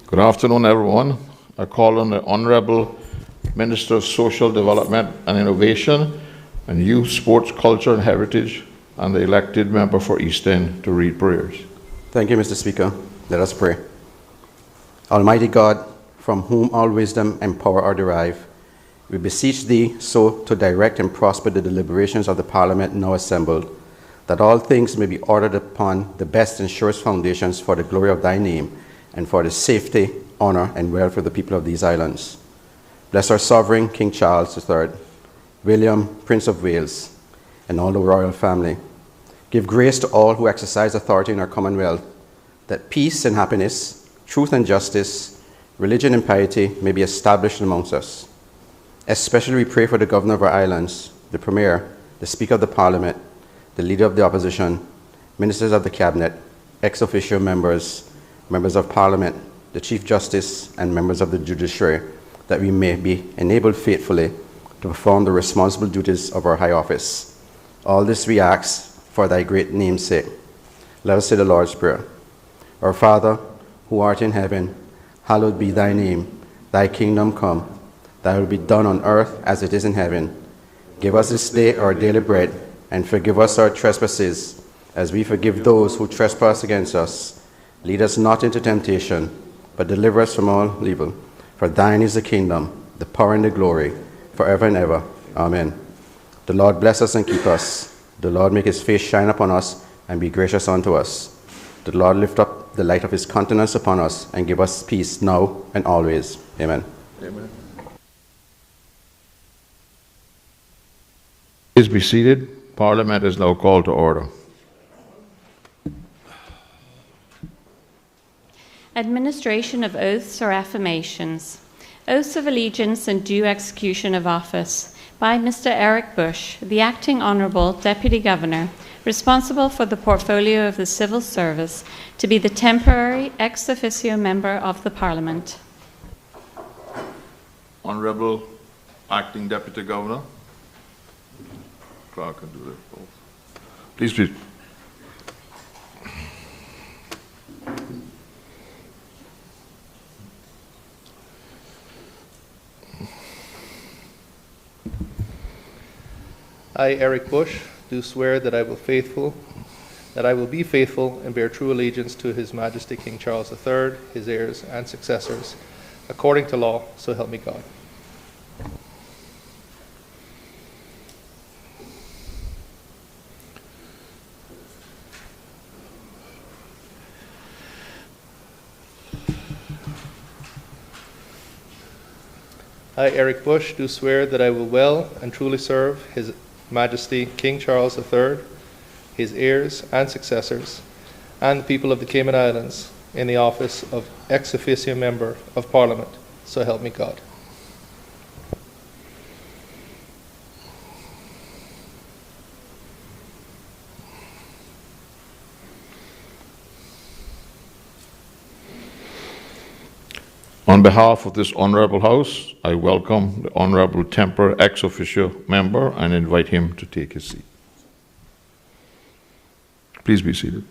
Good afternoon, everyone. I call on the Honorable Minister of Social Development and Innovation and Youth, Sports, Culture and Heritage and the elected member for East End to read prayers. Thank you, Mr. Speaker. Let us pray. Almighty God, from whom all wisdom and power are derived, we beseech thee so to direct and prosper the deliberations of the Parliament now assembled, that all things may be ordered upon the best and surest foundations for the glory of thy name and for the safety, honor, and welfare of the people of these islands. Bless our sovereign, King Charles III, William, Prince of Wales, and all the royal family. Give grace to all who exercise authority in our Commonwealth, that peace and happiness, truth and justice, religion and piety may be established amongst us. Especially we pray for the governor of our islands, the premier, the speaker of the Parliament, the leader of the opposition, ministers of the cabinet, ex officio members, members of Parliament, the Chief Justice, and members of the judiciary, that we may be enabled faithfully to perform the responsible duties of our high office. All this we ask for thy great name's sake. Let us say the Lord's Prayer. Our Father, who art in heaven, hallowed be thy name. Thy kingdom come. Thy will be done on earth as it is in heaven. Give us this day our daily bread, and forgive us our trespasses, as we forgive those who trespass against us. Lead us not into temptation, but deliver us from all evil. For thine is the kingdom, the power and the glory, forever and ever. Amen. The Lord bless us and keep us. The Lord make his face shine upon us and be gracious unto us. The Lord lift up the light of his countenance upon us and give us peace now and always. Amen. Amen. Please be seated. Parliament is now called to order. Administration of oaths or affirmations. Oaths of allegiance and due execution of office by Mr. Eric Bush, the Acting Honourable Deputy Governor, responsible for the portfolio of the Civil Service, to be the temporary ex officio member of the Parliament. Honourable Acting Deputy Governor. Clark can do that. Please, please. I, Eric Bush, do swear that I will be faithful and bear true allegiance to His Majesty King Charles III, his heirs and successors, according to law, so help me God. I, Eric Bush, do swear that I will well and truly serve His Majesty King Charles III, his heirs and successors, and the people of the Cayman Islands in the office of ex officio member of Parliament, so help me God. On behalf of this Honourable House, I welcome the Honourable Temper ex officio member and invite him to take his seat. Please be seated.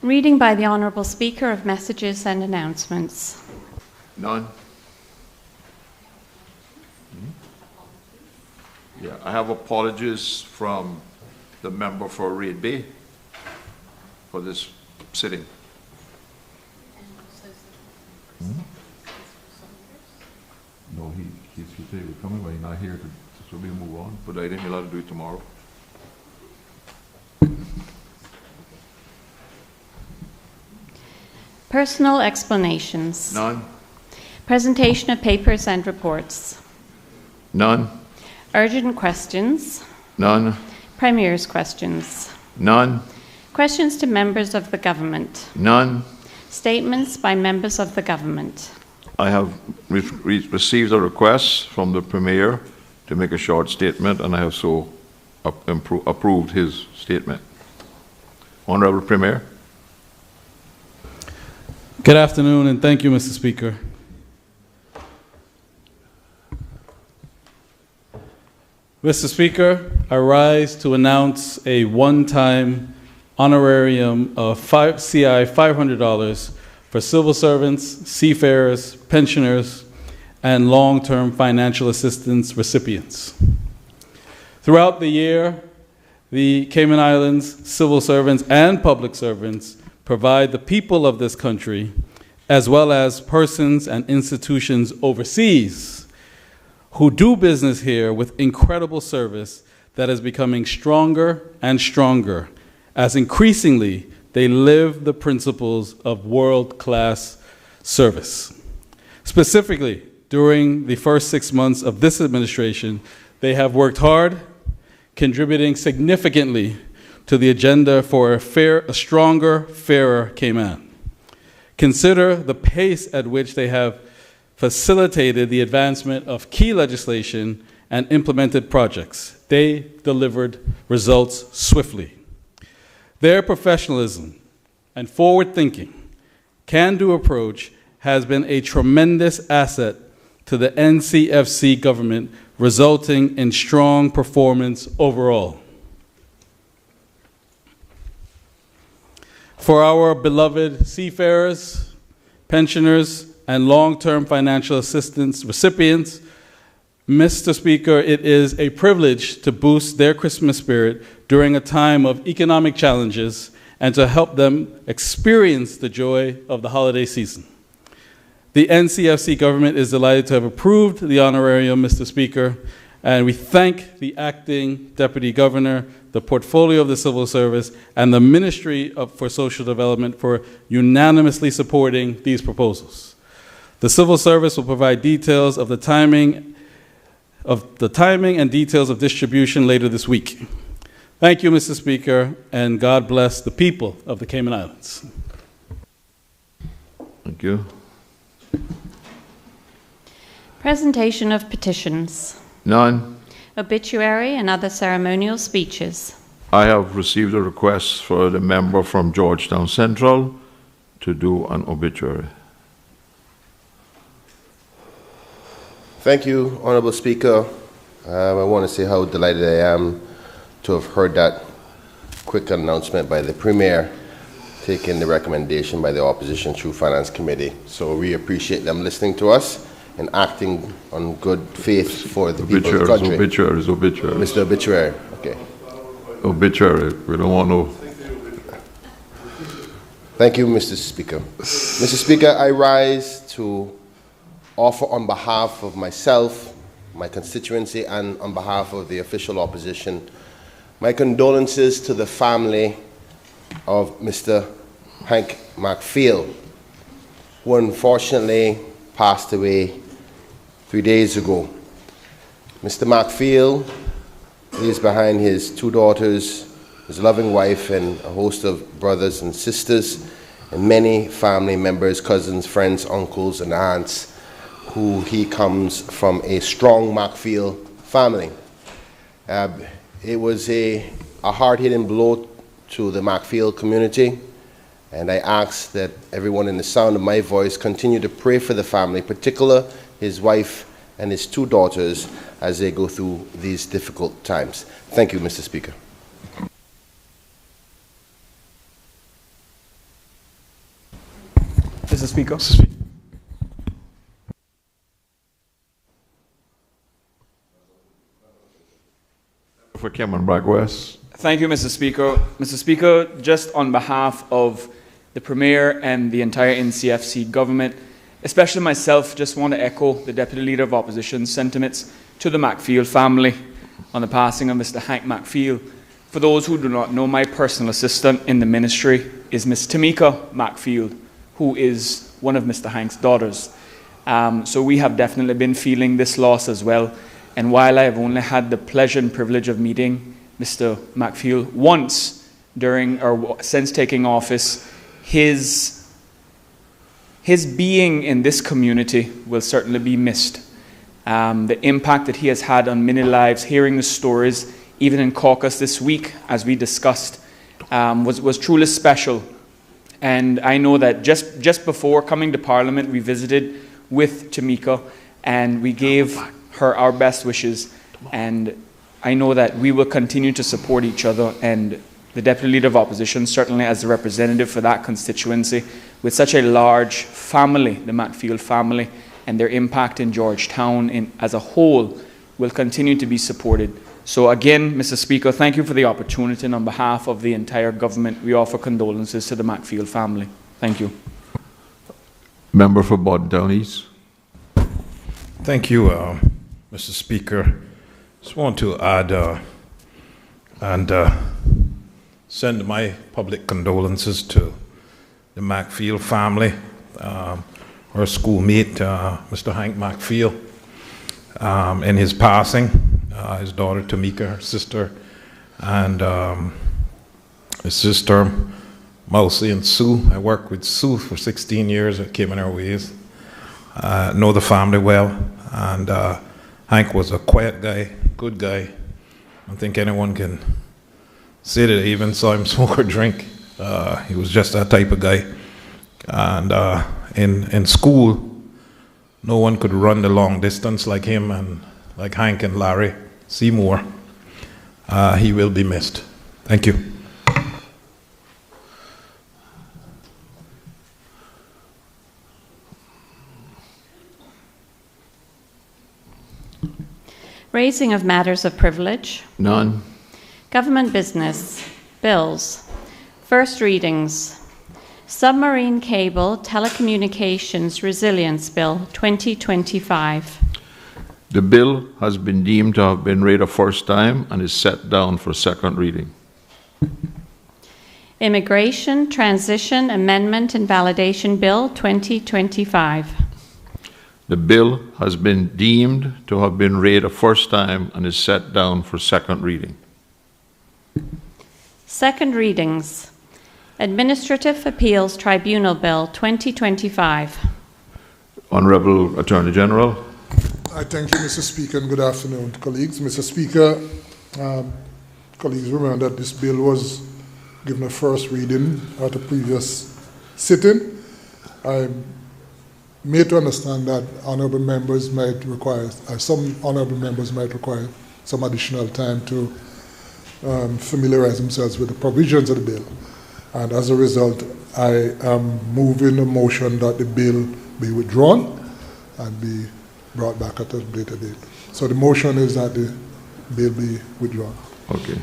Reading by the Honourable Speaker of Messages and Announcements. None? Yeah, I have apologies from the member for Reid Bay for this sitting. No, he's coming, but he's not here so we'll move on. But I didn't allow to do it tomorrow. Personal explanations. None. Presentation of papers and reports. None. Urgent questions. None. Premier's questions. None. Questions to members of the government. None. Statements by members of the government. I have received a request from the Premier to make a short statement, and I have so approved his statement. Honourable Premier. Good afternoon, and thank you, Mr. Speaker. Mr. Speaker, I rise to announce a one-time honorarium of CI $500 for civil servants, seafarers, pensioners, and long-term financial assistance recipients. Throughout the year, the Cayman Islands civil servants and public servants provide the people of this country, as well as persons and institutions overseas, who do business here with incredible service that is becoming stronger and stronger, as increasingly they live the principles of world-class service. Specifically, during the first 6 months of this administration, they have worked hard, contributing significantly to the agenda for a stronger, fairer Cayman. Consider the pace at which they have facilitated the advancement of key legislation and implemented projects. They delivered results swiftly. Their professionalism and forward-thinking, can-do approach has been a tremendous asset to the NCFC government, resulting in strong performance overall. For our beloved seafarers, pensioners, and long-term financial assistance recipients, Mr. Speaker, it is a privilege to boost their Christmas spirit during a time of economic challenges and to help them experience the joy of the holiday season. The NCFC government is delighted to have approved the honorarium, Mr. Speaker, and we thank the acting deputy governor, the portfolio of the civil service, and the Ministry for Social Development for unanimously supporting these proposals. The civil service will provide details of the timing and details of distribution later this week. Thank you, Mr. Speaker, and God bless the people of the Cayman Islands. Thank you. Presentation of petitions. None. Obituary and other ceremonial speeches. I have received a request for the member from Georgetown Central to do an obituary. Thank you, Honorable Speaker. I want to say how delighted I am to have heard that quick announcement by the Premier, taking the recommendation by the Opposition through Finance Committee. So we appreciate them listening to us and acting on good faith for the people of the country. Obituaries. Mr. Obituary, okay. Obituary, we don't want to. Thank you, Mr. Speaker. Mr. Speaker, I rise to offer on behalf of myself, my constituency, and on behalf of the official opposition, my condolences to the family of Mr. Hank McPhail, who unfortunately passed away 3 days ago. Mr. McPhail leaves behind his 2 daughters, his loving wife, and a host of brothers and sisters, and many family members, cousins, friends, uncles, and aunts, who he comes from a strong McPhail family. It was a hard-hitting blow to the McPhail community, and I ask that everyone in the sound of my voice continue to pray for the family, particularly his wife and his 2 daughters, as they go through these difficult times. Thank you, Mr. Speaker. Mr. Speaker. For Cayman Brac West. Thank you, Mr. Speaker. Mr. Speaker, just on behalf of the Premier and the entire NCFC government, especially myself, just want to echo the Deputy Leader of Opposition's sentiments to the McPhail family on the passing of Mr. Hank McPhail. For those who do not know, my personal assistant in the ministry is Ms. Tamika McPhail, who is one of Mr. Hank's daughters. So we have definitely been feeling this loss as well. And while I have only had the pleasure and privilege of meeting Mr. McPhail once during or since taking office, his being in this community will certainly be missed. The impact that he has had on many lives, hearing the stories, even in caucus this week, as we discussed, was truly special. And I know that just before coming to Parliament, we visited with Tamika, and we gave her our best wishes. And I know that we will continue to support each other and the Deputy Leader of Opposition, certainly as a representative for that constituency, with such a large family, the Matfield family, and their impact in Georgetown as a whole, will continue to be supported. So again, Mr. Speaker, thank you for the opportunity, and on behalf of the entire government, we offer condolences to the Matfield family. Thank you. Member for Borden Down East. Thank you, Mr. Speaker. Just want to add and send my public condolences to the Macfield family, our schoolmate, Mr. Hank Macfield, in his passing, his daughter Tamika, her sister, and his sister Mousy and Sue. I worked with Sue for 16 years at Came in Our Ways. Know the family well, and Hank was a quiet guy, good guy. I don't think anyone can say that I even saw him smoke or drink. He was just that type of guy. And in school, no one could run the long distance like him and like Hank and Larry Seymour. He will be missed. Thank you. Raising of matters of privilege. None. Government business. Bills. First readings. Submarine Cable Telecommunications Resilience Bill 2025. The bill has been deemed to have been read a first time and is set down for second reading. Immigration, Transition, Amendment and Validation Bill 2025. The bill has been deemed to have been read a first time and is set down for second reading. Second readings. Administrative Appeals Tribunal Bill 2025. Honorable Attorney General. I thank you, Mr. Speaker, and good afternoon, colleagues. Mr. Speaker, colleagues remember that this bill was given a first reading at a previous sitting. I'm made to understand that honorable members might require, some honorable members might require some additional time to familiarize themselves with the provisions of the bill. And as a result, I am moving a motion that the bill be withdrawn and be brought back at a later date. So the motion is that the bill be withdrawn. Okay.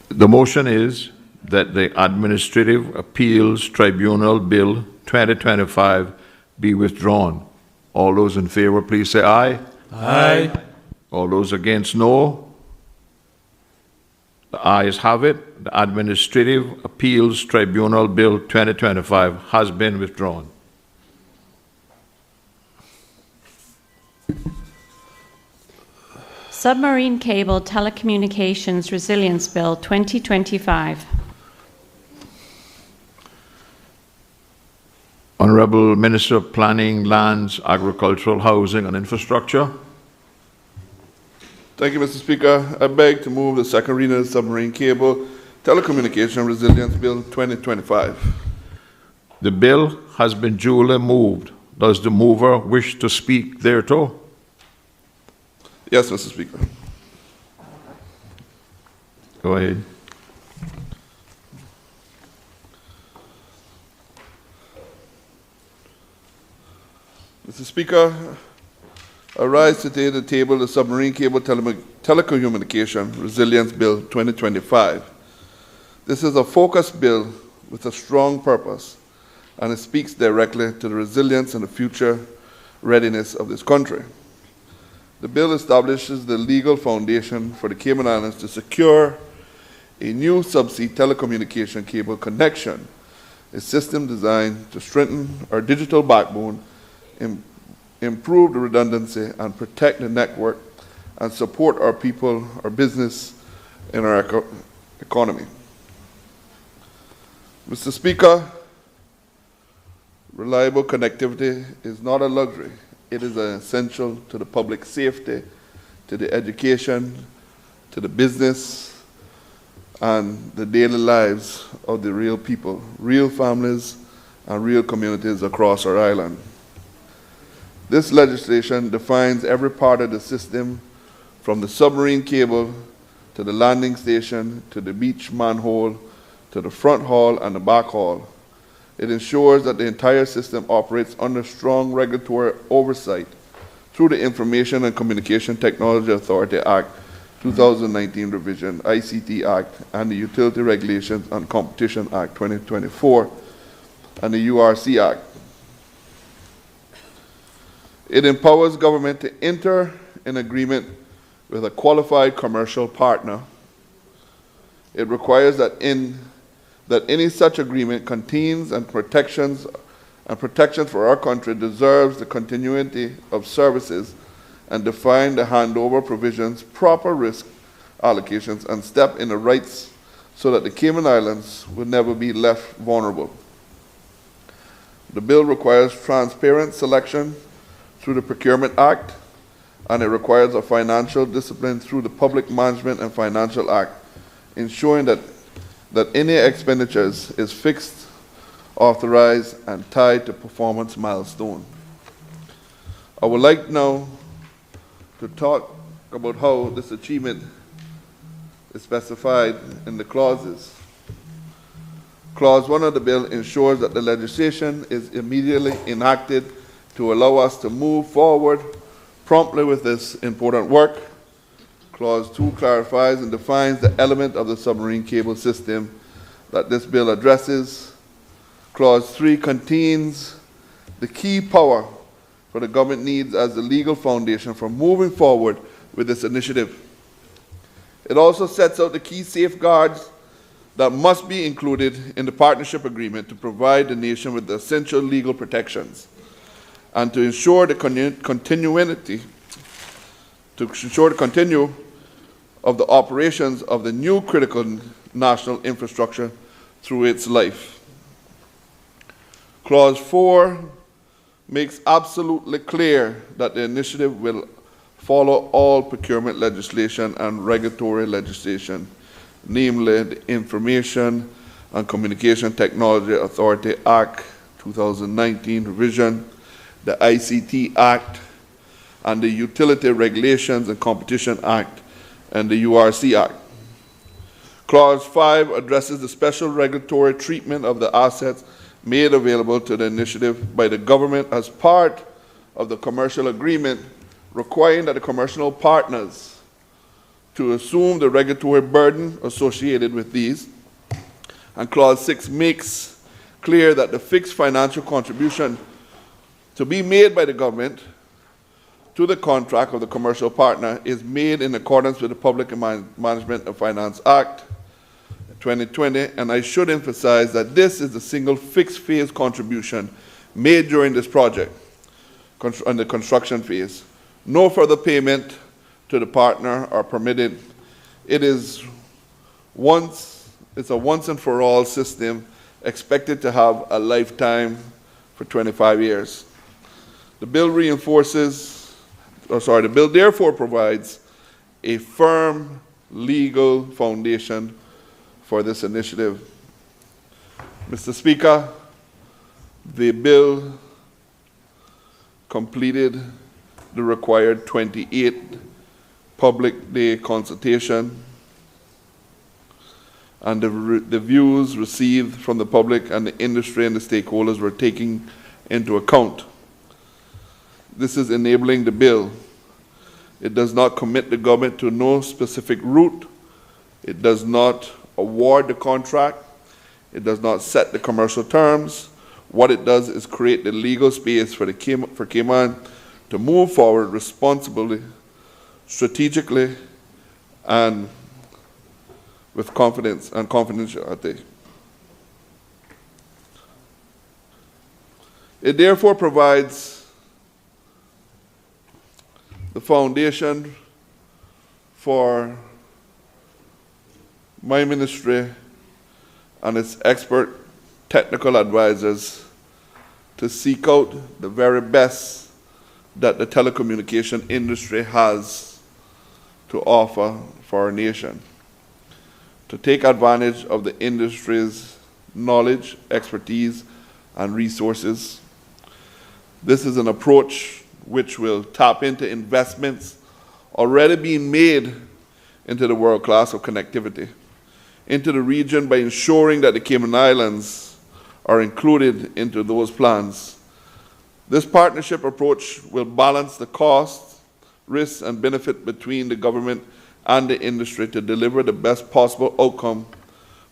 The motion is that the Administrative Appeals Tribunal Bill 2025 be withdrawn. All those in favor, please say aye. Aye. All those against, no. The ayes have it. The Administrative Appeals Tribunal Bill 2025 has been withdrawn. Submarine Cable Telecommunications Resilience Bill 2025. Honorable Minister of Planning, Lands, Agricultural, Housing and Infrastructure. Thank you, Mr. Speaker. I beg to move the second reading of the Submarine Cable Telecommunications Resilience Bill 2025. The bill has been duly moved. Does the mover wish to speak thereto? Yes, Mr. Speaker. Go ahead. Mr. Speaker, I rise today to table the Submarine Cable Telecommunication Resilience Bill 2025. This is a focused bill with a strong purpose, and it speaks directly to the resilience and the future readiness of this country. The bill establishes the legal foundation for the Cayman Islands to secure a new subsea telecommunication cable connection, a system designed to strengthen our digital backbone, improve the redundancy, and protect the network, and support our people, our business, and our economy. Mr. Speaker, reliable connectivity is not a luxury. It is essential to the public safety, to the education, to the business, and the daily lives of the real people, real families, and real communities across our island. This legislation defines every part of the system, from the submarine cable to the landing station, to the beach manhole, to the front hall and the back hall. It ensures that the entire system operates under strong regulatory oversight through the Information and Communication Technology Authority Act 2019 revision, ICT Act, and the Utility Regulations and Competition Act 2024, and the URC Act. It empowers government to enter an agreement with a qualified commercial partner. It requires that any such agreement contains and protections for our country deserves the continuity of services and define the handover provisions, proper risk allocations, and step in the rights so that the Cayman Islands will never be left vulnerable. The bill requires transparent selection through the Procurement Act, and it requires a financial discipline through the Public Management and Financial Act, ensuring that any expenditures is fixed, authorized, and tied to performance milestone. I would like now to talk about how this achievement is specified in the clauses. Clause 1 of the bill ensures that the legislation is immediately enacted to allow us to move forward promptly with this important work. Clause 2 clarifies and defines the element of the submarine cable system that this bill addresses. Clause 3 contains the key power for the government needs as the legal foundation for moving forward with this initiative. It also sets out the key safeguards that must be included in the partnership agreement to provide the nation with the essential legal protections and to ensure the continuity of the operations of the new critical national infrastructure through its life. Clause 4 makes absolutely clear that the initiative will follow all procurement legislation and regulatory legislation, namely the Information and Communication Technology Authority Act 2019 revision, the ICT Act, and the Utility Regulations and Competition Act, and the URC Act. Clause 5 addresses the special regulatory treatment of the assets made available to the initiative by the government as part of the commercial agreement, requiring that the commercial partners to assume the regulatory burden associated with these. And Clause 6 makes clear that the fixed financial contribution to be made by the government to the contract of the commercial partner is made in accordance with the Public Management and Finance Act 2020, and I should emphasize that this is the single fixed phase contribution made during this project on the construction phase. No further payment to the partner are permitted. It's a once and for all system expected to have a lifetime for 25 years. The bill therefore provides a firm legal foundation for this initiative. Mr. Speaker, the bill completed the required 28 public day consultation, and the views received from the public and the industry and the stakeholders were taken into account. This is enabling the bill. It does not commit the government to no specific route. It does not award the contract. It does not set the commercial terms. What it does is create the legal space for Cayman to move forward responsibly, strategically, and with confidence and confidentiality. It therefore provides the foundation for my ministry and its expert technical advisors to seek out the very best that the telecommunication industry has to offer for our nation, to take advantage of the industry's knowledge, expertise, and resources. This is an approach which will tap into investments already being made into the world class of connectivity into the region by ensuring that the Cayman Islands are included into those plans. This partnership approach will balance the costs, risks, and benefit between the government and the industry to deliver the best possible outcome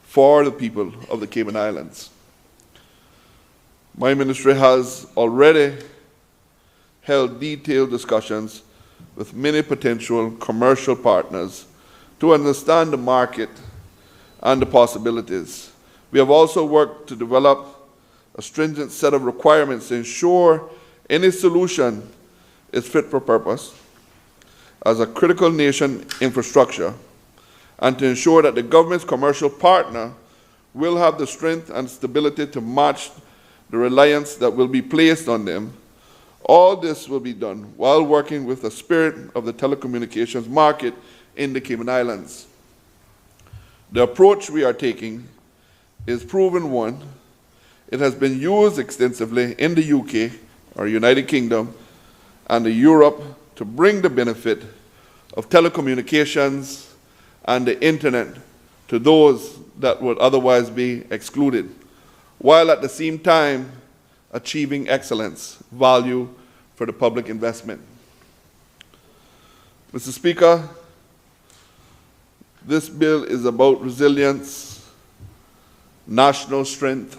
for the people of the Cayman Islands. My ministry has already held detailed discussions with many potential commercial partners to understand the market and the possibilities. We have also worked to develop a stringent set of requirements to ensure any solution is fit for purpose as a critical nation infrastructure, and to ensure that the government's commercial partner will have the strength and stability to match the reliance that will be placed on them. All this will be done while working with the spirit of the telecommunications market in the Cayman Islands. The approach we are taking is proven one. It has been used extensively in the UK, or United Kingdom, and Europe to bring the benefit of telecommunications and the internet to those that would otherwise be excluded, while at the same time achieving excellence, value for the public investment. Mr. Speaker, this bill is about resilience, national strength,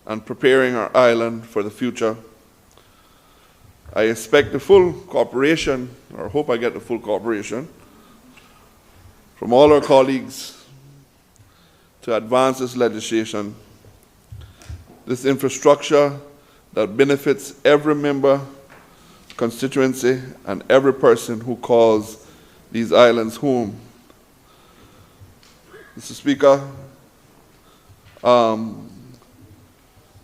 and preparing our island for the future. I expect the full cooperation, or hope I get the full cooperation, from all our colleagues to advance this legislation, this infrastructure that benefits every member, constituency, and every person who calls these islands home. Mr. Speaker,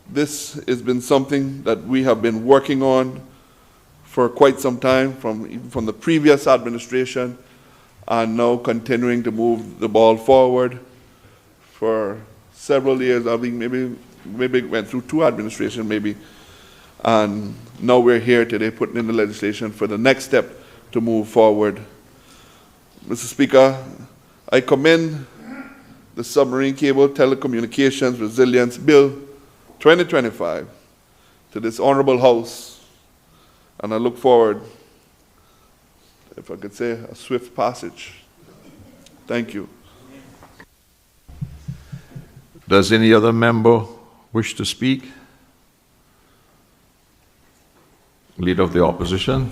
this has been something that we have been working on for quite some time, from the previous administration, and now continuing to move the ball forward for several years. I think maybe went through 2 administrations maybe, and now we're here today putting in the legislation for the next step to move forward. Mr. Speaker, I commend the Submarine Cable Telecommunications Resilience Bill 2025 to this honorable House, and I look forward, if I could say, a swift passage. Thank you. Does any other member wish to speak? Leader of the Opposition.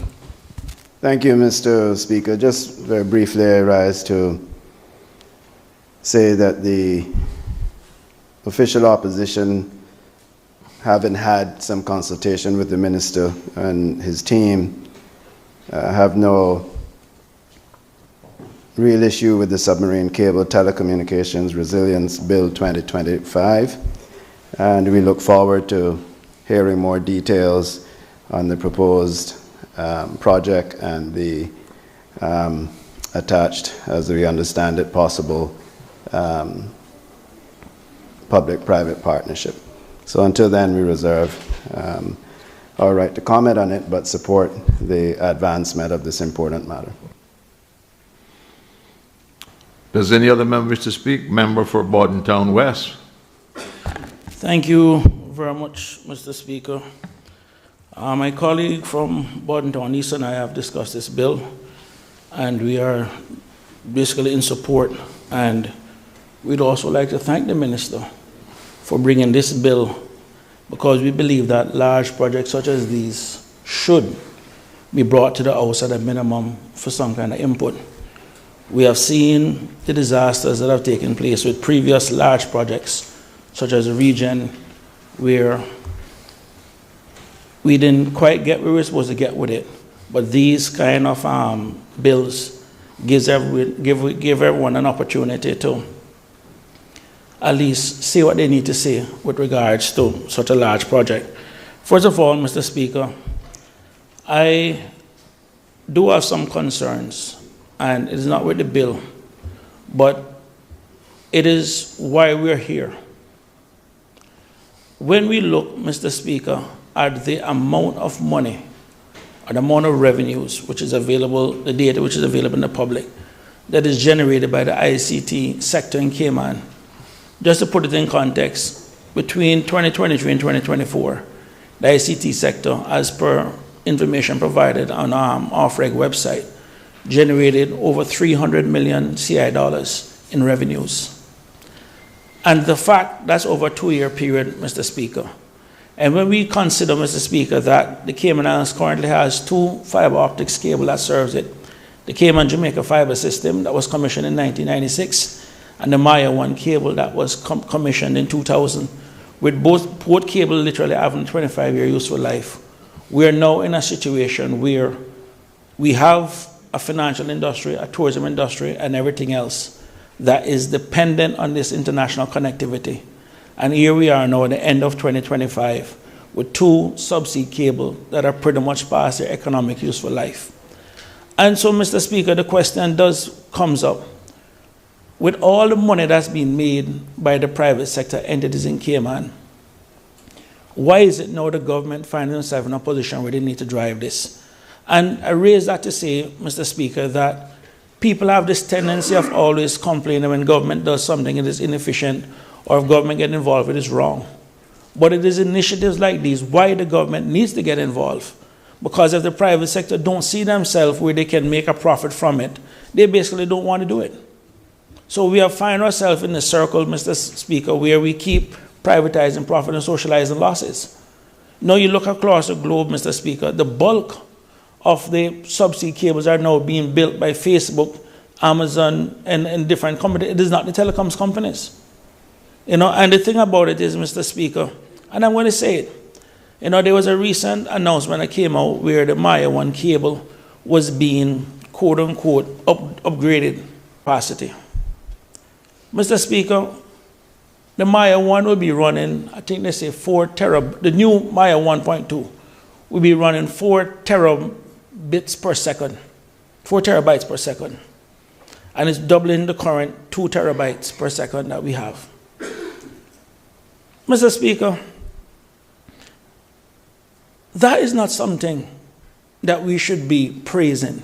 Thank you, Mr. Speaker. Just very briefly, I rise to say that the official opposition, having had some consultation with the minister and his team, have no real issue with the Submarine Cable Telecommunications Resilience Bill 2025, and we look forward to hearing more details on the proposed project and the attached, as we understand it, possible public-private partnership. So until then, we reserve our right to comment on it, but support the advancement of this important matter. Does any other member wish to speak? Member for Bordentown West. Thank you very much, Mr. Speaker. My colleague from Bordentown East and I have discussed this bill, and we are basically in support. And we'd also like to thank the minister for bringing this bill, because we believe that large projects such as these should be brought to the House at a minimum for some kind of input. We have seen the disasters that have taken place with previous large projects, such as the region, where we didn't quite get where we were supposed to get with it. But these kind of bills give everyone an opportunity to at least say what they need to say with regards to such a large project. First of all, Mr. Speaker, I do have some concerns, and it is not with the bill, but it is why we're here. When we look, Mr. Speaker, at the amount of money, or the amount of revenues which is available, the data which is available in the public, that is generated by the ICT sector in Cayman. Just to put it in context, between 2023 and 2024, the ICT sector, as per information provided on our off-reg website, generated over 300 million CI dollars in revenues. And the fact that's over a 2-year period, Mr. Speaker. And when we consider, Mr. Speaker, that the Cayman Islands currently has 2 fiber optics cable that serves it, the Cayman-Jamaica fiber system that was commissioned in 1996, and the Maya 1 cable that was commissioned in 2000, with both cable literally having 25-year useful life, we are now in a situation where we have a financial industry, a tourism industry, and everything else that is dependent on this international connectivity. And here we are now at the end of 2025 with 2 subsea cables that are pretty much past their economic useful life. And so, Mr. Speaker, the question comes up. With all the money that's been made by the private sector entities in Cayman, why is it now the government finding themselves in a position where they need to drive this? And I raise that to say, Mr. Speaker, that people have this tendency of always complaining when government does something that is inefficient, or if government gets involved, it is wrong. But it is initiatives like these why the government needs to get involved. Because if the private sector don't see themselves where they can make a profit from it, they basically don't want to do it. So we have found ourselves in a circle, Mr. Speaker, where we keep privatizing profit and socializing losses. Now you look across the globe, Mr. Speaker, the bulk of the subsea cables are now being built by Facebook, Amazon, and different companies. It is not the telecoms companies. And the thing about it is, Mr. Speaker, and I'm going to say it, there was a recent announcement that came out where the Maya 1 cable was being, quote unquote, upgraded capacity. Mr. Speaker, the Maya 1 will be running, I think they say 4 terabits, the new Maya 1.2 will be running 4 terabits per second, 4 terabytes per second. And it's doubling the current 2 terabytes per second that we have. Mr. Speaker, that is not something that we should be praising.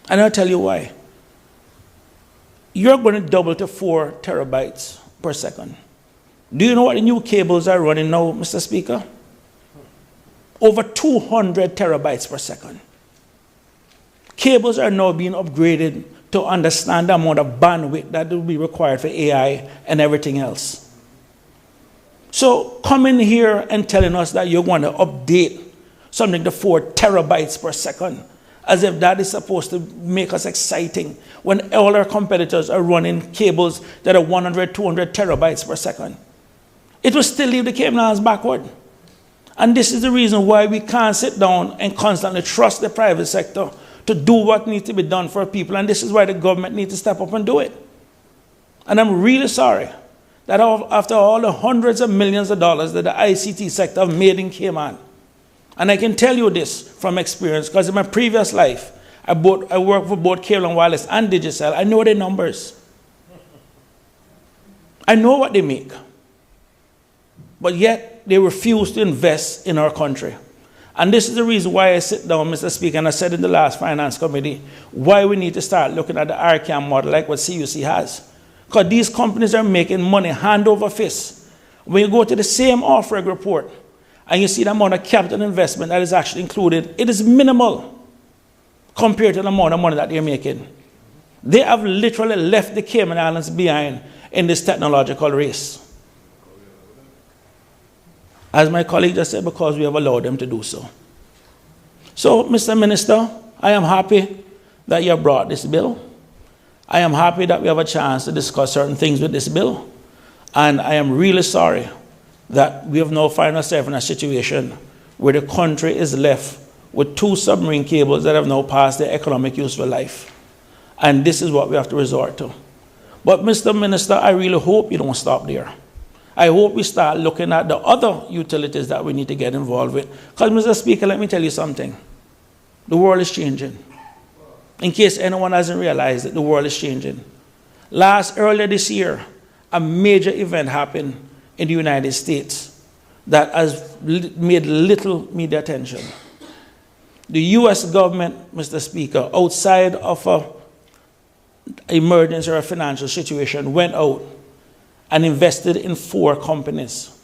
And I'll tell you why. You're going to double to 4 terabytes per second. Do you know what the new cables are running now, Mr. Speaker? Over 200 terabytes per second. Cables are now being upgraded to understand the amount of bandwidth that will be required for AI and everything else. So coming here and telling us that you're going to update something to 4 terabytes per second, as if that is supposed to make us exciting, when all our competitors are running cables that are 100, 200 terabytes per second. It will still leave the Cayman Islands backward. And this is the reason why we can't sit down and constantly trust the private sector to do what needs to be done for people. And this is why the government needs to step up and do it. And I'm really sorry that after all the hundreds of millions of dollars that the ICT sector have made in Cayman, and I can tell you this from experience, because in my previous life, I worked for both Cable and Wireless and Digicel. I know their numbers. I know what they make. But yet, they refuse to invest in our country. And this is the reason why I sit down, Mr. Speaker, and I said in the last Finance Committee, why we need to start looking at the RCAM model like what CUC has. Because these companies are making money hand over fist. When you go to the same off-reg report, and you see the amount of capital investment that is actually included, it is minimal compared to the amount of money that they're making. They have literally left the Cayman Islands behind in this technological race. As my colleague just said, because we have allowed them to do so. So, Mr. Minister, I am happy that you have brought this bill. I am happy that we have a chance to discuss certain things with this bill. And I am really sorry that we have now found ourselves in a situation where the country is left with 2 submarine cables that have now passed their economic useful life. And this is what we have to resort to. But, Mr. Minister, I really hope you don't stop there. I hope we start looking at the other utilities that we need to get involved with. Because, Mr. Speaker, let me tell you something. The world is changing. In case anyone hasn't realized it, the world is changing. Earlier this year, a major event happened in the United States that has made little media attention. The U.S. government, Mr. Speaker, outside of emergency or a financial situation, went out and invested in 4 companies.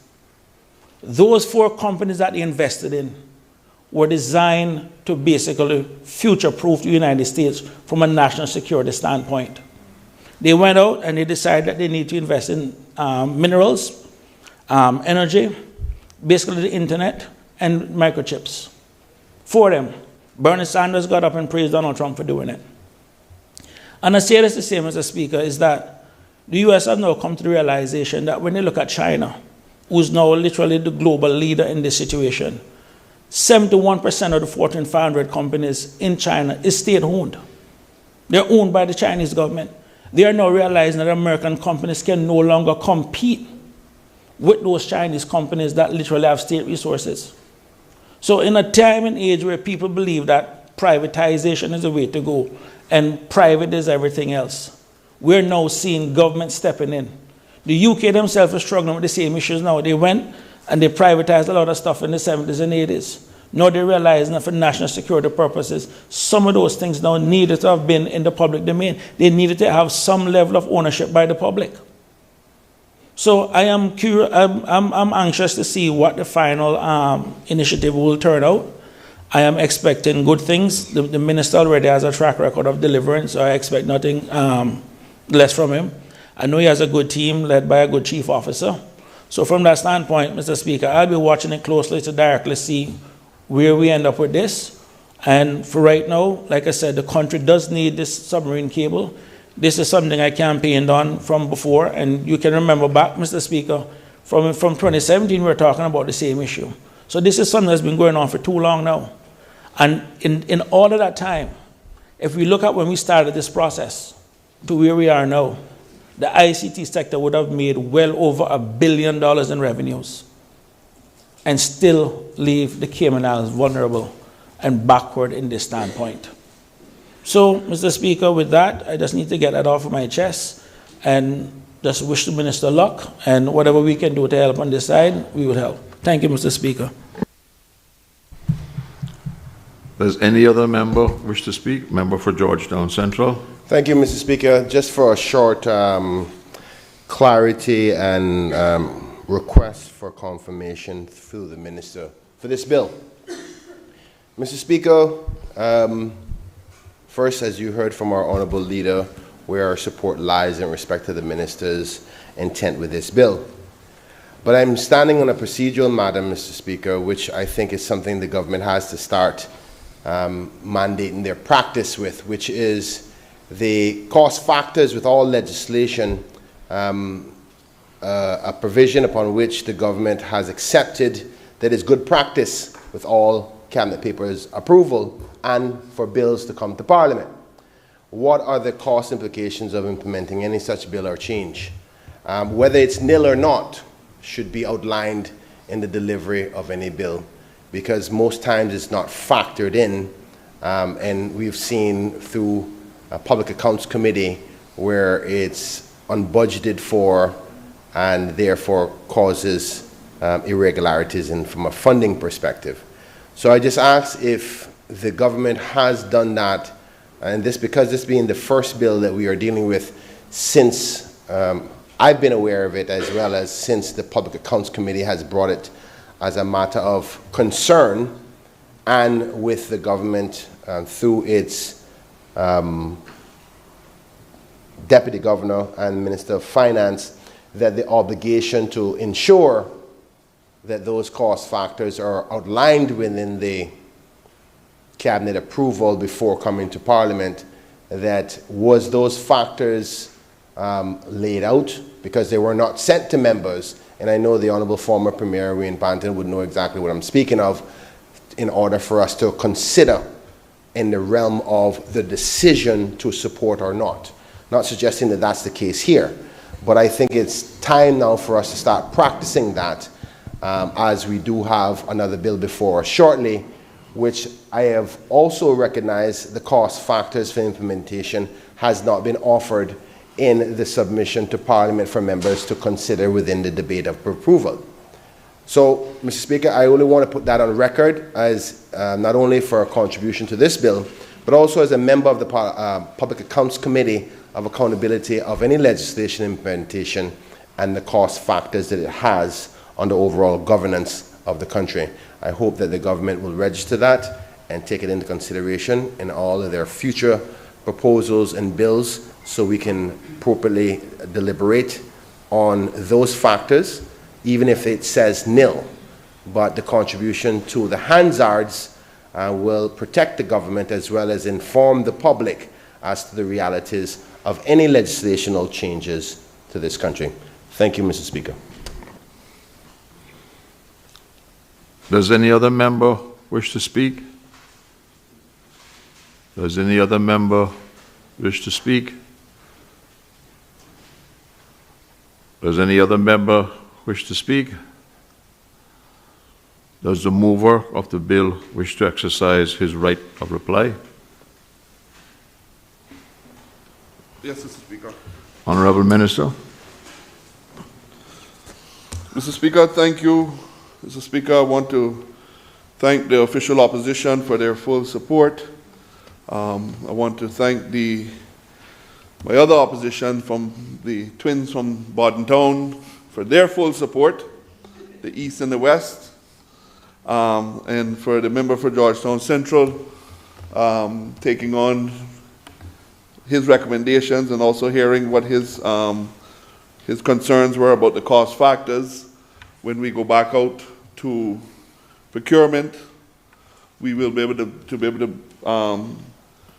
Those 4 companies that they invested in were designed to basically future-proof the United States from a national security standpoint. They went out and they decided that they need to invest in minerals, energy, basically the internet, and microchips. 4 of them. Bernie Sanders got up and praised Donald Trump for doing it. And I say this the same as the Speaker, is that the US has now come to the realization that when they look at China, who's now literally the global leader in this situation, 71% of the Fortune 500 companies in China is state-owned. They're owned by the Chinese government. They are now realizing that American companies can no longer compete with those Chinese companies that literally have state resources. So in a time and age where people believe that privatization is the way to go and private is everything else, we're now seeing government stepping in. The UK themselves are struggling with the same issues now. They went and they privatized a lot of stuff in the 70s and 80s. Now they realize that for national security purposes, some of those things now needed to have been in the public domain. They needed to have some level of ownership by the public. So I am curious, I'm anxious to see what the final initiative will turn out. I am expecting good things. The minister already has a track record of delivering, so I expect nothing less from him. I know he has a good team led by a good chief officer. So from that standpoint, Mr. Speaker, I'll be watching it closely to directly see where we end up with this. And for right now, like I said, the country does need this submarine cable. This is something I campaigned on from before, and you can remember back, Mr. Speaker, from 2017 we were talking about the same issue. So this is something that's been going on for too long now. And in all of that time, if we look at when we started this process to where we are now, the ICT sector would have made well over $1 billion in revenues and still leave the Cayman Islands vulnerable and backward in this standpoint. So, Mr. Speaker, with that, I just need to get that off of my chest and just wish the Minister luck, and whatever we can do to help on this side, we will help. Thank you, Mr. Speaker. Does any other member wish to speak? Member for Georgetown Central. Thank you, Mr. Speaker. Just for a short clarity and request for confirmation through the Minister for this bill. Mr. Speaker, first, as you heard from our Honourable Leader, where our support lies in respect to the Minister's intent with this bill. But I'm standing on a procedural matter, Mr. Speaker, which I think is something the government has to start mandating their practice with, which is the cost factors with all legislation, a provision upon which the government has accepted that is good practice with all Cabinet Papers approval and for bills to come to Parliament. What are the cost implications of implementing any such bill or change? Whether it's nil or not should be outlined in the delivery of any bill, because most times it's not factored in, and we've seen through a Public Accounts Committee where it's unbudgeted for and therefore causes irregularities from a funding perspective. So I just ask if the government has done that, and this because this being the first bill that we are dealing with since I've been aware of it, as well as since the Public Accounts Committee has brought it as a matter of concern, and with the government through its Deputy Governor and Minister of Finance, that the obligation to ensure that those cost factors are outlined within the Cabinet approval before coming to Parliament, that was those factors laid out, because they were not sent to members, and I know the Honourable former Premier Wayne Banton would know exactly what I'm speaking of, in order for us to consider in the realm of the decision to support or not. Not suggesting that that's the case here, but I think it's time now for us to start practicing that, as we do have another bill before us shortly, which I have also recognized the cost factors for implementation has not been offered in the submission to Parliament for members to consider within the debate of approval. So, Mr. Speaker, I only want to put that on record as not only for a contribution to this bill, but also as a member of the Public Accounts Committee of Accountability of any legislation implementation and the cost factors that it has on the overall governance of the country. I hope that the government will register that and take it into consideration in all of their future proposals and bills, so we can properly deliberate on those factors, even if it says nil. But the contribution to the Hansards will protect the government as well as inform the public as to the realities of any legislational changes to this country. Thank you, Mr. Speaker. Does any other member wish to speak? Does any other member wish to speak? Does any other member wish to speak? Does the mover of the bill wish to exercise his right of reply? Yes, Mr. Speaker. Honorable Minister. Mr. Speaker, thank you. Mr. Speaker, I want to thank the official opposition for their full support. I want to thank my other opposition from the twins from Bodden Town for their full support, the East and the West, and for the member for Georgetown Central taking on his recommendations and also hearing what his concerns were about the cost factors. When we go back out to procurement, we will be able to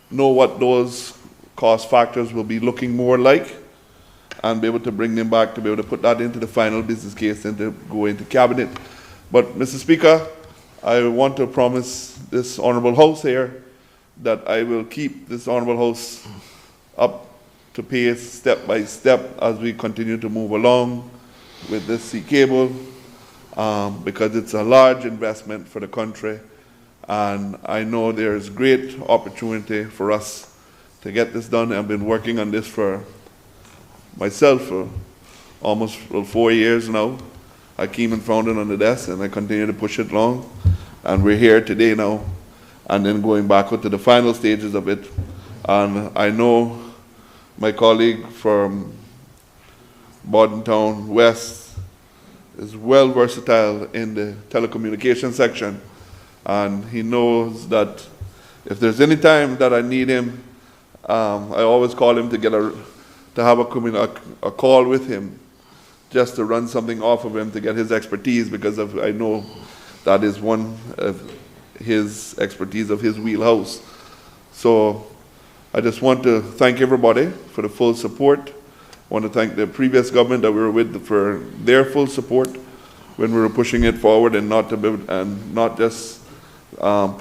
know what those cost factors will be looking more like and be able to bring them back to be able to put that into the final business case and to go into cabinet. But Mr. Speaker, I want to promise this honorable house here that I will keep this honorable house up to pace step by step as we continue to move along with this sea cable, because it's a large investment for the country. And I know there's great opportunity for us to get this done. I've been working on this for myself for almost 4 years now. I came and found it on the desk and I continue to push it along. And we're here today now, and then going back to the final stages of it. And I know my colleague from Bodden Town West is well versatile in the telecommunications section. And he knows that if there's any time that I need him, I always call him to have a call with him, just to run something off of him to get his expertise, because I know that is one of his expertise of his wheelhouse. So I just want to thank everybody for the full support. I want to thank the previous government that we were with for their full support when we were pushing it forward, and not just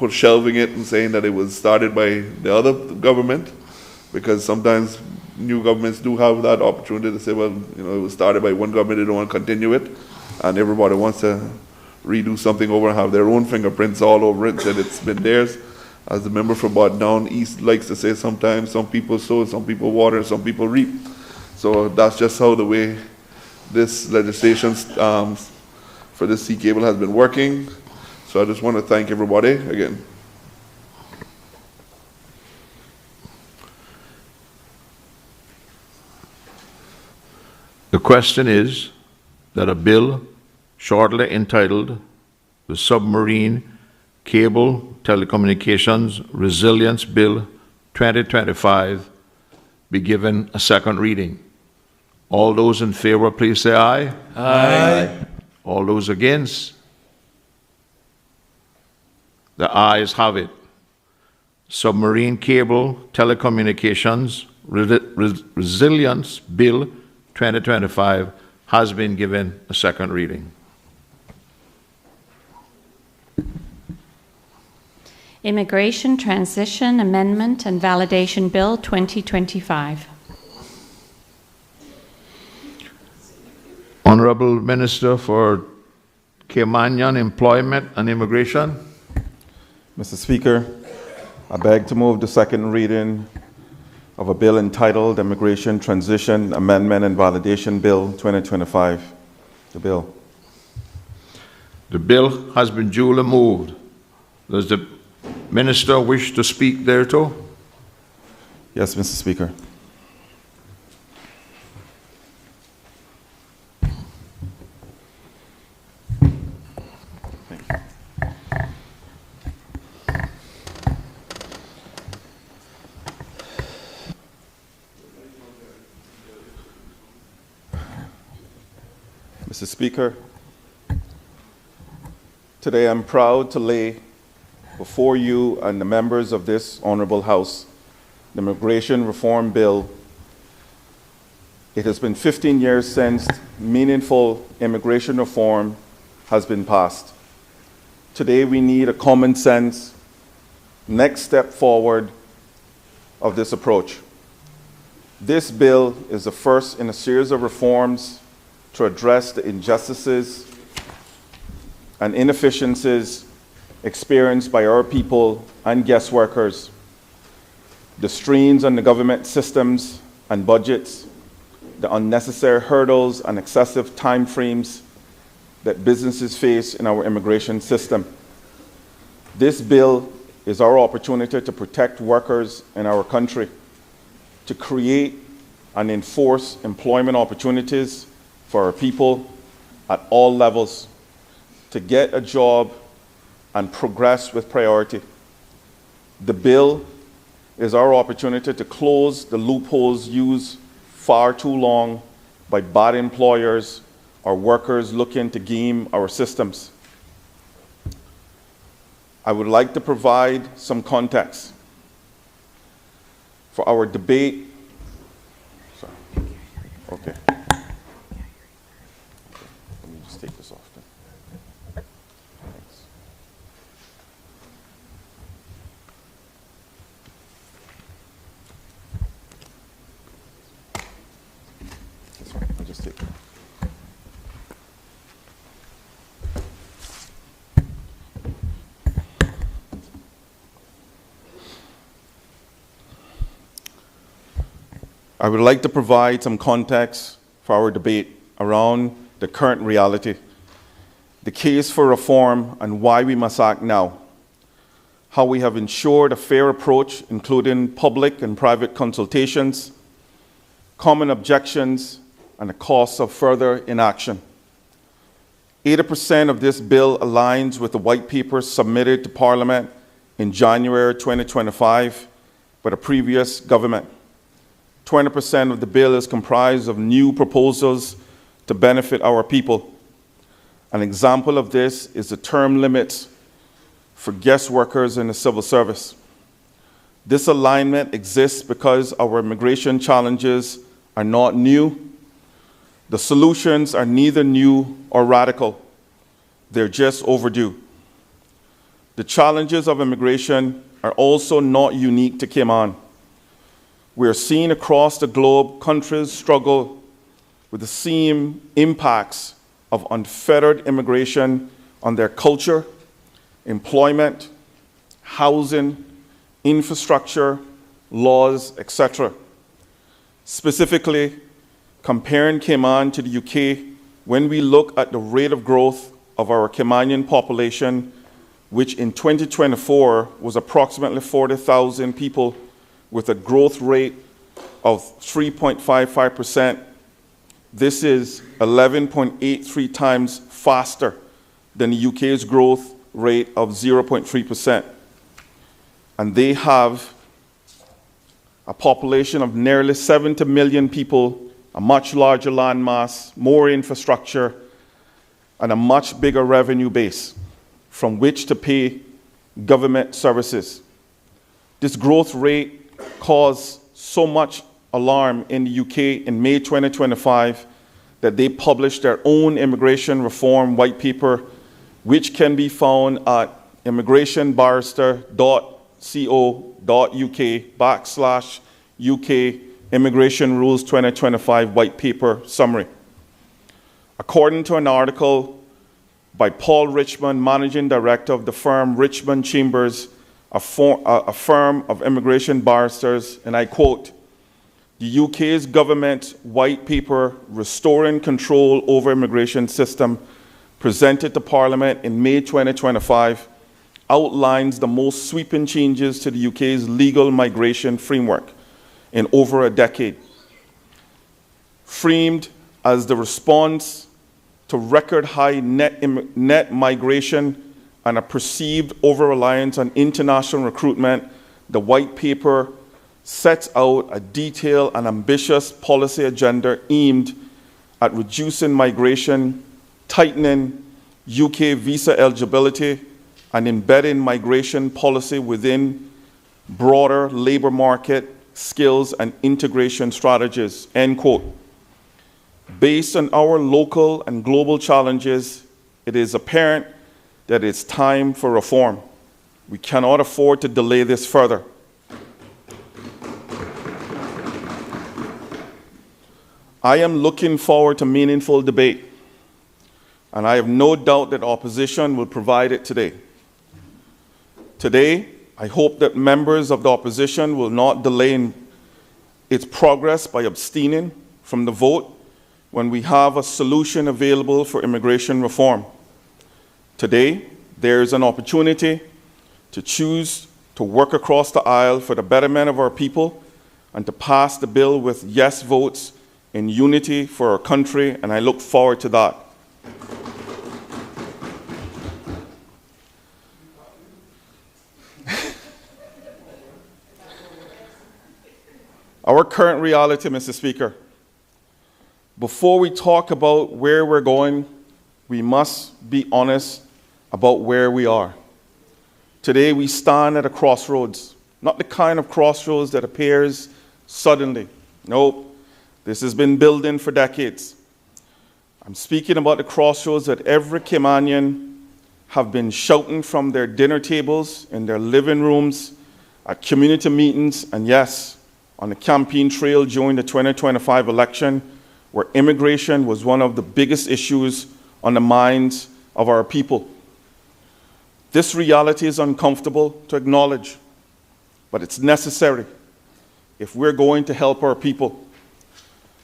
shelving it and saying that it was started by the other government, because sometimes new governments do have that opportunity to say, well, it was started by one government, they don't want to continue it, and everybody wants to redo something over and have their own fingerprints all over it, that it's been theirs. As the member for Bodden Town East likes to say sometimes, some people sow, some people water, some people reap. So that's just how the way this legislation for this sea cable has been working. So I just want to thank everybody again. The question is that a bill shortly entitled the Submarine Cable Telecommunications Resilience Bill 2025 be given a second reading. All those in favor, please say aye. Aye. All those against? The ayes have it. Submarine Cable Telecommunications Resilience Bill 2025 has been given a second reading. Immigration Transition Amendment and Validation Bill 2025. Honorable Minister for Cayman Employment and Immigration. Mr. Speaker, I beg to move the second reading of a bill entitled Immigration Transition Amendment and Validation Bill 2025. The bill. The bill has been duly moved. Does the Minister wish to speak thereto? Yes, Mr. Speaker. Mr. Speaker, today I'm proud to lay before you and the members of this honorable House the Immigration Reform Bill. It has been 15 years since meaningful immigration reform has been passed. Today we need a common sense next step forward of this approach. This bill is the first in a series of reforms to address the injustices and inefficiencies experienced by our people and guest workers, the strains on the government systems and budgets, the unnecessary hurdles and excessive time frames that businesses face in our immigration system. This bill is our opportunity to protect workers in our country, to create and enforce employment opportunities for our people at all levels, to get a job and progress with priority. The bill is our opportunity to close the loopholes used far too long by bad employers or workers looking to game our systems. I would like to provide some context for our debate. Sorry. Okay. Let me just take this off then. Thanks. That's fine. I'll just take it off. I would like to provide some context for our debate around the current reality, the case for reform and why we must act now, how we have ensured a fair approach, including public and private consultations, common objections, and the costs of further inaction. 80% of this bill aligns with the white paper submitted to Parliament in January 2025 by the previous government. 20% of the bill is comprised of new proposals to benefit our people. An example of this is the term limits for guest workers in the civil service. This alignment exists because our immigration challenges are not new. The solutions are neither new or radical. They're just overdue. The challenges of immigration are also not unique to Cayman. We are seeing across the globe countries struggle with the same impacts of unfettered immigration on their culture, employment, housing, infrastructure, laws, etc. Specifically, comparing Cayman to the UK, when we look at the rate of growth of our Caymanian population, which in 2024 was approximately 40,000 people, with a growth rate of 3.55%, this is 11.83 times faster than the UK's growth rate of 0.3%. And they have a population of nearly 70 million people, a much larger landmass, more infrastructure, and a much bigger revenue base from which to pay government services. This growth rate caused so much alarm in the UK in May 2025 that they published their own immigration reform white paper, which can be found at immigrationbarrister.co.uk/UK Immigration Rules 2025 White Paper Summary. According to an article by Paul Richmond, Managing Director of the firm Richmond Chambers, a firm of immigration barristers, and I quote, "The UK's government's white paper, Restoring Control over Immigration System, presented to Parliament in May 2025, outlines the most sweeping changes to the UK's legal migration framework in over a decade. Framed as the response to record high net migration and a perceived over-reliance on international recruitment, the White Paper sets out a detailed and ambitious policy agenda aimed at reducing migration, tightening UK visa eligibility, and embedding migration policy within broader labor market skills and integration strategies, end quote. Based on our local and global challenges, it is apparent that it's time for reform. We cannot afford to delay this further. I am looking forward to meaningful debate, and I have no doubt that opposition will provide it today. Today, I hope that members of the opposition will not delay its progress by abstaining from the vote when we have a solution available for immigration reform. Today, there is an opportunity to choose to work across the aisle for the betterment of our people and to pass the bill with yes votes in unity for our country, and I look forward to that. Our current reality, Mr. Speaker. Before we talk about where we're going, we must be honest about where we are. Today we stand at a crossroads, not the kind of crossroads that appears suddenly. Nope, this has been building for decades. I'm speaking about the crossroads that every Caymanian have been shouting from their dinner tables, in their living rooms, at community meetings, and yes, on the campaign trail during the 2025 election, where immigration was one of the biggest issues on the minds of our people. This reality is uncomfortable to acknowledge, but it's necessary if we're going to help our people.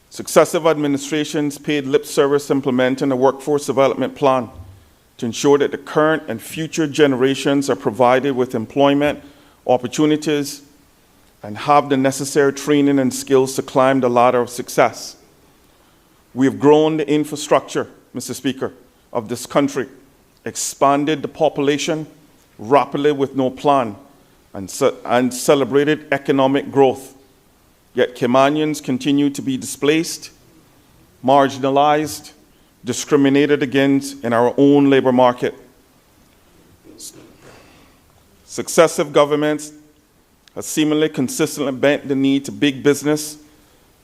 Successive administrations paid lip service implementing a workforce development plan to ensure that the current and future generations are provided with employment opportunities and have the necessary training and skills to climb the ladder of success. We have grown the infrastructure, Mr. Speaker, of this country, expanded the population rapidly with no plan, and celebrated economic growth. Yet Caymanians continue to be displaced, marginalized, discriminated against in our own labor market. Successive governments have seemingly consistently bent the knee to big business,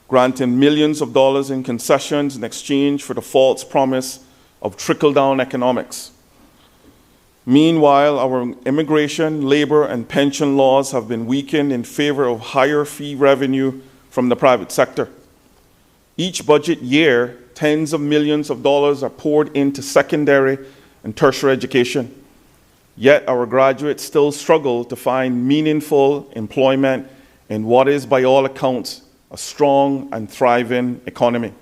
granting millions of dollars in concessions in exchange for the false promise of trickle-down economics. Meanwhile, our immigration, labor, and pension laws have been weakened in favor of higher fee revenue from the private sector. Each budget year, tens of millions of dollars are poured into secondary and tertiary education. Yet our graduates still struggle to find meaningful employment in what is, by all accounts, a strong and thriving economy.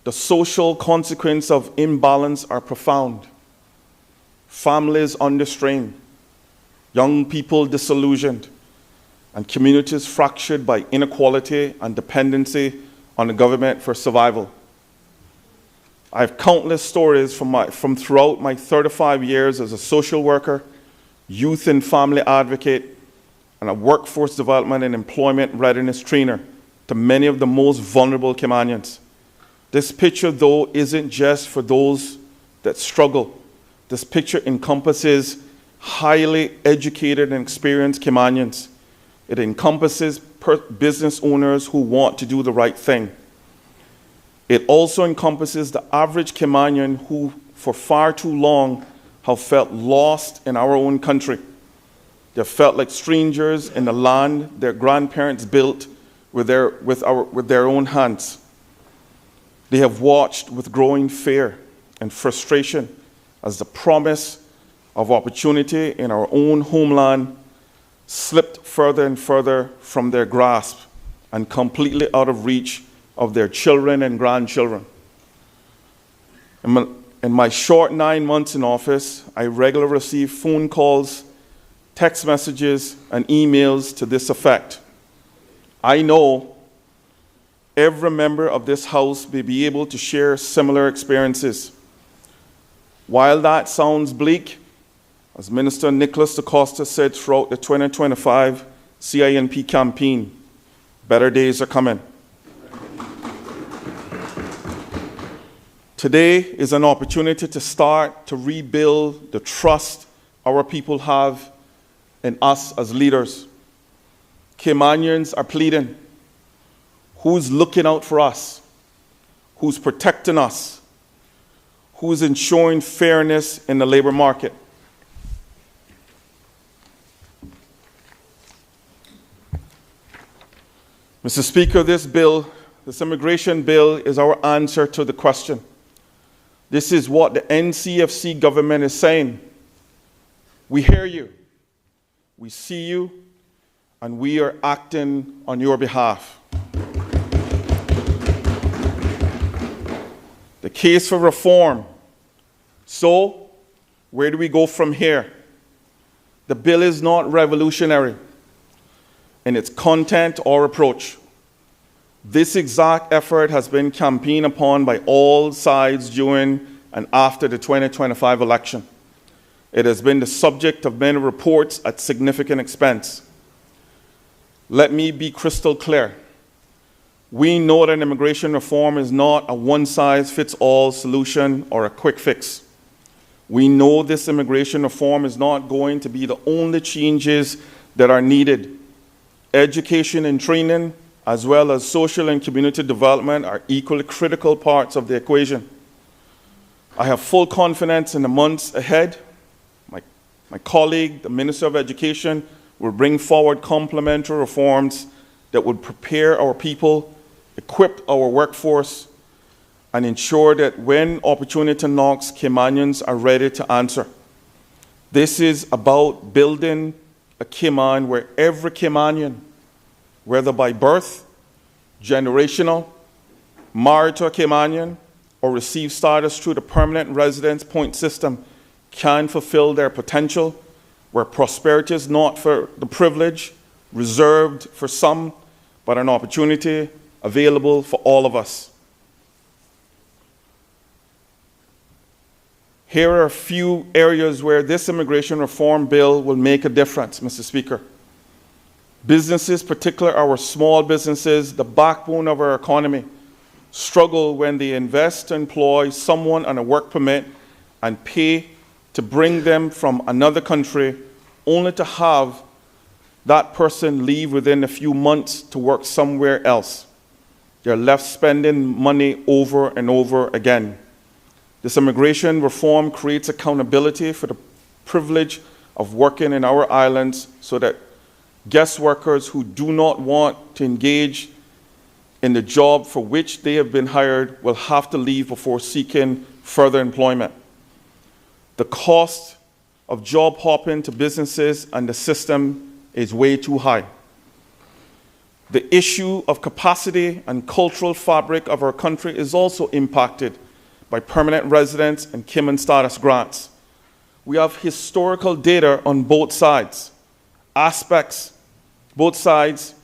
The social consequences of imbalance are profound. Families under strain, young people disillusioned, and communities fractured by inequality and dependency on the government for survival. I have countless stories from throughout my 35 years as a social worker, youth and family advocate, and a workforce development and employment readiness trainer to many of the most vulnerable Caymanians. This picture, though, isn't just for those that struggle. This picture encompasses highly educated and experienced Caymanians. It encompasses business owners who want to do the right thing. It also encompasses the average Caymanian who, for far too long, have felt lost in our own country. They have felt like strangers in the land their grandparents built with their own hands. They have watched with growing fear and frustration as the promise of opportunity in our own homeland slipped further and further from their grasp and completely out of reach of their children and grandchildren. in my short 9 months in office, I regularly receive phone calls, text messages, and emails to this effect. I know every member of this House may be able to share similar experiences. While that sounds bleak, as Minister Nicholas DaCosta said throughout the 2025 CINP campaign, better days are coming. Today is an opportunity to start to rebuild the trust our people have in us as leaders. Caymanians are pleading. Who's looking out for us? Who's protecting us? Who's ensuring fairness in the labor market? Mr. Speaker, this immigration bill is our answer to the question. This is what the NCFC government is saying. We hear you, we see you, and we are acting on your behalf. The case for reform. So, where do we go from here? The bill is not revolutionary in its content or approach. This exact effort has been campaigned upon by all sides during and after the 2025 election. It has been the subject of many reports at significant expense. Let me be crystal clear. We know that immigration reform is not a one-size-fits-all solution or a quick fix. We know this immigration reform is not going to be the only changes that are needed. Education and training, as well as social and community development, are equally critical parts of the equation. I have full confidence in the months ahead. My colleague, the Minister of Education, will bring forward complementary reforms that would prepare our people, equip our workforce, and ensure that when opportunity knocks, Caymanians are ready to answer. This is about building a Cayman where every Caymanian, whether by birth, generational, married to a Caymanian, or receive status through the permanent residence point system, can fulfill their potential, where prosperity is not for the privilege reserved for some, but an opportunity available for all of us. Here are a few areas where this immigration reform bill will make a difference, Mr. Speaker. Businesses, particularly our small businesses, the backbone of our economy, struggle when they invest to employ someone on a work permit and pay to bring them from another country, only to have that person leave within a few months to work somewhere else. They're left spending money over and over again. This immigration reform creates accountability for the privilege of working in our islands so that guest workers who do not want to engage in the job for which they have been hired will have to leave before seeking further employment. The cost of job hopping to businesses and the system is way too high. The issue of capacity and cultural fabric of our country is also impacted by permanent residence and Cayman status grants. We have historical data on both sides, both sides.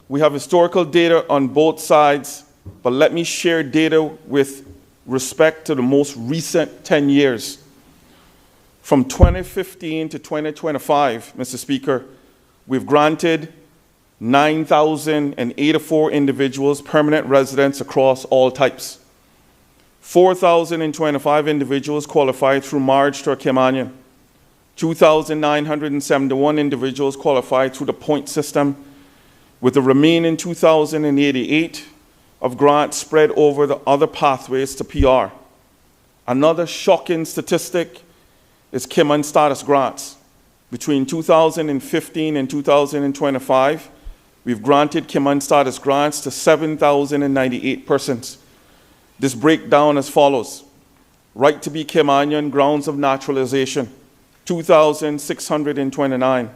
We have historical data on both sides, but let me share data with respect to the most recent 10 years. From 2015 to 2025, Mr. Speaker, we've granted 9,084 individuals permanent residence across all types. 4,025 individuals qualified through marriage to a Caymanian. 2,971 individuals qualified through the point system, with the remaining 2,088 of grants spread over the other pathways to PR. Another shocking statistic is Cayman status grants. Between 2015 and 2025, we've granted Cayman status grants to 7,098 persons. This breakdown as follows: right to be Caymanian, grounds of naturalization, 2,629.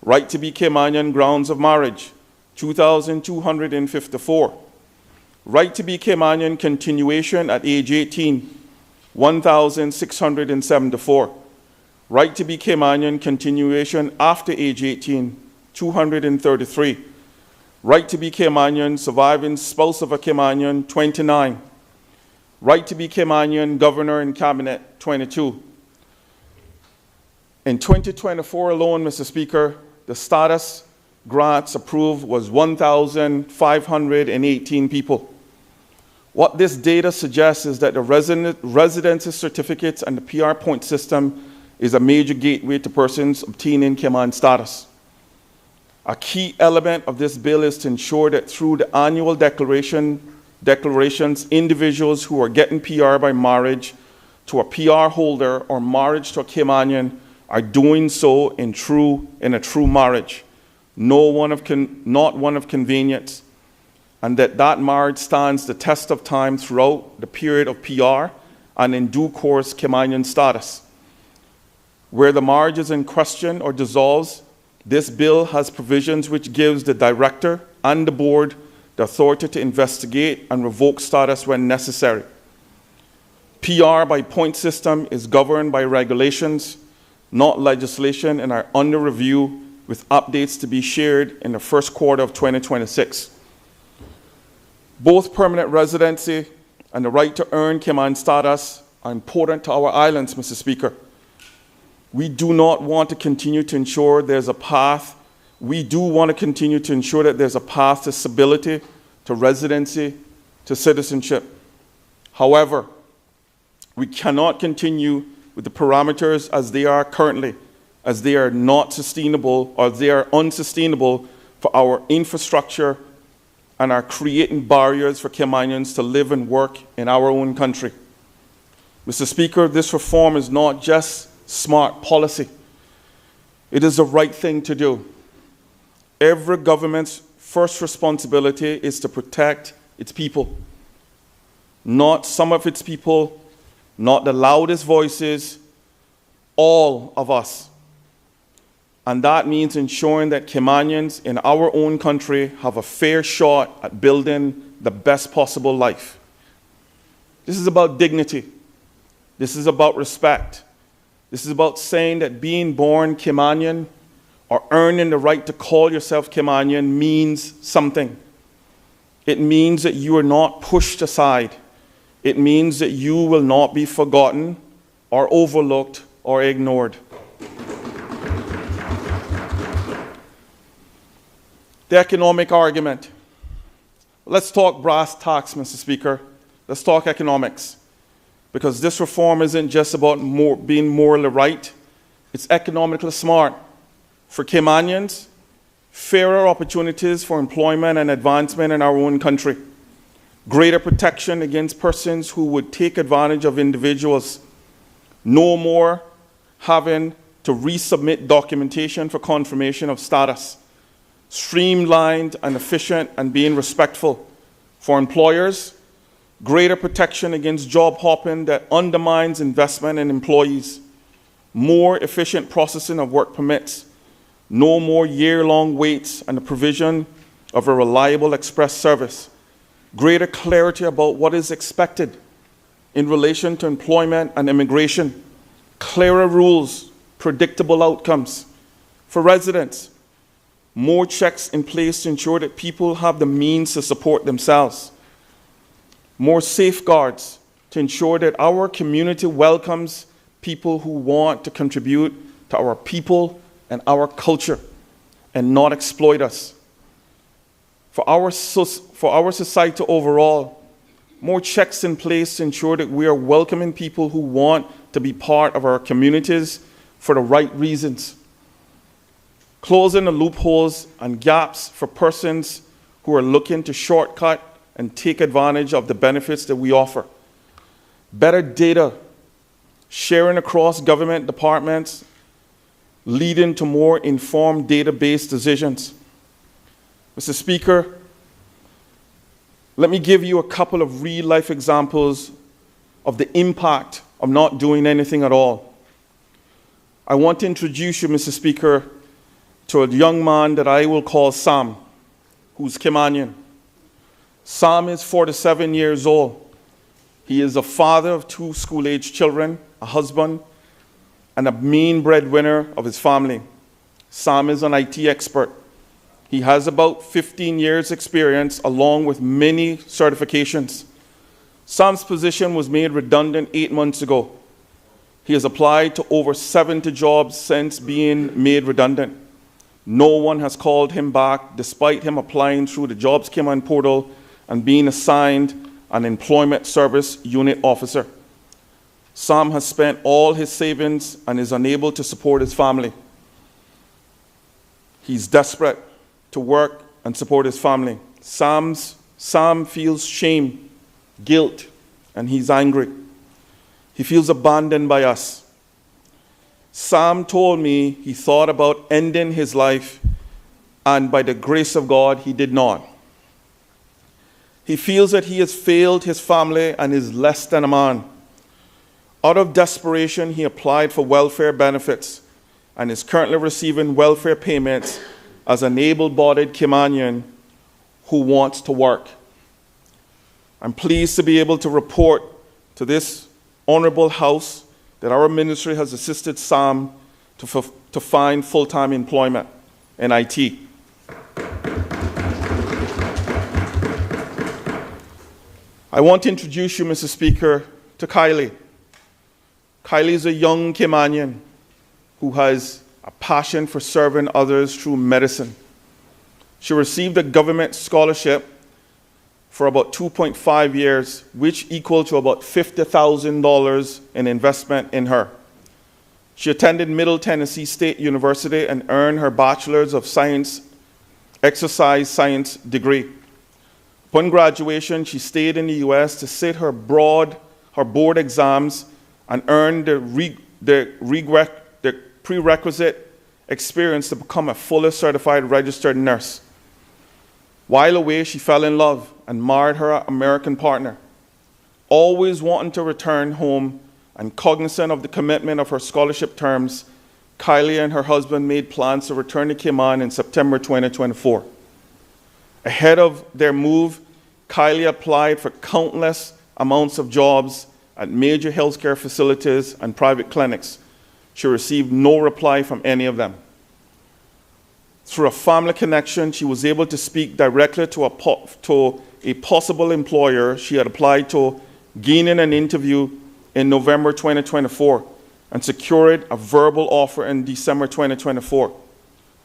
Right to be Caymanian, grounds of marriage, 2,254. Right to be Caymanian, continuation at age 18, 1,674. Right to be Caymanian continuation after age 18, 233. Right to be Caymanian, surviving spouse of a Caymanian, 29. Right to be Caymanian, governor and cabinet, 22. In 2024 alone, Mr. Speaker, the status grants approved was 1,518 people. What this data suggests is that the residency certificates and the PR point system is a major gateway to persons obtaining Cayman status. A key element of this bill is to ensure that through the annual declarations, individuals who are getting PR by marriage to a PR holder or marriage to a Caymanian are doing so in a true marriage, not one of convenience, and that marriage stands the test of time throughout the period of PR and in due course Caymanian status. Where the marriage is in question or dissolves, this bill has provisions which gives the director and the board the authority to investigate and revoke status when necessary. PR by point system is governed by regulations, not legislation, and are under review with updates to be shared in the first quarter of 2026. Both permanent residency and the right to earn Cayman status are important to our islands, Mr. Speaker. We do not want to continue to ensure there's a path. We do want to continue to ensure that there's a path to stability, to residency, to citizenship. However, we cannot continue with the parameters as they are currently, as they are not sustainable or they are unsustainable for our infrastructure and are creating barriers for Caymanians to live and work in our own country. Mr. Speaker, this reform is not just smart policy. It is the right thing to do. Every government's first responsibility is to protect its people, not some of its people, not the loudest voices, all of us. And that means ensuring that Caymanians in our own country have a fair shot at building the best possible life. This is about dignity. This is about respect. This is about saying that being born Caymanian or earning the right to call yourself Caymanian means something. It means that you are not pushed aside. It means that you will not be forgotten or overlooked or ignored. The economic argument. Let's talk brass tacks, Mr. Speaker. Let's talk economics. Because this reform isn't just about being morally right. It's economically smart. For Caymanians, fairer opportunities for employment and advancement in our own country. Greater protection against persons who would take advantage of individuals. No more having to resubmit documentation for confirmation of status. Streamlined and efficient and being respectful. For employers, greater protection against job hopping that undermines investment in employees. More efficient processing of work permits. No more year-long waits and the provision of a reliable express service. Greater clarity about what is expected in relation to employment and immigration. Clearer rules, predictable outcomes. For residents, more checks in place to ensure that people have the means to support themselves. More safeguards to ensure that our community welcomes people who want to contribute to our people and our culture and not exploit us. For our society overall, more checks in place to ensure that we are welcoming people who want to be part of our communities for the right reasons. Closing the loopholes and gaps for persons who are looking to shortcut and take advantage of the benefits that we offer. Better data sharing across government departments, leading to more informed data-based decisions. Mr. Speaker, let me give you a couple of real-life examples of the impact of not doing anything at all. I want to introduce you, Mr. Speaker, to a young man that I will call Sam, who's Caymanian. Sam is 47 years old. He is a father of 2 school-age children, a husband, and a main breadwinner of his family. Sam is an IT expert. He has about 15 years experience along with many certifications. Sam's position was made redundant 8 months ago. He has applied to over 70 jobs since being made redundant. No one has called him back despite him applying through the Jobs Cayman portal and being assigned an employment service unit officer. Sam has spent all his savings and is unable to support his family. He's desperate to work and support his family. Sam feels shame, guilt, and he's angry. He feels abandoned by us. Sam told me he thought about ending his life, and by the grace of God, he did not. He feels that he has failed his family and is less than a man. Out of desperation, he applied for welfare benefits and is currently receiving welfare payments as an able-bodied Caymanian who wants to work. I'm pleased to be able to report to this honorable House that our ministry has assisted Sam to find full-time employment in IT. I want to introduce you, Mr. Speaker, to Kylie. Kylie is a young Caymanian who has a passion for serving others through medicine. She received a government scholarship for about 2.5 years, which equaled to about $50,000 in investment in her. She attended Middle Tennessee State University and earned her Bachelor's of Science, Exercise Science degree. Upon graduation, she stayed in the U.S. to sit her board exams and earn the prerequisite experience to become a fully certified registered nurse. While away, she fell in love and married her American partner. Always wanting to return home and cognizant of the commitment of her scholarship terms, Kylie and her husband made plans to return to Cayman in September 2024. Ahead of their move, Kylie applied for countless amounts of jobs at major healthcare facilities and private clinics. She received no reply from any of them. Through a family connection, she was able to speak directly to a possible employer she had applied to, gaining an interview in November 2024, and secured a verbal offer in December 2024.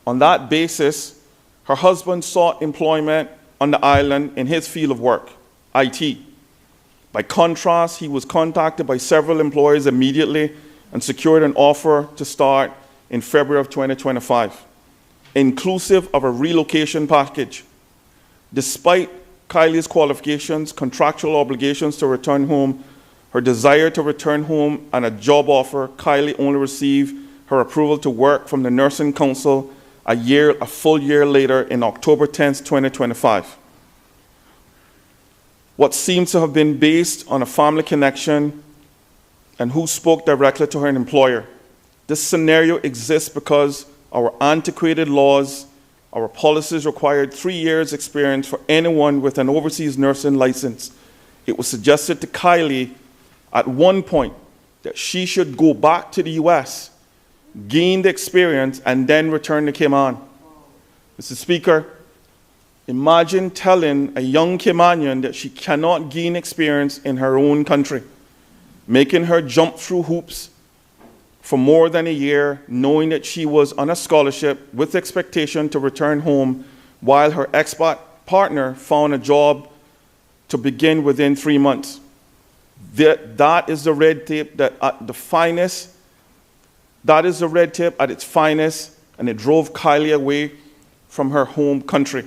On that basis, her husband sought employment on the island in his field of work, IT. By contrast, he was contacted by several employers immediately and secured an offer to start in February of 2025, inclusive of a relocation package. Despite Kylie's qualifications, contractual obligations to return home, her desire to return home, and a job offer, Kylie only received her approval to work from the Nursing Council a full year later in October 10, 2025. What seems to have been based on a family connection and who spoke directly to her employer. This scenario exists because our antiquated laws, our policies required 3 years experience for anyone with an overseas nursing license. It was suggested to Kylie at one point that she should go back to the US, gain the experience, and then return to Cayman. Mr. Speaker, imagine telling a young Caymanian that she cannot gain experience in her own country, making her jump through hoops for more than a year, knowing that she was on a scholarship with expectation to return home while her expat partner found a job to begin within 3 months. That is the red tape that at the finest, that is the red tape at its finest, and it drove Kylie away from her home country.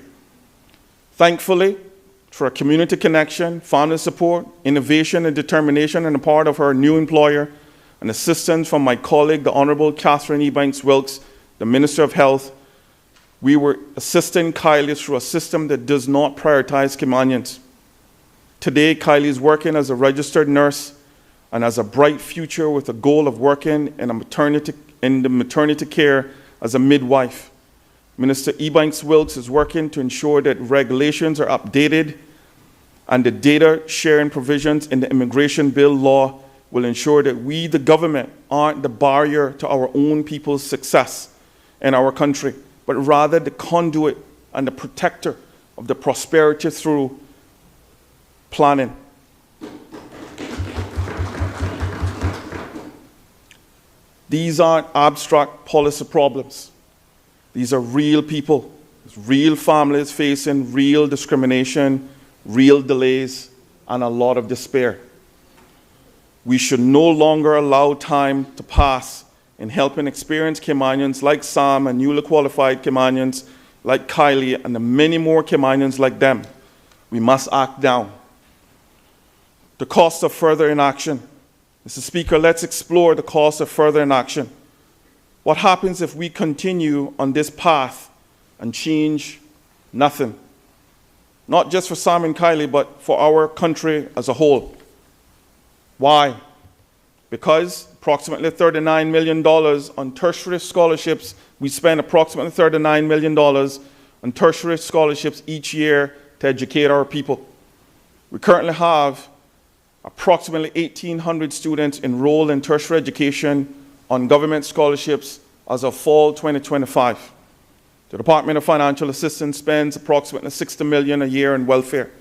Thankfully, for a community connection, family support, innovation and determination on the part of her new employer, and assistance from my colleague, the Honorable Catherine Ebanks-Wilkes, the Minister of Health, we were assisting Kylie through a system that does not prioritize Caymanians. Today, Kylie is working as a registered nurse and has a bright future with a goal of working in the maternity care as a midwife. Minister Ebanks-Wilkes is working to ensure that regulations are updated and the data sharing provisions in the immigration bill law will ensure that we, the government, aren't the barrier to our own people's success in our country, but rather the conduit and the protector of the prosperity through planning. These aren't abstract policy problems. These are real people, real families facing real discrimination, real delays, and a lot of despair. We should no longer allow time to pass in helping experienced Caymanians like Sam and newly qualified Caymanians like Kylie and the many more Caymanians like them. We must act now. The cost of further inaction. Mr. Speaker, let's explore the cost of further inaction. What happens if we continue on this path and change nothing? Not just for Sam and Kylie, but for our country as a whole. Why? Because approximately $39 million on tertiary scholarships. We spend approximately $39 million on tertiary scholarships each year to educate our people. We currently have approximately 1,800 students enrolled in tertiary education on government scholarships as of fall 2025. The Department of Financial Assistance spends approximately $60 million a year in welfare.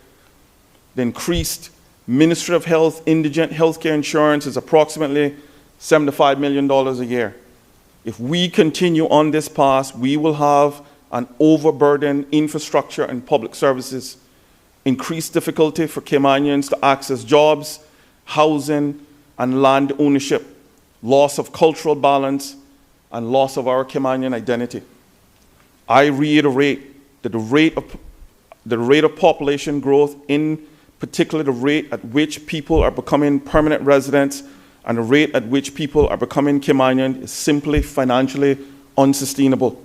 The increased Ministry of Health indigent healthcare insurance is approximately $75 million a year. If we continue on this path, we will have an overburdened infrastructure and public services, increased difficulty for Caymanians to access jobs, housing, and land ownership, loss of cultural balance, and loss of our Caymanian identity. I reiterate that the rate of population growth, in particular the rate at which people are becoming permanent residents and the rate at which people are becoming Caymanian, is simply financially unsustainable.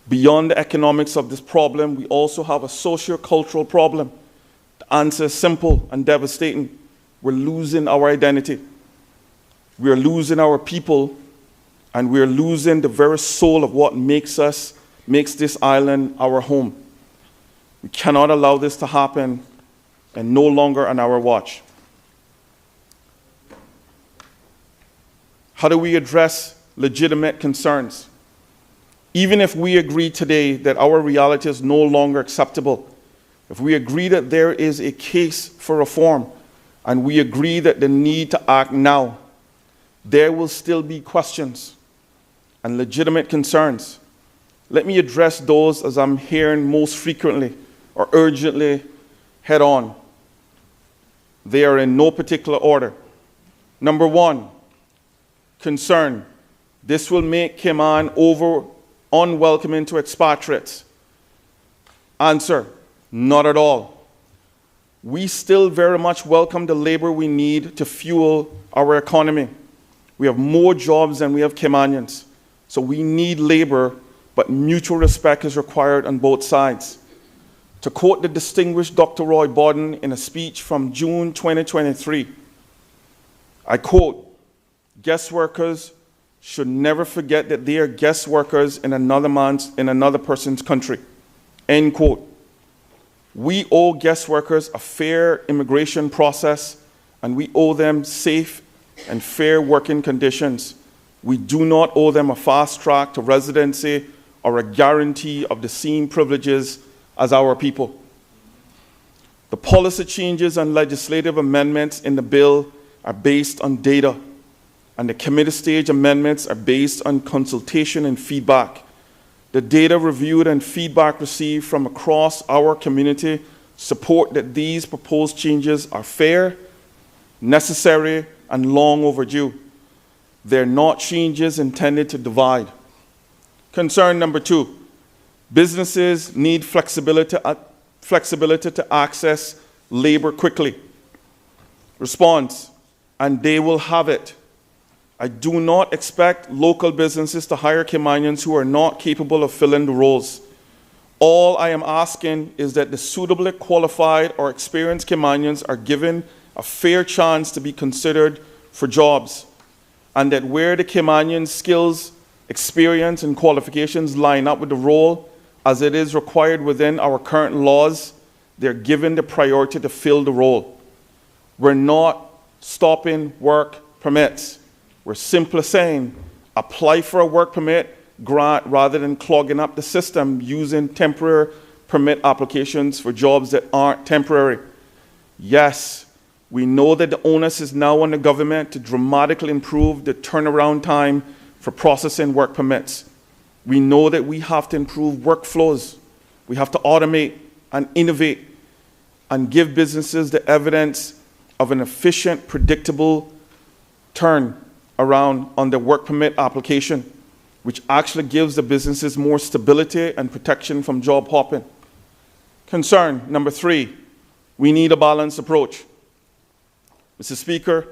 Beyond the economics of this problem, we also have a socio-cultural problem. The answer is simple and devastating. We're losing our identity. We're losing our people, and we're losing the very soul of what makes this island our home. We cannot allow this to happen, and no longer on our watch. How do we address legitimate concerns? Even if we agree today that our reality is no longer acceptable, if we agree that there is a case for reform, and we agree that the need to act now, there will still be questions and legitimate concerns. Let me address those as I'm hearing most frequently or urgently head on. They are in no particular order. Number one, concern. This will make Cayman unwelcoming to expatriates. Answer, not at all. We still very much welcome the labor we need to fuel our economy. We have more jobs than we have Caymanians. So we need labor, but mutual respect is required on both sides. To quote the distinguished Dr. Roy Borden in a speech from June 2023, I quote, "Guest workers should never forget that they are guest workers in another person's country." End quote. We owe guest workers a fair immigration process, and we owe them safe and fair working conditions. We do not owe them a fast track to residency or a guarantee of the same privileges as our people. The policy changes and legislative amendments in the bill are based on data, and the committee stage amendments are based on consultation and feedback. The data reviewed and feedback received from across our community support that these proposed changes are fair, necessary, and long overdue. They're not changes intended to divide. Concern number two, businesses need flexibility to access labor quickly. Response, and they will have it. I do not expect local businesses to hire Caymanians who are not capable of filling the roles. All I am asking is that the suitably qualified or experienced Caymanians are given a fair chance to be considered for jobs, and that where the Caymanian skills, experience, and qualifications line up with the role as it is required within our current laws, they're given the priority to fill the role. We're not stopping work permits. We're simply saying, apply for a work permit grant rather than clogging up the system using temporary permit applications for jobs that aren't temporary. Yes, we know that the onus is now on the government to dramatically improve the turnaround time for processing work permits. We know that we have to improve workflows. We have to automate and innovate and give businesses the evidence of an efficient, predictable turn around on their work permit application, which actually gives the businesses more stability and protection from job hopping. Concern number 3, we need a balanced approach. Mr. Speaker,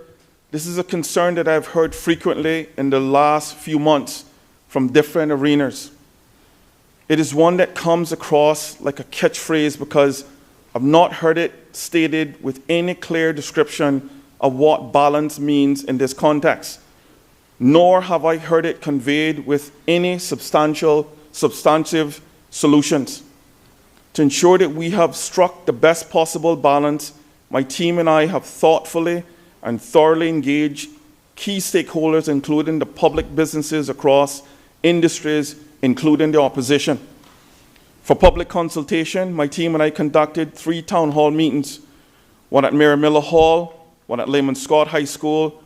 this is a concern that I've heard frequently in the last few months from different arenas. It is one that comes across like a catchphrase because I've not heard it stated with any clear description of what balance means in this context, nor have I heard it conveyed with any substantive solutions. To ensure that we have struck the best possible balance, my team and I have thoughtfully and thoroughly engaged key stakeholders, including the public businesses across industries, including the opposition. For public consultation, my team and I conducted 3 town hall meetings, one at Mary Miller Hall, one at Layman Scott High School,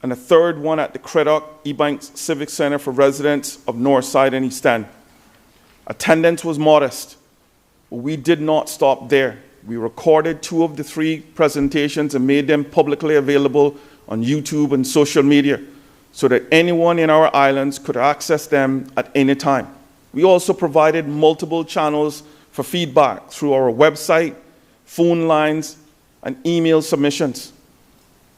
and a third one at the Craddock Ebanks Civic Center for residents of Northside and East End. Attendance was modest, but we did not stop there. We recorded 2 of the 3 presentations and made them publicly available on YouTube and social media so that anyone in our islands could access them at any time. We also provided multiple channels for feedback through our website, phone lines, and email submissions.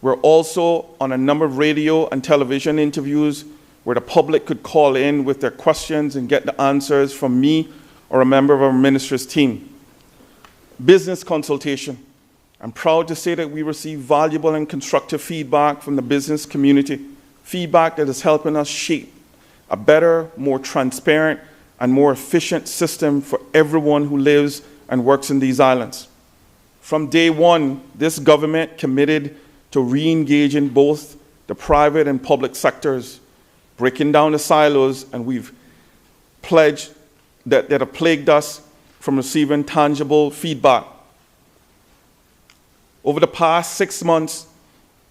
We're also on a number of radio and television interviews where the public could call in with their questions and get the answers from me or a member of our minister's team. Business consultation. I'm proud to say that we receive valuable and constructive feedback from the business community, feedback that is helping us shape a better, more transparent, and more efficient system for everyone who lives and works in these islands. From day one, this government committed to re-engaging both the private and public sectors, breaking down the silos, and we've pledged that have plagued us from receiving tangible feedback. Over the past 6 months,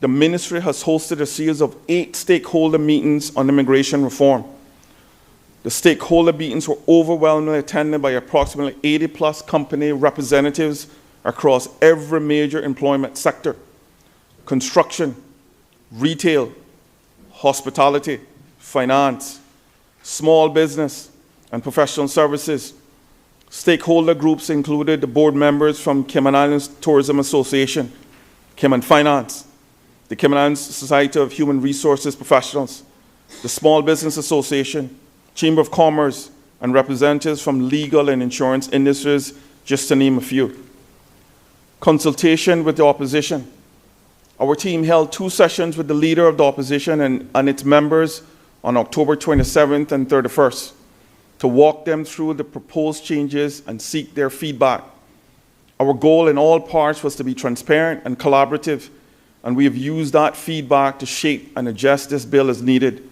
the ministry has hosted a series of 8 stakeholder meetings on immigration reform. The stakeholder meetings were overwhelmingly attended by approximately 80+ company representatives across every major employment sector: construction, retail, hospitality, finance, small business, and professional services. Stakeholder groups included the board members from Cayman Islands Tourism Association, Cayman Finance, the Cayman Islands Society of Human Resources Professionals, the Small Business Association, Chamber of Commerce, and representatives from legal and insurance industries, just to name a few. Consultation with the opposition. Our team held 2 sessions with the leader of the opposition and its members on October 27th and 31st to walk them through the proposed changes and seek their feedback. Our goal in all parts was to be transparent and collaborative, and we have used that feedback to shape and adjust this bill as needed.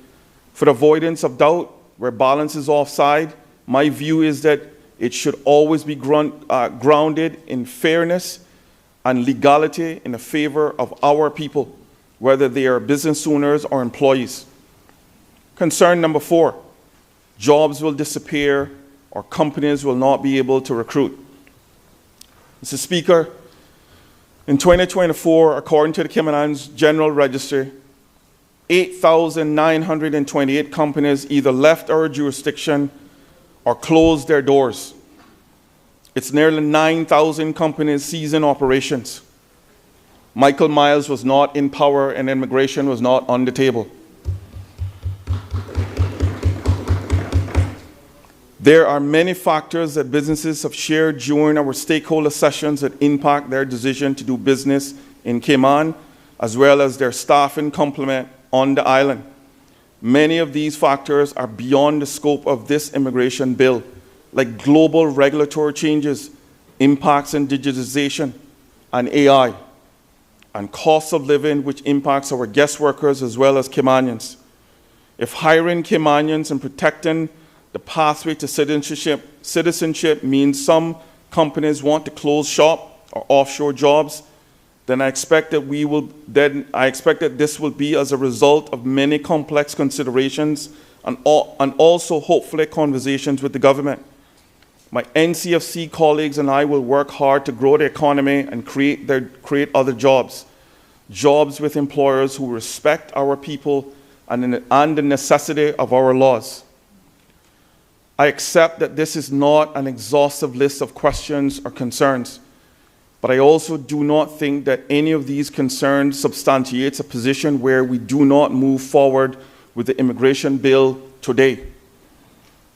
For the avoidance of doubt, where balance is offside, my view is that it should always be grounded in fairness and legality in the favor of our people, whether they are business owners or employees. Concern number 4, jobs will disappear or companies will not be able to recruit. Mr. Speaker, in 2024, according to the Cayman Islands General Register, 8,928 companies either left our jurisdiction or closed their doors. It's nearly 9,000 companies ceasing operations. Michael Miles was not in power and immigration was not on the table. There are many factors that businesses have shared during our stakeholder sessions that impact their decision to do business in Cayman, as well as their staffing complement on the island. Many of these factors are beyond the scope of this immigration bill, like global regulatory changes, impacts in digitization and AI, and cost of living, which impacts our guest workers as well as Caymanians. If hiring Caymanians and protecting the pathway to citizenship means some companies want to close shop or offshore jobs, then I expect that this will be as a result of many complex considerations and also hopefully conversations with the government. My NCFC colleagues and I will work hard to grow the economy and create other jobs with employers who respect our people and the necessity of our laws. I accept that this is not an exhaustive list of questions or concerns, but I also do not think that any of these concerns substantiates a position where we do not move forward with the immigration bill today.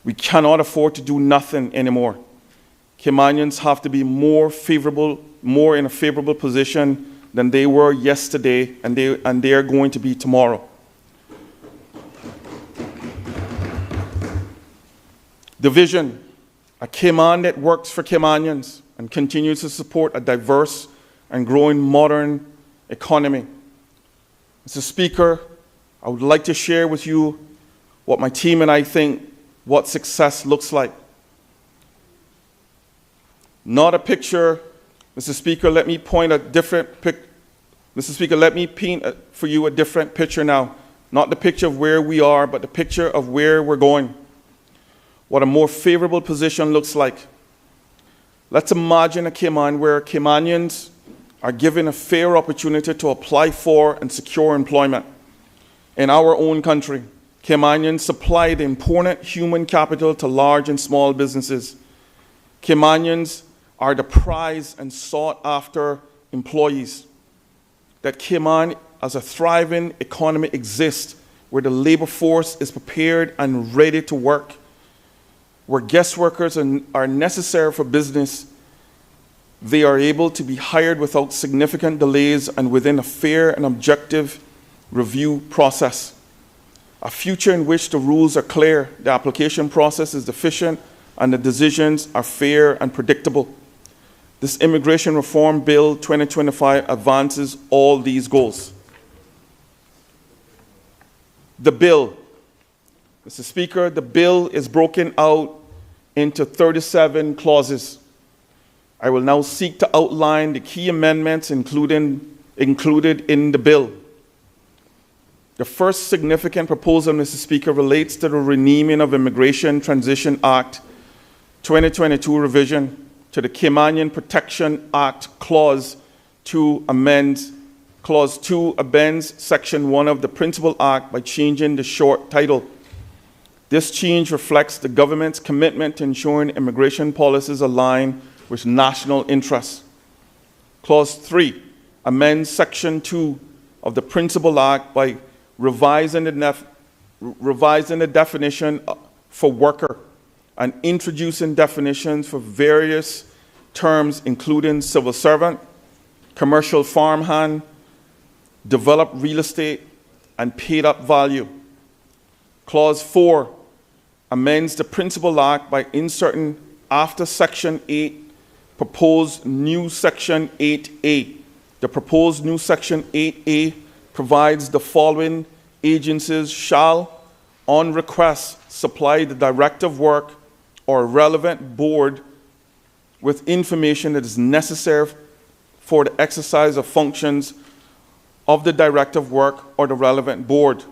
We cannot afford to do nothing anymore. Caymanians have to be more in a favorable position than they were yesterday, and they are going to be tomorrow. The vision, a Cayman that works for Caymanians and continues to support a diverse and growing modern economy. Mr. Speaker, I would like to share with you what my team and I think what success looks like. Not a picture, Mr. Speaker, let me paint for you a different picture now. Not the picture of where we are, but the picture of where we're going. What a more favorable position looks like. Let's imagine a Cayman where Caymanians are given a fair opportunity to apply for and secure employment. In our own country, Caymanians supply the important human capital to large and small businesses. Caymanians are the prized and sought after employees. That Cayman as a thriving economy exists where the labor force is prepared and ready to work, where guest workers are necessary for business. They are able to be hired without significant delays and within a fair and objective review process. A future in which the rules are clear, the application process is efficient, and the decisions are fair and predictable. This Immigration Reform Bill 2025 advances all these goals. The bill, Mr. Speaker, the bill is broken out into 37 clauses. I will now seek to outline the key amendments included in the bill. The first significant proposal, Mr. Speaker, relates to the renaming of Immigration Transition Act 2022 revision to the Caymanian Protection Act Clause 2 amends Section 1 of the Principal Act by changing the short title. This change reflects the government's commitment to ensuring immigration policies align with national interests. Clause 3 amends Section 2 of the Principal Act by revising the definition for worker and introducing definitions for various terms, including civil servant, commercial farmhand, developed real estate, and paid-up value. Clause 4 amends the Principal Act by inserting after Section 8 proposed new Section 8A. The proposed new Section 8A provides the following: agencies shall, on request, supply the Director of Work or relevant board with information that is necessary for the exercise of functions of the Director of Work or the relevant board.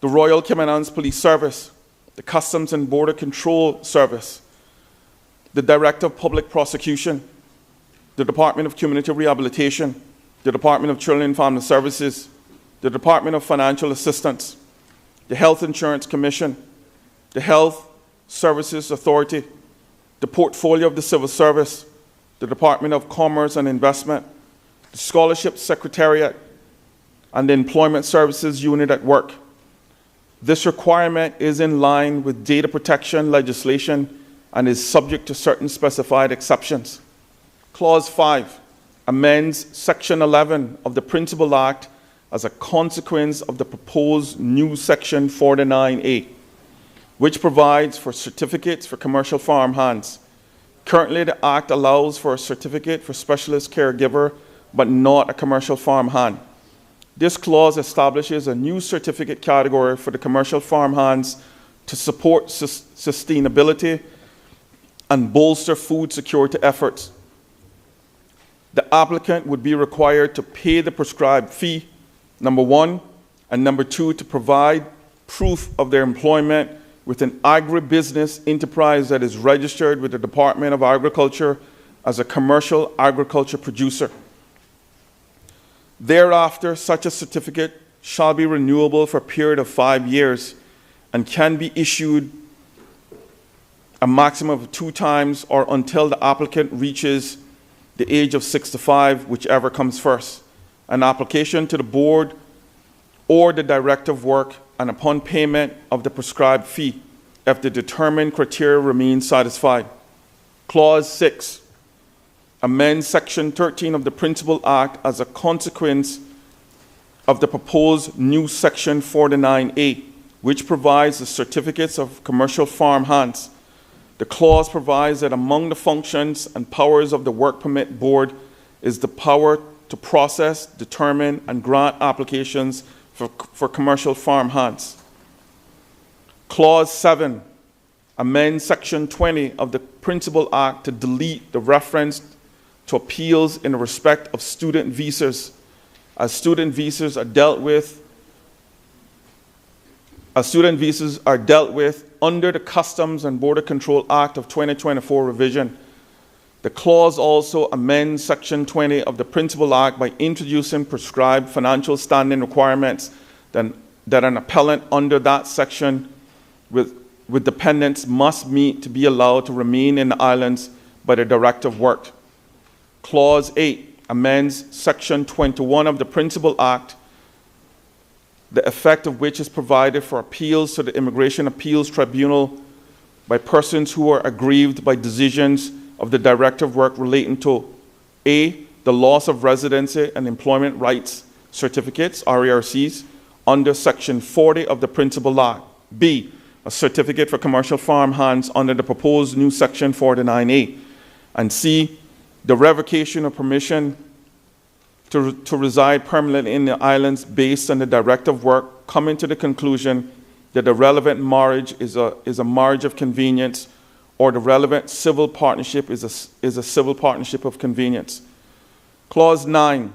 The Royal Cayman Islands Police Service, the Customs and Border Control Service, the Director of Public Prosecution, the Department of Community Rehabilitation, the Department of Children and Family Services, the Department of Financial Assistance, the Health Insurance Commission, the Health Services Authority, the Portfolio of the Civil Service, the Department of Commerce and Investment, the Scholarship Secretariat, and the Employment Services Unit at Work. This requirement is in line with data protection legislation and is subject to certain specified exceptions. Clause 5 amends Section 11 of the Principal Act as a consequence of the proposed new Section 49A, which provides for certificates for commercial farmhands, Currently, the Act allows for a certificate for specialist caregiver, but not a commercial farmhand. This clause establishes a new certificate category for the commercial farmhands to support sustainability and bolster food security efforts. The applicant would be required to pay the prescribed fee, number one, and number two, to provide proof of their employment with an agribusiness enterprise that is registered with the Department of Agriculture as a commercial agriculture producer. Thereafter, such a certificate shall be renewable for a period of 5 years and can be issued a maximum of 2 times or until the applicant reaches the age of 65, whichever comes first. An application to the board or the director of work, and upon payment of the prescribed fee, if the determined criteria remain satisfied. Clause 6 amends Section 13 of the Principal Act as a consequence of the proposed new Section 49A, which provides the certificates of commercial farmhands. The clause provides that among the functions and powers of the Work Permit Board is the power to process, determine, and grant applications for commercial farmhands. Clause 7 amends Section 20 of the Principal Act to delete the reference to appeals in respect of student visas, as student visas are dealt with under the Customs and Border Control Act of 2024 revision. The clause also amends Section 20 of the Principal Act by introducing prescribed financial standing requirements that an appellant under that section with dependents must meet to be allowed to remain in the islands by the Director of Work. Clause 8 amends Section 21 of the Principal Act, the effect of which is provided for appeals to the Immigration Appeals Tribunal by persons who are aggrieved by decisions of the Director of Work relating to A, the loss of residency and employment rights certificates, RERCs, under Section 40 of the Principal Act. B, a certificate for commercial farmhands under the proposed new Section 49A. And C, the revocation of permission to reside permanently in the islands based on the Director of Work coming to the conclusion that the relevant marriage is a marriage of convenience, or the relevant civil partnership is a civil partnership of convenience. Clause 9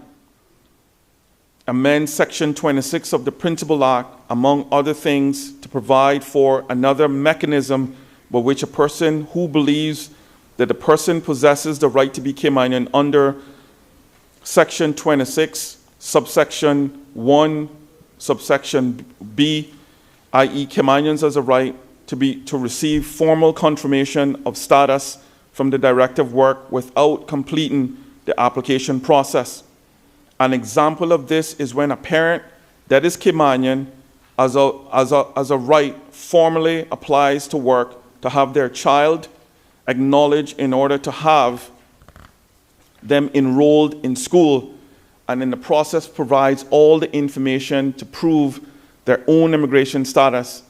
amends Section 26 of the Principal Act, among other things, to provide for another mechanism by which a person who believes that the person possesses the right to be Caymanian under Section 26, subsection 1, subsection B, i.e. Caymanians has a right to receive formal confirmation of status from the Director of Work without completing the application process. An example of this is when a parent that is Caymanian as a right formally applies to work to have their child acknowledged in order to have them enrolled in school, and in the process provides all the information to prove their own immigration status.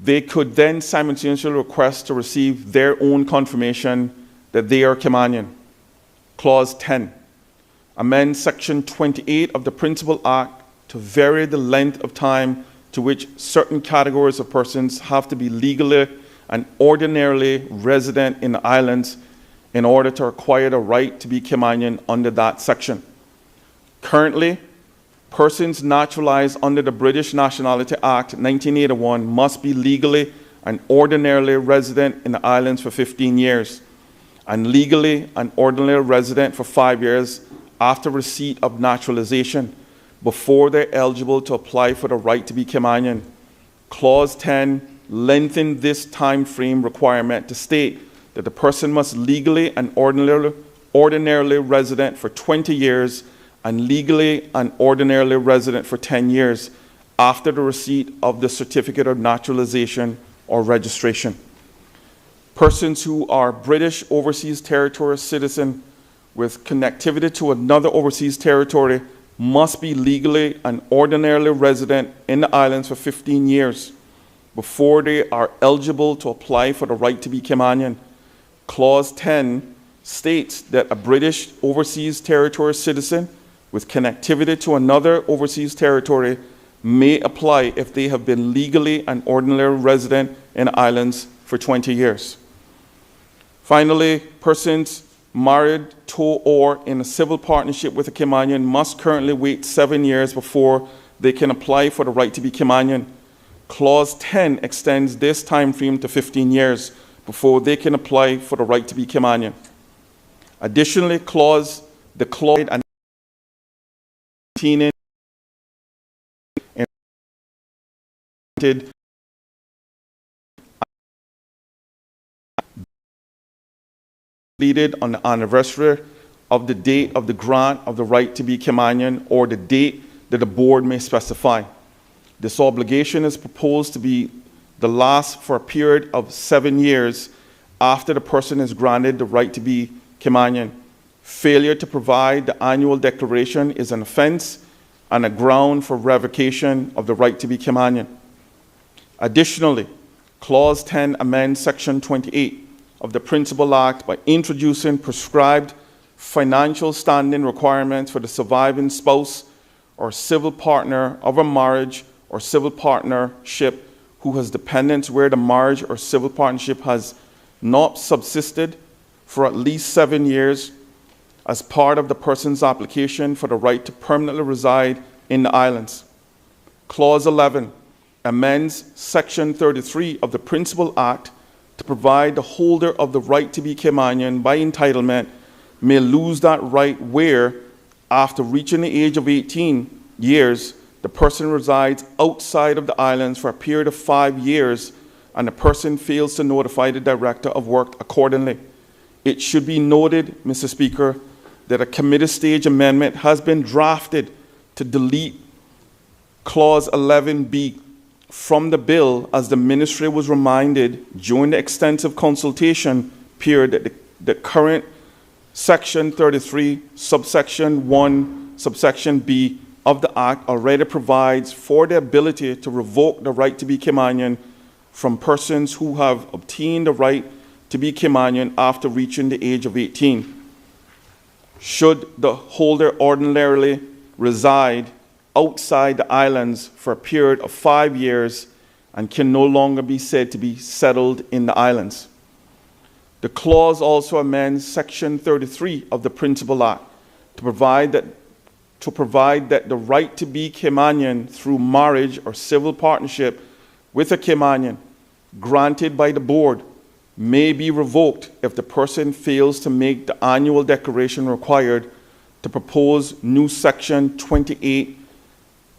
They could then simultaneously request to receive their own confirmation that they are Caymanian. Clause 10 amends Section 28 of the Principal Act to vary the length of time to which certain categories of persons have to be legally and ordinarily resident in the islands in order to acquire the right to be Caymanian under that section. Currently, persons naturalized under the British Nationality Act 1981 must be legally and ordinarily resident in the islands for 15 years, and legally and ordinarily resident for 5 years after receipt of naturalization before they're eligible to apply for the right to be Caymanian. Clause 10 lengthened this time frame requirement to state that the person must legally and ordinarily resident for 20 years and legally and ordinarily resident for 10 years after the receipt of the certificate of naturalization or registration. Persons who are British overseas territory citizen with connectivity to another overseas territory must be legally and ordinarily resident in the islands for 15 years before they are eligible to apply for the right to be Caymanian. Clause 10 states that a British overseas territory citizen with connectivity to another overseas territory may apply if they have been legally and ordinarily resident in islands for 20 years. Finally, persons married to or in a civil partnership with a Kimanian must currently wait 7 years before they can apply for the right to be Kimanian. Clause 10 extends this time frame to 15 years before they can apply for the right to be Kimanian. Additionally, the clause and completed on the anniversary of the date of the grant of the right to be Kimanian or the date that the board may specify. This obligation is proposed to be the last for a period of 7 years after the person is granted the right to be Kimanian. Failure to provide the annual declaration is an offense and a ground for revocation of the right to be Kimanian. Additionally, Clause 10 amends Section 28 of the Principal Act by introducing prescribed financial standing requirements for the surviving spouse or civil partner of a marriage or civil partnership who has dependents where the marriage or civil partnership has not subsisted for at least 7 years as part of the person's application for the right to permanently reside in the islands. Clause 11 amends Section 33 of the Principal Act to provide the holder of the right to be Kimanian by entitlement may lose that right where, after reaching the age of 18 years, the person resides outside of the islands for a period of 5 years and the person fails to notify the Director of Work accordingly. It should be noted, Mr. Speaker, that a committee stage amendment has been drafted to delete Clause 11B from the bill as the Ministry was reminded during the extensive consultation period that the current Section 33, subsection 1, subsection B of the Act already provides for the ability to revoke the right to be Kimanian from persons who have obtained the right to be Kimanian after reaching the age of 18. Should the holder ordinarily reside outside the islands for a period of 5 years and can no longer be said to be settled in the islands. The clause also amends Section 33 of the Principal Act to provide that the right to be Kimanian through marriage or civil partnership with a Kimanian granted by the board may be revoked if the person fails to make the annual declaration required to propose new Section 28,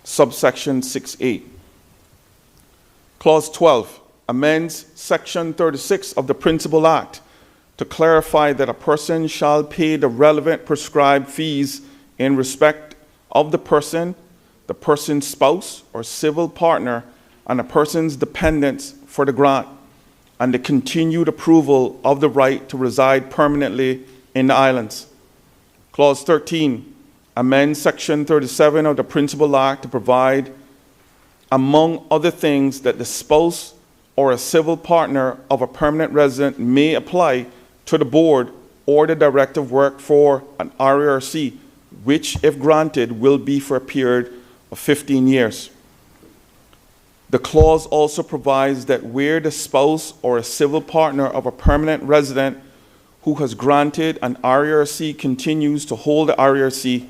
subsection 6A. Clause 12 amends Section 36 of the Principal Act to clarify that a person shall pay the relevant prescribed fees in respect of the person's spouse or civil partner, and a person's dependents for the grant, and the continued approval of the right to reside permanently in the islands. Clause 13 amends Section 37 of the Principal Act to provide, among other things, that the spouse or a civil partner of a permanent resident may apply to the board or the Director of Work for an RERC, which, if granted, will be for a period of 15 years. The clause also provides that where the spouse or a civil partner of a permanent resident who has granted an RERC continues to hold the RERC,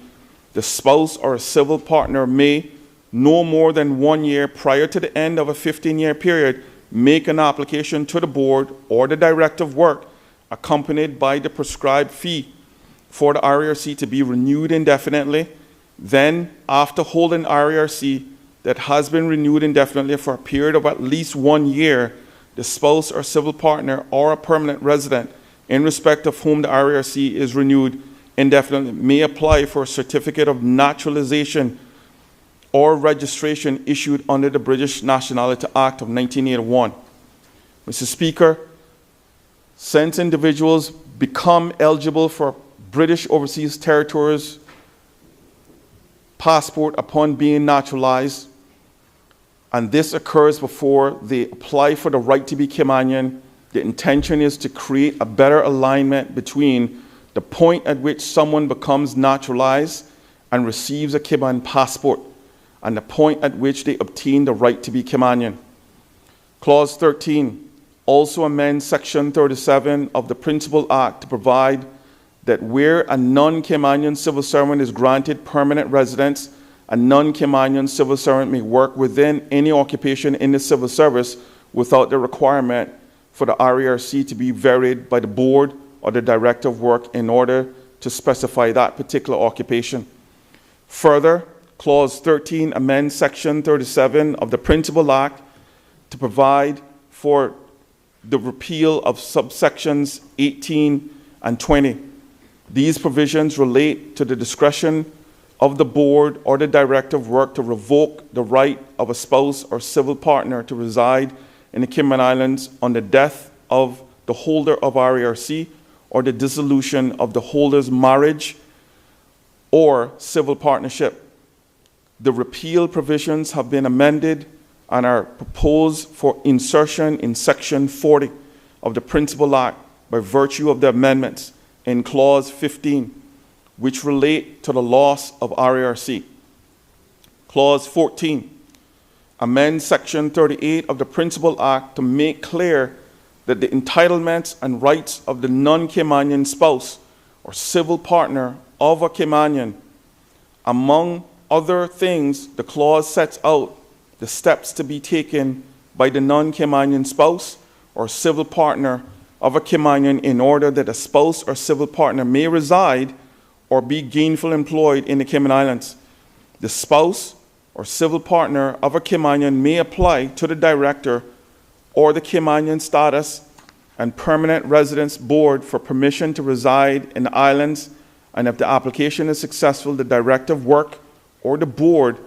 the spouse or a civil partner may, no more than 1 year prior to the end of a 15-year period, make an application to the board or the Director of Work accompanied by the prescribed fee for the RERC to be renewed indefinitely. Then, after holding RERC that has been renewed indefinitely for a period of at least 1 year, the spouse or civil partner or a permanent resident in respect of whom the RERC is renewed indefinitely may apply for a certificate of naturalization or registration issued under the British Nationality Act of 1981. Mr. Speaker, since individuals become eligible for British Overseas Territories passport upon being naturalized, and this occurs before they apply for the right to be Kimanian, The intention is to create a better alignment between the point at which someone becomes naturalized and receives a Cayman passport and the point at which they obtain the right to be Caymanian. Clause 13 also amends Section 37 of the Principal Act to provide that where a non-Caymanian civil servant is granted permanent residence, a non-Caymanian civil servant may work within any occupation in the civil service without the requirement for the RERC to be varied by the board or the director of work in order to specify that particular occupation. Further, Clause 13 amends Section 37 of the Principal Act to provide for the repeal of subsections 18 and 20. These provisions relate to the discretion of the board or the director of work to revoke the right of a spouse or civil partner to reside in the Cayman Islands on the death of the holder of RERC or the dissolution of the holder's marriage or civil partnership. The repeal provisions have been amended and are proposed for insertion in Section 40 of the Principal Act by virtue of the amendments in Clause 15, which relate to the loss of RERC. Clause 14 amends Section 38 of the Principal Act to make clear that the entitlements and rights of the non-Caymanian spouse or civil partner of a Caymanian. Among other things, the clause sets out the steps to be taken by the non-Caymanian spouse or civil partner of a Caymanian in order that a spouse or civil partner may reside or be gainfully employed in the Cayman Islands. The spouse or civil partner of a Caymanian may apply to the director or the Caymanian Status and Permanent Residence Board for permission to reside in the islands, and if the application is successful, the director of work or the board,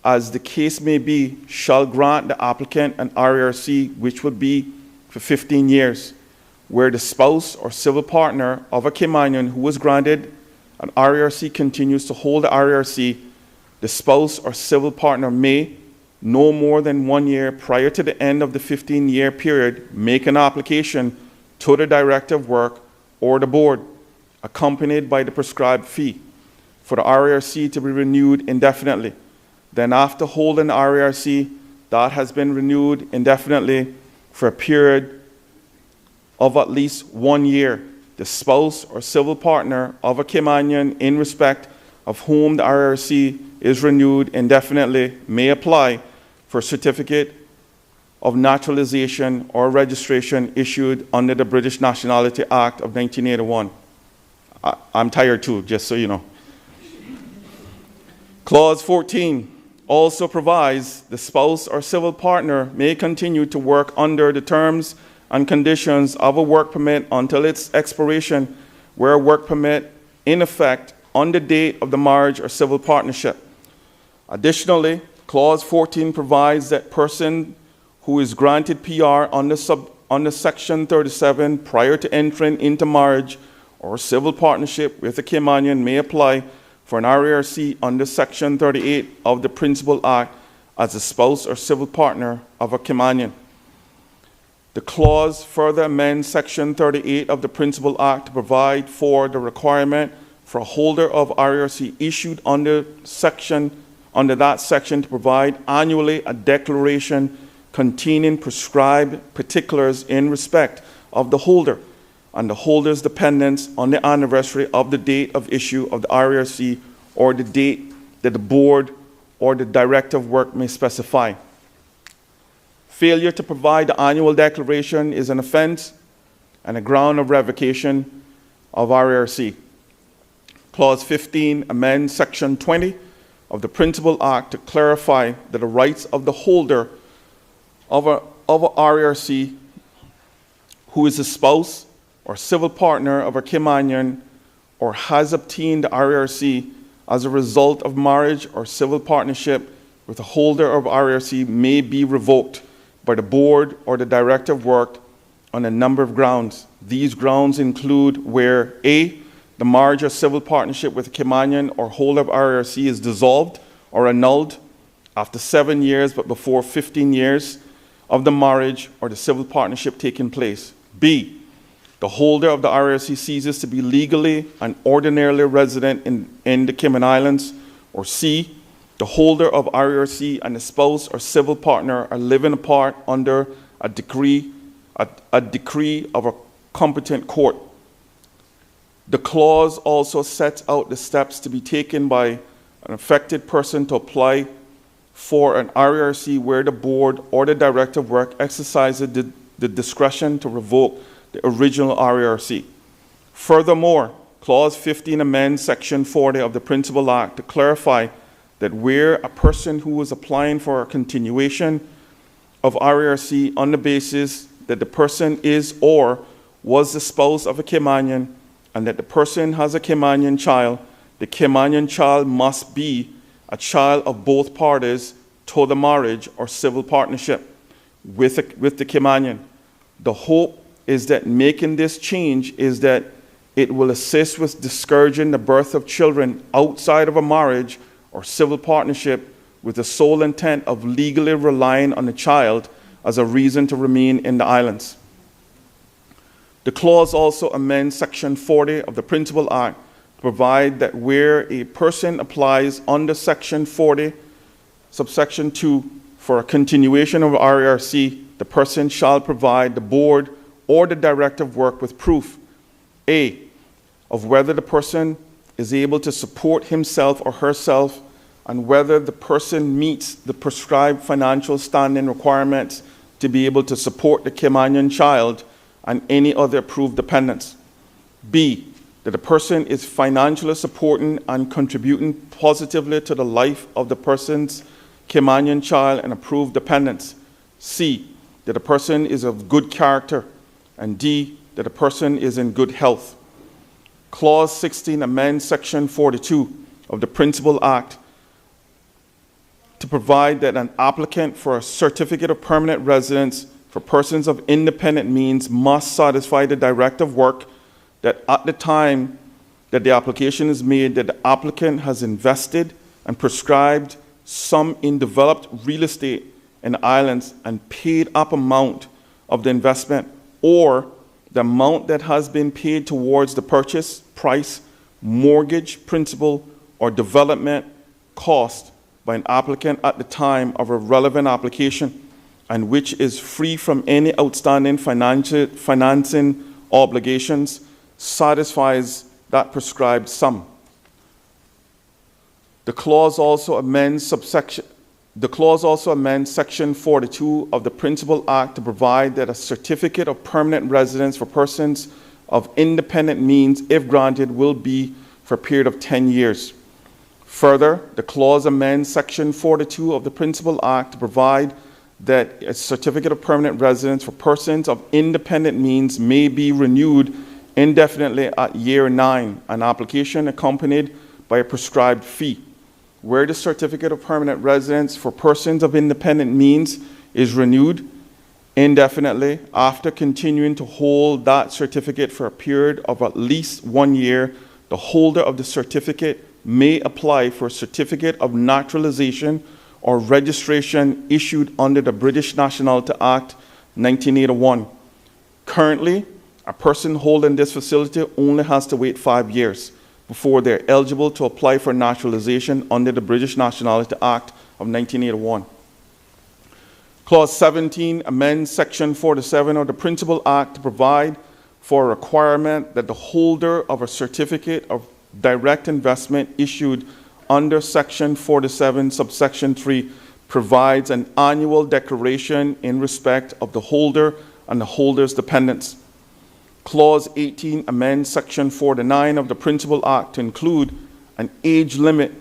as the case may be, shall grant the applicant an RERC, which would be for 15 years, where the spouse or civil partner of a Caymanian who was granted an RERC continues to hold the RERC. The spouse or civil partner may, no more than 1 year prior to the end of the 15-year period, make an application to the director of work or the board, accompanied by the prescribed fee, for the RERC to be renewed indefinitely. Then after holding the RERC, that has been renewed indefinitely for a period of at least 1 year. The spouse or civil partner of a Caymanian in respect of whom the RERC is renewed indefinitely may apply for a certificate of naturalization or registration issued under the British Nationality Act of 1981. I'm tired too, just so you know. Clause 14 also provides the spouse or civil partner may continue to work under the terms and conditions of a work permit until its expiration, where a work permit in effect on the date of the marriage or civil partnership. Additionally, Clause 14 provides that person who is granted PR under Section 37 prior to entering into marriage or civil partnership with a Caymanian may apply for an RERC under Section 38 of the Principal Act as a spouse or civil partner of a Caymanian. The clause further amends Section 38 of the Principal Act to provide for the requirement for a holder of RERC issued under that section to provide annually a declaration containing prescribed particulars in respect of the holder and the holder's dependents on the anniversary of the date of issue of the RERC or the date that the board or the director of work may specify. Failure to provide the annual declaration is an offense and a ground of revocation of RERC. Clause 15 amends Section 20 of the Principal Act to clarify that the rights of the holder of a RERC who is a spouse or civil partner of a Caymanian or has obtained the RERC as a result of marriage or civil partnership with a holder of RERC may be revoked by the board or the director of work on a number of grounds. These grounds include where A, the marriage or civil partnership with a Caymanian or holder of RERC is dissolved or annulled after 7 years but before 15 years of the marriage or the civil partnership taking place. B, the holder of the RRC ceases to be legally and ordinarily resident in the Cayman Islands. Or C, the holder of RRC and the spouse or civil partner are living apart under a decree of a competent court. The clause also sets out the steps to be taken by an affected person to apply for an RRC where the board or the director of work exercises the discretion to revoke the original RRC. Furthermore, Clause 15 amends Section 40 of the Principal Act to clarify that where a person who is applying for a continuation of RRC on the basis that the person is or was the spouse of a Caymanian and that the person has a Caymanian child, the Caymanian child must be a child of both parties to the marriage or civil partnership with the Caymanian. The hope is that making this change is that it will assist with discouraging the birth of children outside of a marriage or civil partnership with the sole intent of legally relying on the child as a reason to remain in the islands. The clause also amends Section 40 of the Principal Act to provide that where a person applies under Section 40, subsection 2, for a continuation of RRC, the person shall provide the board or the director of work with proof, A, of whether the person is able to support himself or herself and whether the person meets the prescribed financial standing requirements to be able to support the Caymanian child and any other approved dependents. B, that the person is financially supporting and contributing positively to the life of the person's Caymanian child and approved dependents. C, that the person is of good character. And D, that the person is in good health. Clause 16 amends Section 42 of the Principal Act to provide that an applicant for a certificate of permanent residence for persons of independent means must satisfy the director of work that at the time that the application is made, that the applicant has invested and prescribed some in developed real estate in the islands and paid up amount of the investment or the amount that has been paid towards the purchase price, mortgage, principal, or development cost by an applicant at the time of a relevant application and which is free from any outstanding financing obligations, satisfies that prescribed sum. The clause also amends Section 42 of the Principal Act to provide that a certificate of permanent residence for persons of independent means, if granted, will be for a period of 10 years. Further, the clause amends Section 42 of the Principal Act to provide that a certificate of permanent residence for persons of independent means may be renewed indefinitely at year 9, an application accompanied by a prescribed fee. Where the certificate of permanent residence for persons of independent means is renewed indefinitely after continuing to hold that certificate for a period of at least 1 year, the holder of the certificate may apply for a certificate of naturalization or registration issued under the British Nationality Act 1981. Currently, a person holding this facility only has to wait 5 years before they're eligible to apply for naturalization under the British Nationality Act of 1981. Clause 17 amends Section 47 of the Principal Act to provide for a requirement that the holder of a certificate of direct investment issued under Section 47, subsection 3, provides an annual declaration in respect of the holder and the holder's dependents. Clause 18 amends Section 49 of the Principal Act to include an age limit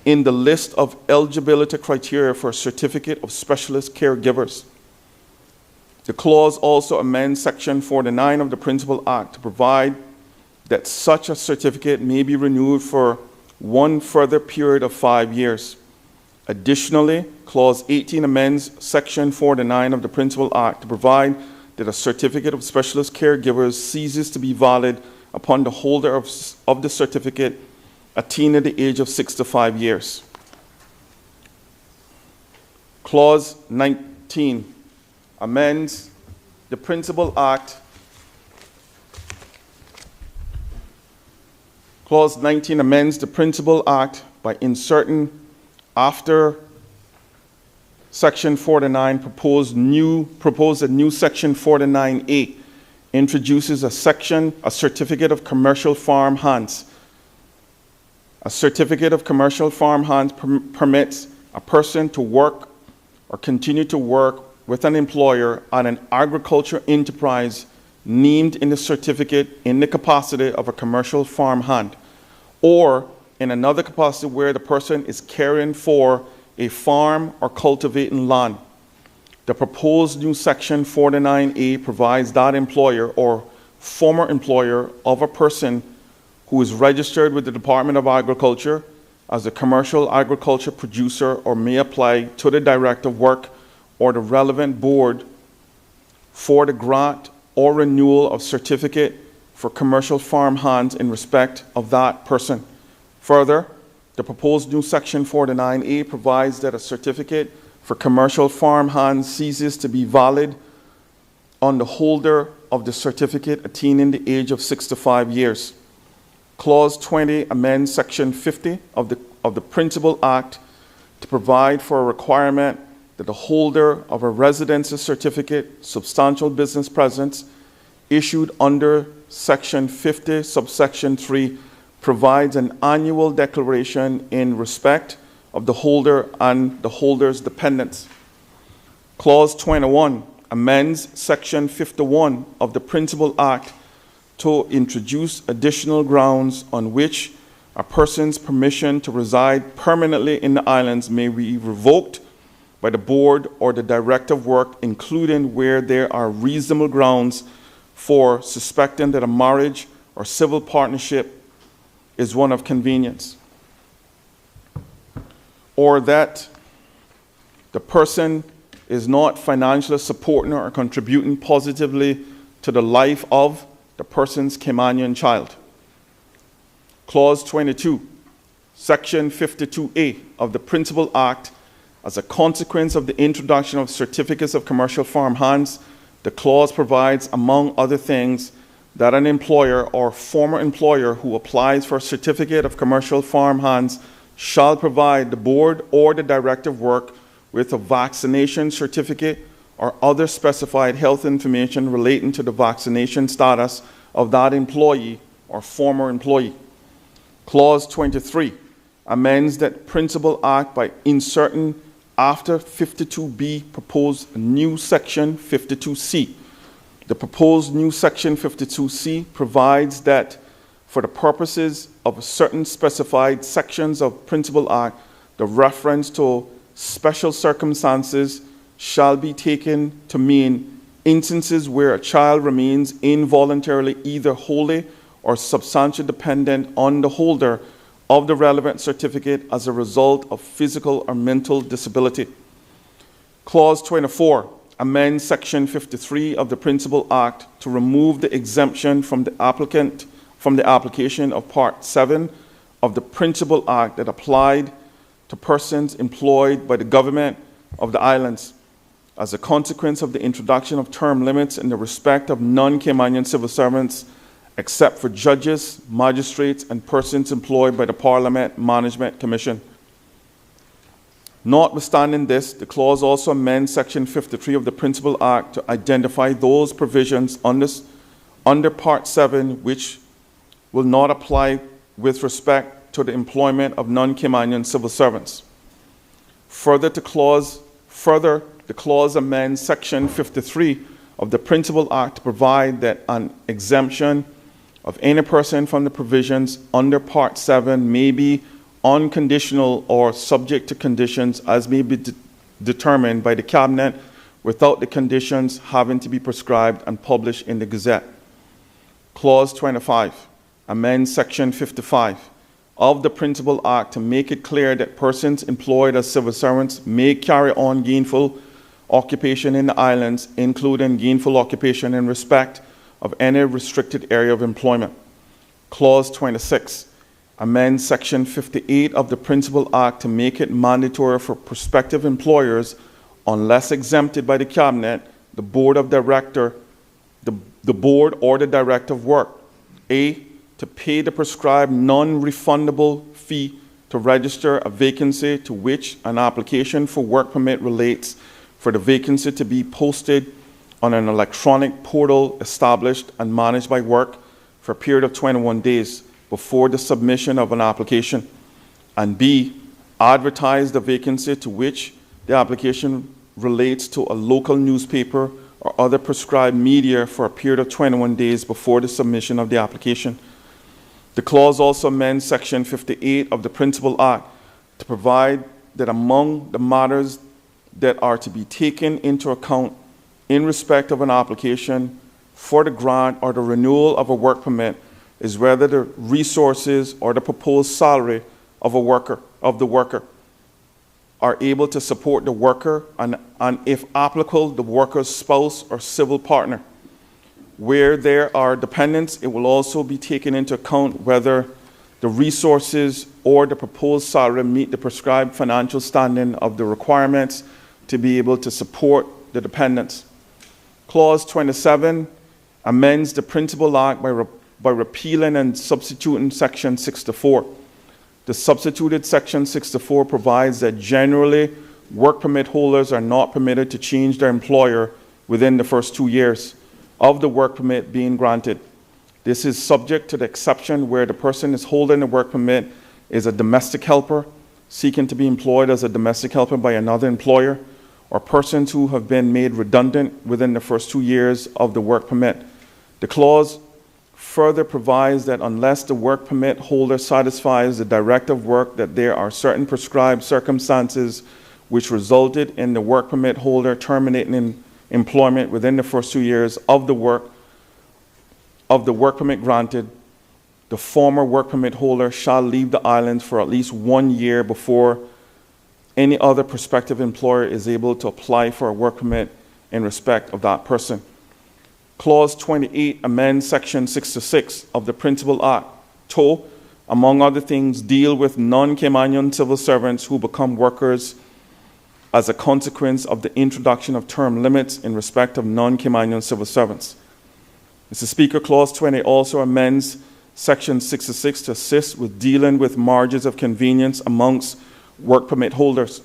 in the list of eligibility criteria for a certificate of specialist caregivers. The clause also amends Section 49 of the Principal Act to provide that such a certificate may be renewed for one further period of 5 years. Additionally, Clause 18 amends Section 49 of the Principal Act to provide that a certificate of specialist caregivers ceases to be valid upon the holder of the certificate attaining the age of 65 years. Clause 19 amends the Principal Act Clause 19 amends the Principal Act by inserting after Section 49 proposed a new Section 49A introduces a certificate of commercial farm hands. A certificate of commercial farm hands permits a person to work or continue to work with an employer on an agriculture enterprise named in the certificate in the capacity of a commercial farm hand, or in another capacity where the person is caring for a farm or cultivating land. The proposed new Section 49A provides that employer or former employer of a person who is registered with the Department of Agriculture as a commercial agriculture producer or may apply to the Director of Work or the relevant board for the grant or renewal of certificate for commercial farm hands in respect of that person. Further, the proposed new Section 49A provides that a certificate for commercial farm hands ceases to be valid on the holder of the certificate attaining the age of 65 years. Clause 20 amends Section 50 of the Principal Act to provide for a requirement that the holder of a residency certificate, substantial business presence, issued under Section 50, subsection 3, provides an annual declaration in respect of the holder and the holder's dependents. Clause 21 amends Section 51 of the Principal Act to introduce additional grounds on which a person's permission to reside permanently in the islands may be revoked by the board or the Director of Work, including where there are reasonable grounds for suspecting that a marriage or civil partnership is one of convenience, or that the person is not financially supporting or contributing positively to the life of the person's Caymanian child. Clause 22, Section 52A of the Principal Act, as a consequence of the introduction of certificates of commercial farm hands, the clause provides, among other things, that an employer or former employer who applies for a certificate of commercial farm hands shall provide the board or the Director of Work with a vaccination certificate or other specified health information relating to the vaccination status of that employee or former employee. Clause 23 amends that Principal Act by inserting after 52B proposed new Section 52C. The proposed new Section 52C provides that for the purposes of certain specified sections of Principal Act, the reference to special circumstances shall be taken to mean instances where a child remains involuntarily either wholly or substantially dependent on the holder of the relevant certificate as a result of physical or mental disability. Clause 24 amends Section 53 of the Principal Act to remove the exemption from the application of Part 7 of the Principal Act that applied to persons employed by the government of the islands as a consequence of the introduction of term limits in the respect of non-Caymanian civil servants, except for judges, magistrates, and persons employed by the Parliament Management Commission. Notwithstanding this, the clause also amends Section 53 of the Principal Act to identify those provisions under Part 7 which will not apply with respect to the employment of non-Caymanian civil servants. Further, the clause amends Section 53 of the Principal Act to provide that an exemption of any person from the provisions under Part 7 may be unconditional or subject to conditions as may be determined by the Cabinet without the conditions having to be prescribed and published in the Gazette. Clause 25 amends Section 55 of the Principal Act to make it clear that persons employed as civil servants may carry on gainful occupation in the islands, including gainful occupation in respect of any restricted area of employment. Clause 26 amends Section 58 of the Principal Act to make it mandatory for prospective employers, unless exempted by the Cabinet, the Board or the Director of Work, A, to pay the prescribed non-refundable fee to register a vacancy to which an application for work permit relates, for the vacancy to be posted on an electronic portal established and managed by work for a period of 21 days before the submission of an application, and B, advertise the vacancy to which the application relates to a local newspaper or other prescribed media for a period of 21 days before the submission of the application. The clause also amends Section 58 of the Principal Act to provide that among the matters that are to be taken into account in respect of an application for the grant or the renewal of a work permit is whether the resources or the proposed salary of the worker are able to support the worker and if applicable, the worker's spouse or civil partner. Where there are dependents, it will also be taken into account whether the resources or the proposed salary meet the prescribed financial standing of the requirements to be able to support the dependents. Clause 27 amends the Principal Act by repealing and substituting Section 64. The substituted Section 64 provides that generally work permit holders are not permitted to change their employer within the first 2 years of the work permit being granted. This is subject to the exception where the person is holding a work permit is a domestic helper seeking to be employed as a domestic helper by another employer, or persons who have been made redundant within the first 2 years of the work permit. The clause further provides that unless the work permit holder satisfies the directive of work that there are certain prescribed circumstances which resulted in the work permit holder terminating in employment within the first 2 years of the work permit granted, the former work permit holder shall leave the island for at least 1 year before any other prospective employer is able to apply for a work permit in respect of that person. Clause 28 amends Section 66 of the Principal Act to, among other things, deal with non-Caymanian civil servants who become workers as a consequence of the introduction of term limits in respect of non-Caymanian civil servants. Mr. Speaker, Clause 20 also amends Section 66 to assist with dealing with margins of convenience amongst work permit holders.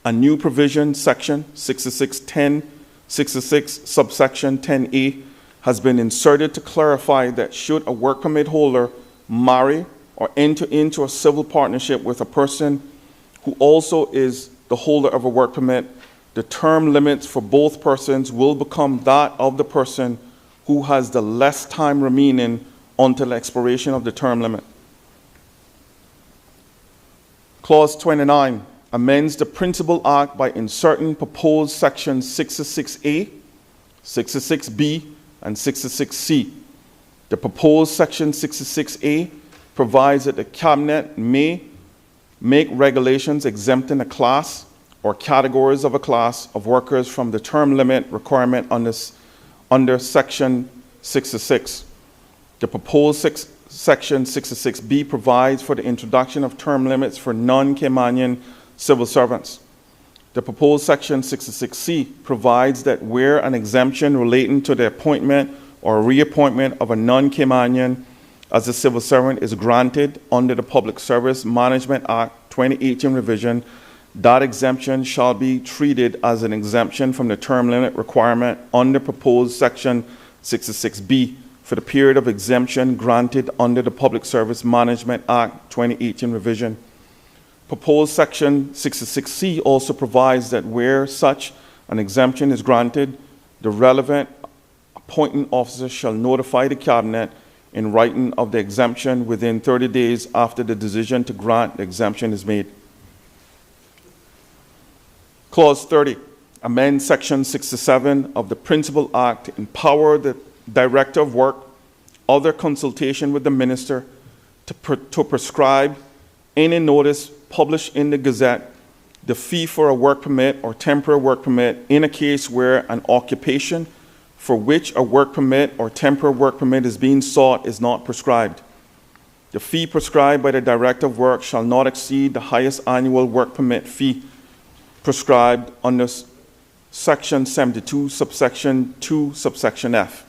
A new provision, Section 66 subsection 10A, has been inserted to clarify that should a work permit holder marry or enter into a civil partnership with a person who also is the holder of a work permit, the term limits for both persons will become that of the person who has the less time remaining until the expiration of the term limit. Clause 29 amends the Principal Act by inserting proposed Sections 66A, 66B, and 66C. The proposed Section 66A provides that the Cabinet may make regulations exempting a class or categories of a class of workers from the term limit requirement under Section 66. The proposed Section 66B provides for the introduction of term limits for non-Caymanian civil servants. The proposed Section 66C provides that where an exemption relating to the appointment or reappointment of a non-Caymanian as a civil servant is granted under the Public Service Management Act 2018 revision, that exemption shall be treated as an exemption from the term limit requirement under proposed Section 66B for the period of exemption granted under the Public Service Management Act 2018 revision. Proposed Section 66C also provides that where such an exemption is granted, the relevant appointing officer shall notify the Cabinet in writing of the exemption within 30 days after the decision to grant the exemption is made. Clause 30 amends Section 67 of the Principal Act to empower the Director of Work, other consultation with the Minister, to prescribe any notice published in the Gazette the fee for a work permit or temporary work permit in a case where an occupation for which a work permit or temporary work permit is being sought is not prescribed. The fee prescribed by the Director of Work shall not exceed the highest annual work permit fee prescribed under Section 72, subsection 2, subsection F.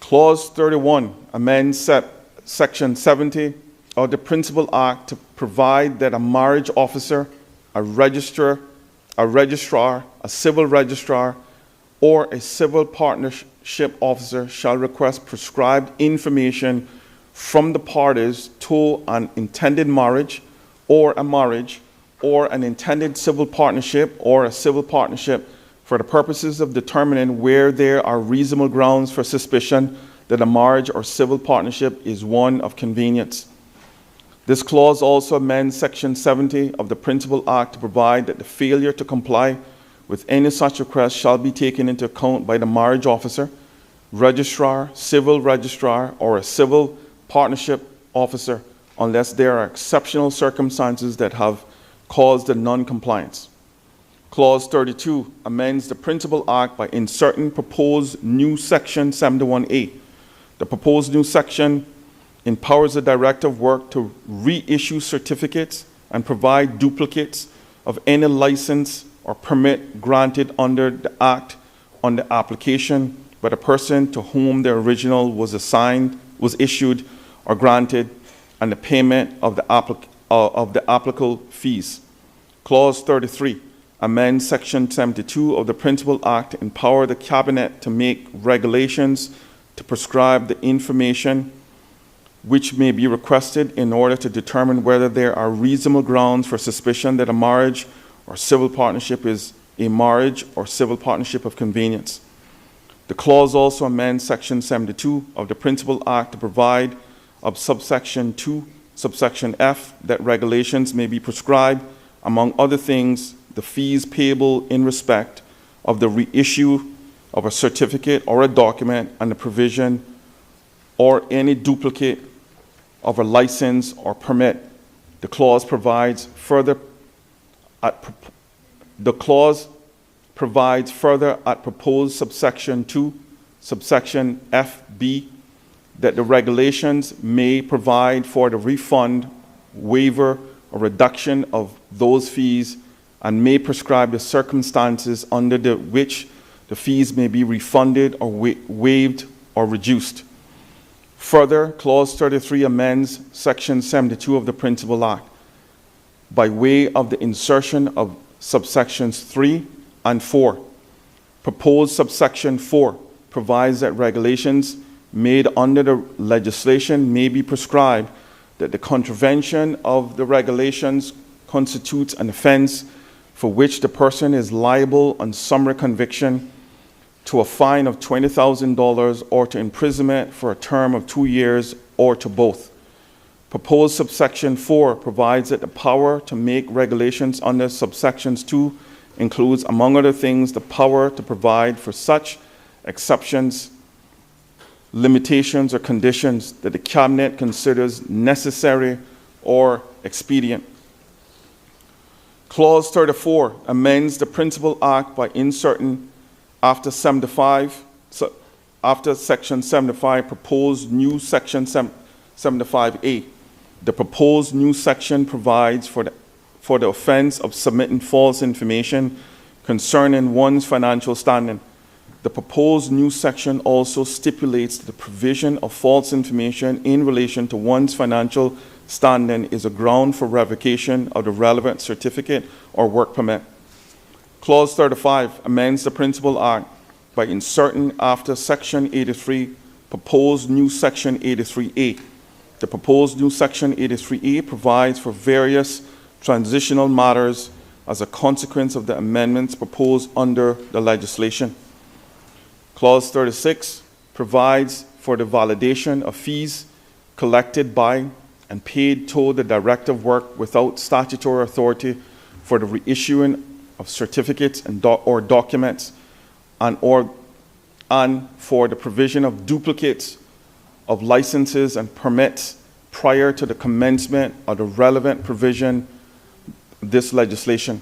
Clause 31 amends Section 70 of the Principal Act to provide that a marriage officer, a registrar, a civil registrar, or a civil partnership officer shall request prescribed information from the parties to an intended marriage, or an intended civil partnership or a civil partnership for the purposes of determining where there are reasonable grounds for suspicion that a marriage or civil partnership is one of convenience. This clause also amends Section 70 of the Principal Act to provide that the failure to comply with any such request shall be taken into account by the marriage officer, registrar, civil registrar, or a civil partnership officer unless there are exceptional circumstances that have caused the non-compliance. Clause 32 amends the Principal Act by inserting proposed new Section 71A. The proposed new section empowers the Director of Work to reissue certificates and provide duplicates of any license or permit granted under the Act on the application by the person to whom the original was issued or granted, and the payment of the applicable fees. Clause 33 amends Section 72 of the Principal Act to empower the Cabinet to make regulations to prescribe the information which may be requested in order to determine whether there are reasonable grounds for suspicion that a marriage or civil partnership is a marriage or civil partnership of convenience. The clause also amends Section 72 of the Principal Act to provide of subsection 2, subsection F, that regulations may be prescribed, among other things, the fees payable in respect of the reissue of a certificate or a document and the provision or any duplicate of a license or permit. The clause provides further at proposed subsection 2, subsection FB, that the regulations may provide for the refund, waiver, or reduction of those fees, and may prescribe the circumstances under which the fees may be refunded or waived or reduced. Further, Clause 33 amends Section 72 of the Principal Act by way of the insertion of subsections 3 and 4. Proposed subsection 4 provides that regulations made under the legislation may be prescribed that the contravention of the regulations constitutes an offense for which the person is liable on summary conviction to a fine of $20,000 or to imprisonment for a term of 2 years or to both. Proposed subsection 4 provides that the power to make regulations under subsections 2 includes, among other things, the power to provide for such exceptions, limitations, or conditions that the Cabinet considers necessary or expedient. Clause 34 amends the Principal Act by inserting after Section 75 proposed new Section 75A. The proposed new section provides for the offense of submitting false information concerning one's financial standing. The proposed new section also stipulates that the provision of false information in relation to one's financial standing is a ground for revocation of the relevant certificate or work permit. Clause 35 amends the Principal Act by inserting after Section 83 proposed new Section 83A. The proposed new Section 83A provides for various transitional matters as a consequence of the amendments proposed under the legislation. Clause 36 provides for the validation of fees collected by and paid to the Director of Work without statutory authority for the reissuing of certificates or documents and for the provision of duplicates of licenses and permits prior to the commencement of the relevant provision of this legislation.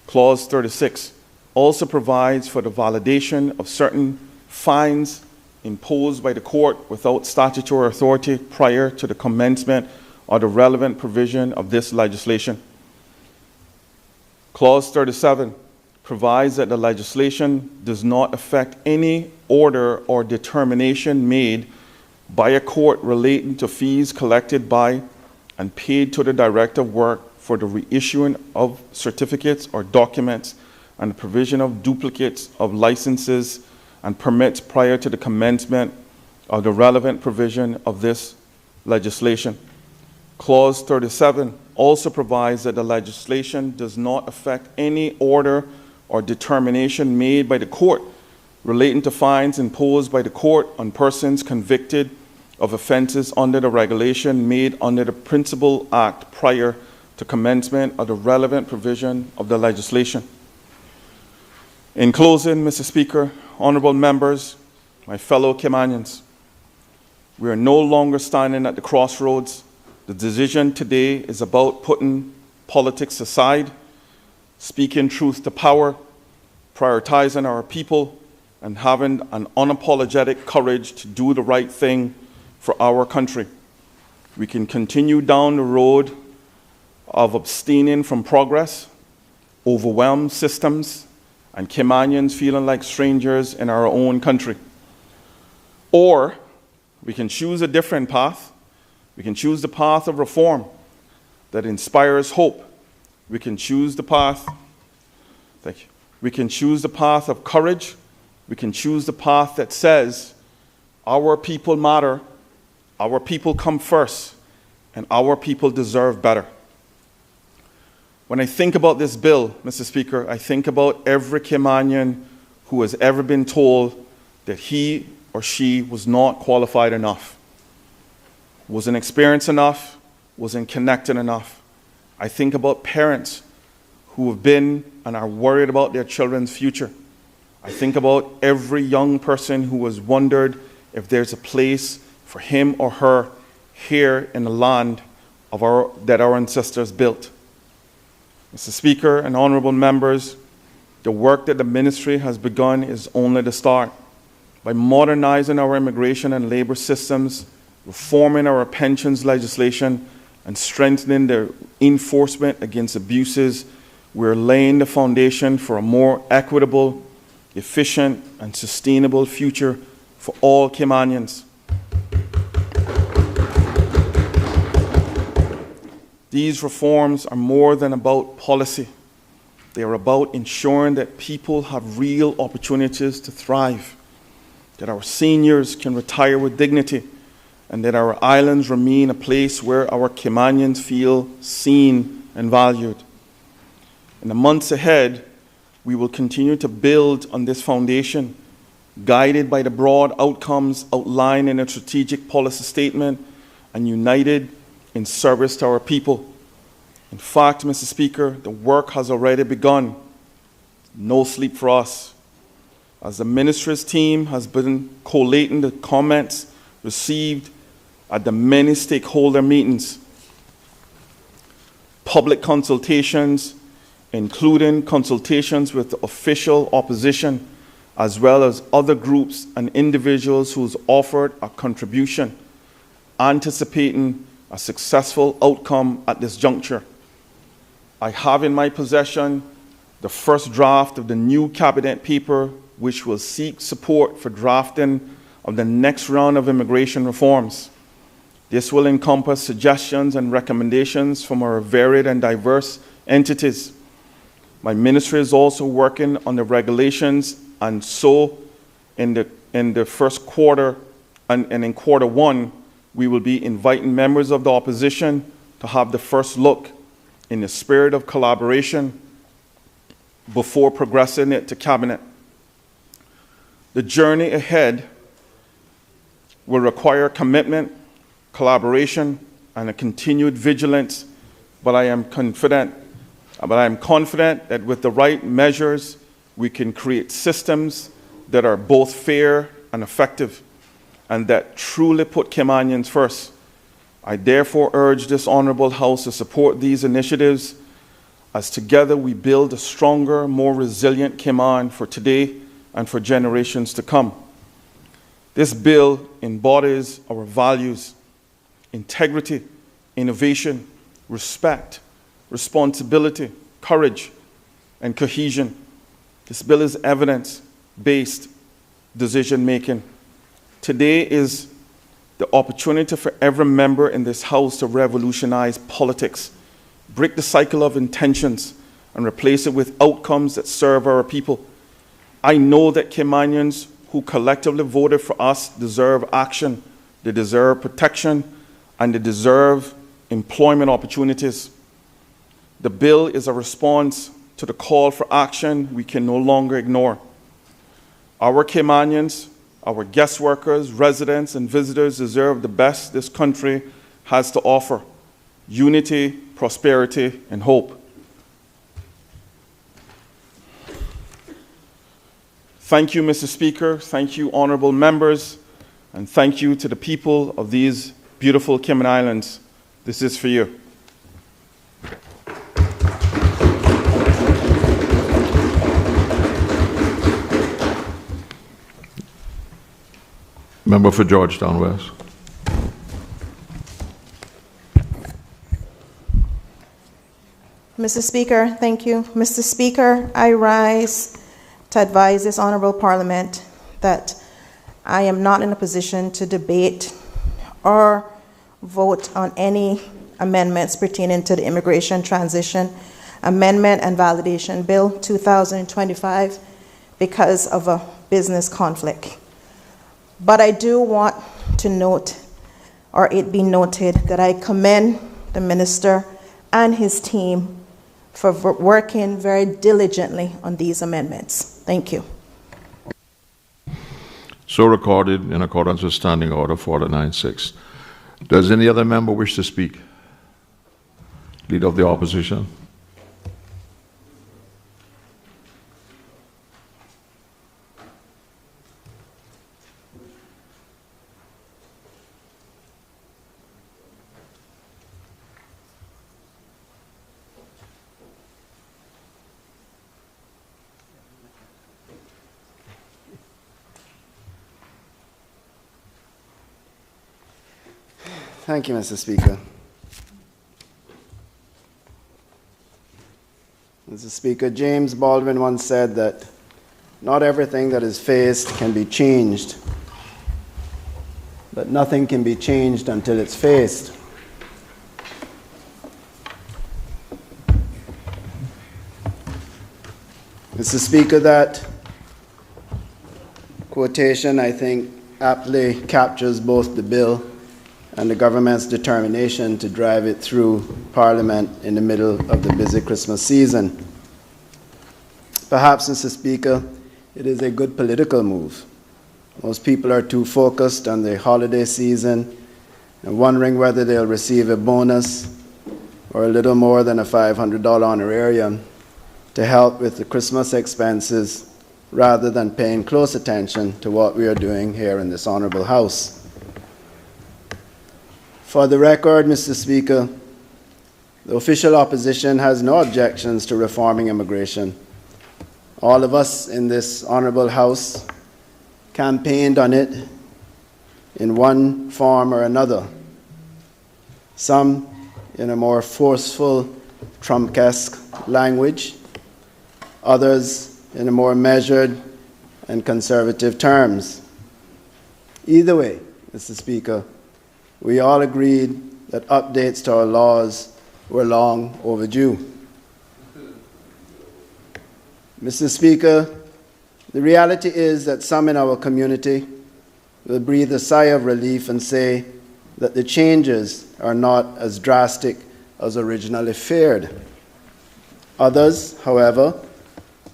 Clause 36 also provides for the validation of certain fines imposed by the court without statutory authority prior to the commencement of the relevant provision of this legislation. Clause 37 provides that the legislation does not affect any order or determination made by a court relating to fees collected by and paid to the Director of Work for the reissuing of certificates or documents and the provision of duplicates of licenses and permits prior to the commencement of the relevant provision of this legislation. Clause 37 also provides that the legislation does not affect any order or determination made by the court relating to fines imposed by the court on persons convicted of offenses under the regulation made under the Principal Act prior to commencement of the relevant provision of the legislation. In closing, Mr. Speaker, honorable members, my fellow Caymanians, we are no longer standing at the crossroads. The decision today is about putting politics aside, speaking truth to power, prioritizing our people, and having an unapologetic courage to do the right thing for our country. We can continue down the road of abstaining from progress, overwhelmed systems, and Caymanians feeling like strangers in our own country. Or we can choose a different path. We can choose the path of reform that inspires hope. We can choose the path, thank you. We can choose the path of courage. We can choose the path that says our people matter, our people come first, and our people deserve better. When I think about this bill, Mr. Speaker, I think about every Caymanian who has ever been told that he or she was not qualified enough, wasn't experienced enough, wasn't connected enough. I think about parents who have been and are worried about their children's future. I think about every young person who has wondered if there's a place for him or her here in the land of that our ancestors built. Mr. Speaker and honorable members, the work that the ministry has begun is only the start. By modernizing our immigration and labor systems, reforming our pensions legislation, and strengthening the enforcement against abuses, we're laying the foundation for a more equitable, efficient, and sustainable future for all Caymanians. These reforms are more than about policy. They are about ensuring that people have real opportunities to thrive, that our seniors can retire with dignity, and that our islands remain a place where our Caymanians feel seen and valued. In the months ahead, we will continue to build on this foundation, guided by the broad outcomes outlined in a strategic policy statement and united in service to our people. In fact, Mr. Speaker, the work has already begun. No sleep for us. As the ministry's team has been collating the comments received at the many stakeholder meetings, public consultations, including consultations with the official opposition, as well as other groups and individuals who's offered a contribution, anticipating a successful outcome at this juncture. I have in my possession the first draft of the new cabinet paper, which will seek support for drafting of the next round of immigration reforms. This will encompass suggestions and recommendations from our varied and diverse entities. My ministry is also working on the regulations, and so in the first quarter and in quarter one, we will be inviting members of the opposition to have the first look in the spirit of collaboration before progressing it to cabinet. The journey ahead will require commitment, collaboration, and a continued vigilance, but I am confident that with the right measures, we can create systems that are both fair and effective, and that truly put Caymanians first. I therefore urge this honorable House to support these initiatives as together we build a stronger, more resilient Cayman for today and for generations to come. This bill embodies our values: integrity, innovation, respect, responsibility, courage, and cohesion. This bill is evidence-based decision-making. Today is the opportunity for every member in this House to revolutionize politics, break the cycle of intentions, and replace it with outcomes that serve our people. I know that Caymanians who collectively voted for us deserve action, they deserve protection, and they deserve employment opportunities. The bill is a response to the call for action we can no longer ignore. Our Caymanians, our guest workers, residents, and visitors deserve the best this country has to offer: unity, prosperity, and hope. Thank you, Mr. Speaker. Thank you, honorable members. And thank you to the people of these beautiful Cayman Islands. This is for you. Member for Georgetown West. Mr. Speaker, thank you. Mr. Speaker, I rise to advise this honorable parliament that I am not in a position to debate or vote on any amendments pertaining to the Immigration Transition Amendment and Validation Bill 2025 because of a business conflict. But I do want to note, or it be noted, that I commend the minister and his team for working very diligently on these amendments. Thank you. So recorded in accordance with Standing Order 496. Does any other member wish to speak? Leader of the Opposition. Thank you, Mr. Speaker. Mr. Speaker, James Baldwin once said that not everything that is faced can be changed, but nothing can be changed until it's faced. Mr. Speaker, that quotation, I think, aptly captures both the bill and the government's determination to drive it through Parliament in the middle of the busy Christmas season. Perhaps, Mr. Speaker, it is a good political move. Most people are too focused on the holiday season and wondering whether they'll receive a bonus or a little more than a $500 honorarium to help with the Christmas expenses rather than paying close attention to what we are doing here in this honorable House. For the record, Mr. Speaker, the official opposition has no objections to reforming immigration. All of us in this honorable House campaigned on it in one form or another. Some in a more forceful, Trump-esque language, others in a more measured and conservative terms. Either way, Mr. Speaker, we all agreed that updates to our laws were long overdue. Mr. Speaker, the reality is that some in our community will breathe a sigh of relief and say that the changes are not as drastic as originally feared. Others, however,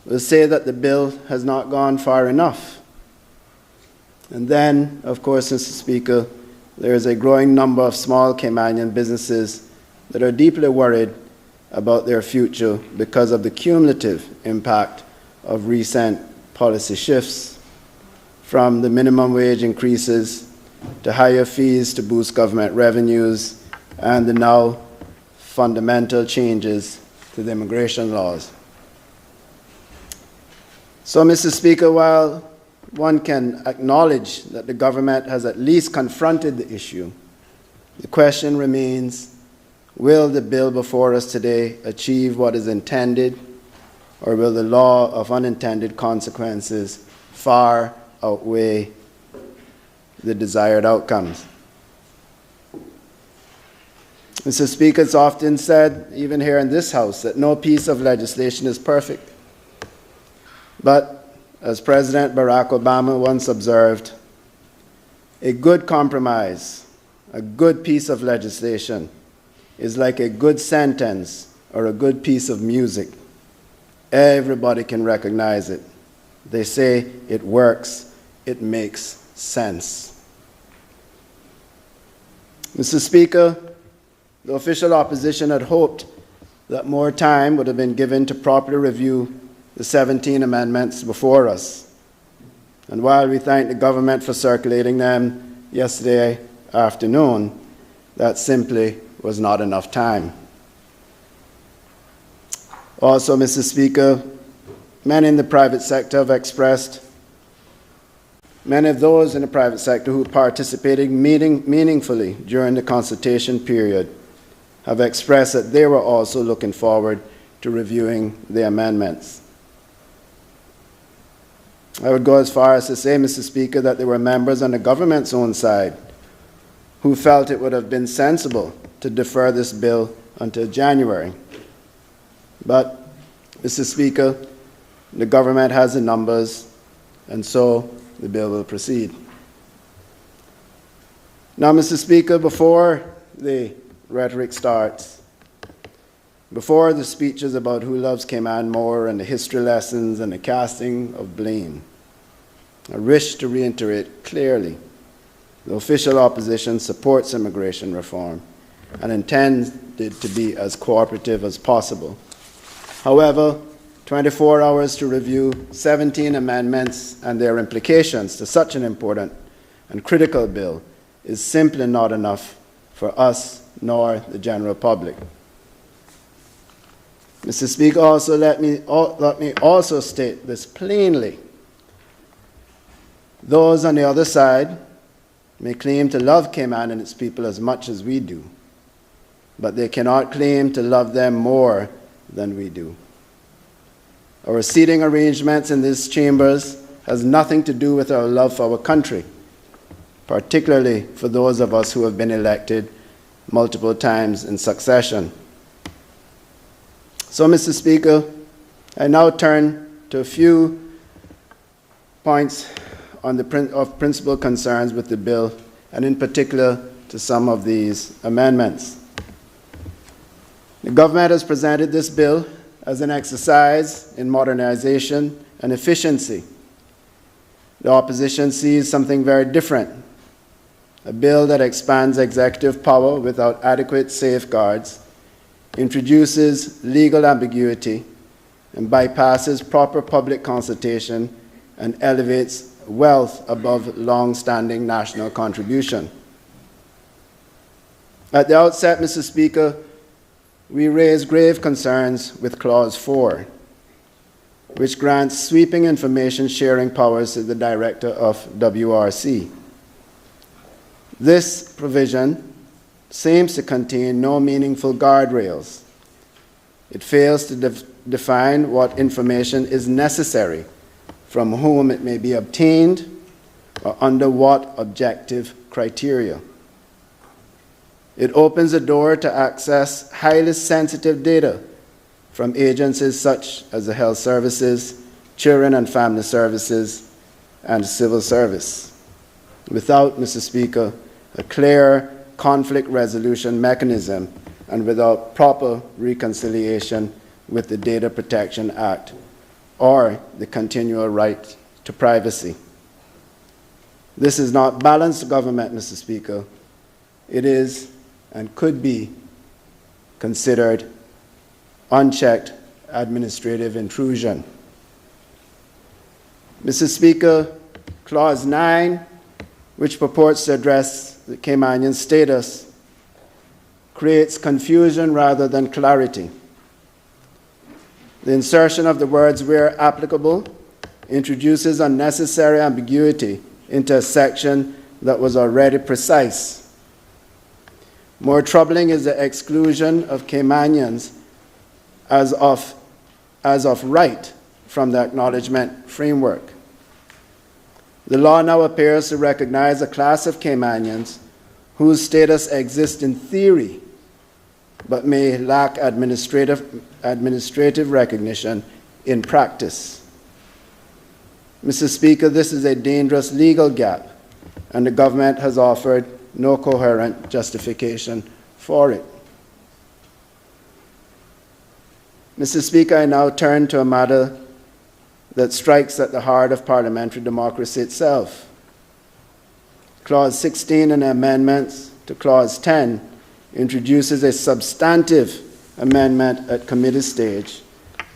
will say that the bill has not gone far enough. And then, of course, Mr. Speaker, there is a growing number of small Caymanian businesses that are deeply worried about their future because of the cumulative impact of recent policy shifts, from the minimum wage increases to higher fees to boost government revenues and the now fundamental changes to the immigration laws. So, Mr. Speaker, while one can acknowledge that the government has at least confronted the issue, the question remains, will the bill before us today achieve what is intended, or will the law of unintended consequences far outweigh the desired outcomes? Mr. Speaker, it's often said, even here in this House, that no piece of legislation is perfect. But, as President Barack Obama once observed, a good compromise, a good piece of legislation, is like a good sentence or a good piece of music. Everybody can recognize it. They say it works, it makes sense. Mr. Speaker, the official opposition had hoped that more time would have been given to properly review the 17 amendments before us. And while we thank the government for circulating them yesterday afternoon, that simply was not enough time. Also, Mr. Speaker, many in the private sector have expressed, many of those in the private sector who participated meaningfully during the consultation period have expressed that they were also looking forward to reviewing the amendments. I would go as far as to say, Mr. Speaker, that there were members on the government's own side who felt it would have been sensible to defer this bill until January. But, Mr. Speaker, the government has the numbers, and so the bill will proceed. Now, Mr. Speaker, before the rhetoric starts, before the speeches about who loves Cayman more and the history lessons and the casting of blame, I wish to reiterate clearly the official opposition supports immigration reform and intends it to be as cooperative as possible. However, 24 hours to review 17 amendments and their implications to such an important and critical bill is simply not enough for us nor the general public. Mr. Speaker, also let me also state this plainly. Those on the other side may claim to love Cayman and its people as much as we do, but they cannot claim to love them more than we do. Our seating arrangements in these chambers has nothing to do with our love for our country, particularly for those of us who have been elected multiple times in succession. So, Mr. Speaker, I now turn to a few points on of principal concerns with the bill, and in particular to some of these amendments. The government has presented this bill as an exercise in modernization and efficiency. The opposition sees something very different. A bill that expands executive power without adequate safeguards, introduces legal ambiguity, and bypasses proper public consultation and elevates wealth above long-standing national contribution. At the outset, Mr. Speaker, we raise grave concerns with Clause 4, which grants sweeping information sharing powers to the Director of WRC. This provision seems to contain no meaningful guardrails. It fails to define what information is necessary, from whom it may be obtained, or under what objective criteria. It opens the door to access highly sensitive data from agencies such as the Health Services, Children and Family Services, and Civil Service, without, Mr. Speaker, a clear conflict resolution mechanism and without proper reconciliation with the Data Protection Act or the continual right to privacy. This is not balanced government, Mr. Speaker. It is and could be considered unchecked administrative intrusion. Mr. Speaker, Clause 9, which purports to address the Caymanian status, creates confusion rather than clarity. The insertion of the words "where applicable" introduces unnecessary ambiguity into a section that was already precise. More troubling is the exclusion of Caymanians as of as of right from the acknowledgement framework. The law now appears to recognize a class of Caymanians whose status exists in theory, but may lack administrative recognition in practice. Mr. Speaker, this is a dangerous legal gap, and the government has offered no coherent justification for it. Mr. Speaker, I now turn to a matter that strikes at the heart of parliamentary democracy itself. Clause 16 in the amendments to Clause 10 introduces a substantive amendment at committee stage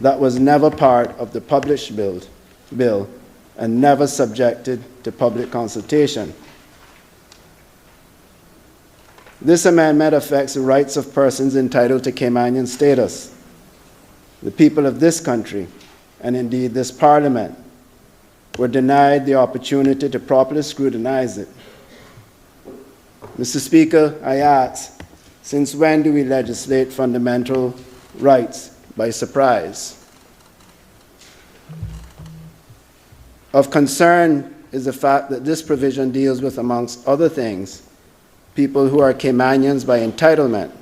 that was never part of the published bill and never subjected to public consultation. This amendment affects the rights of persons entitled to Caymanian status. The people of this country, and indeed this Parliament, were denied the opportunity to properly scrutinize it. Mr. Speaker, I ask, since when do we legislate fundamental rights by surprise? Of concern is the fact that this provision deals with, amongst other things, people who are Caymanians by entitlement.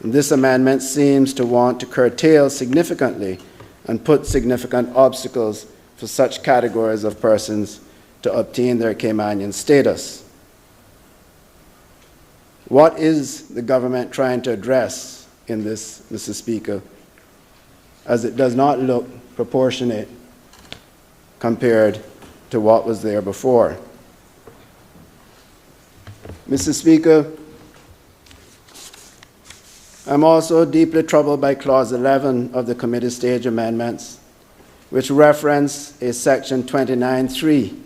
And this amendment seems to want to curtail significantly and put significant obstacles for such categories of persons to obtain their Caymanian status. What is the government trying to address in this, Mr. Speaker, as it does not look proportionate compared to what was there before? Mr. Speaker, I'm also deeply troubled by Clause 11 of the committee stage amendments, which reference a Section 29(3)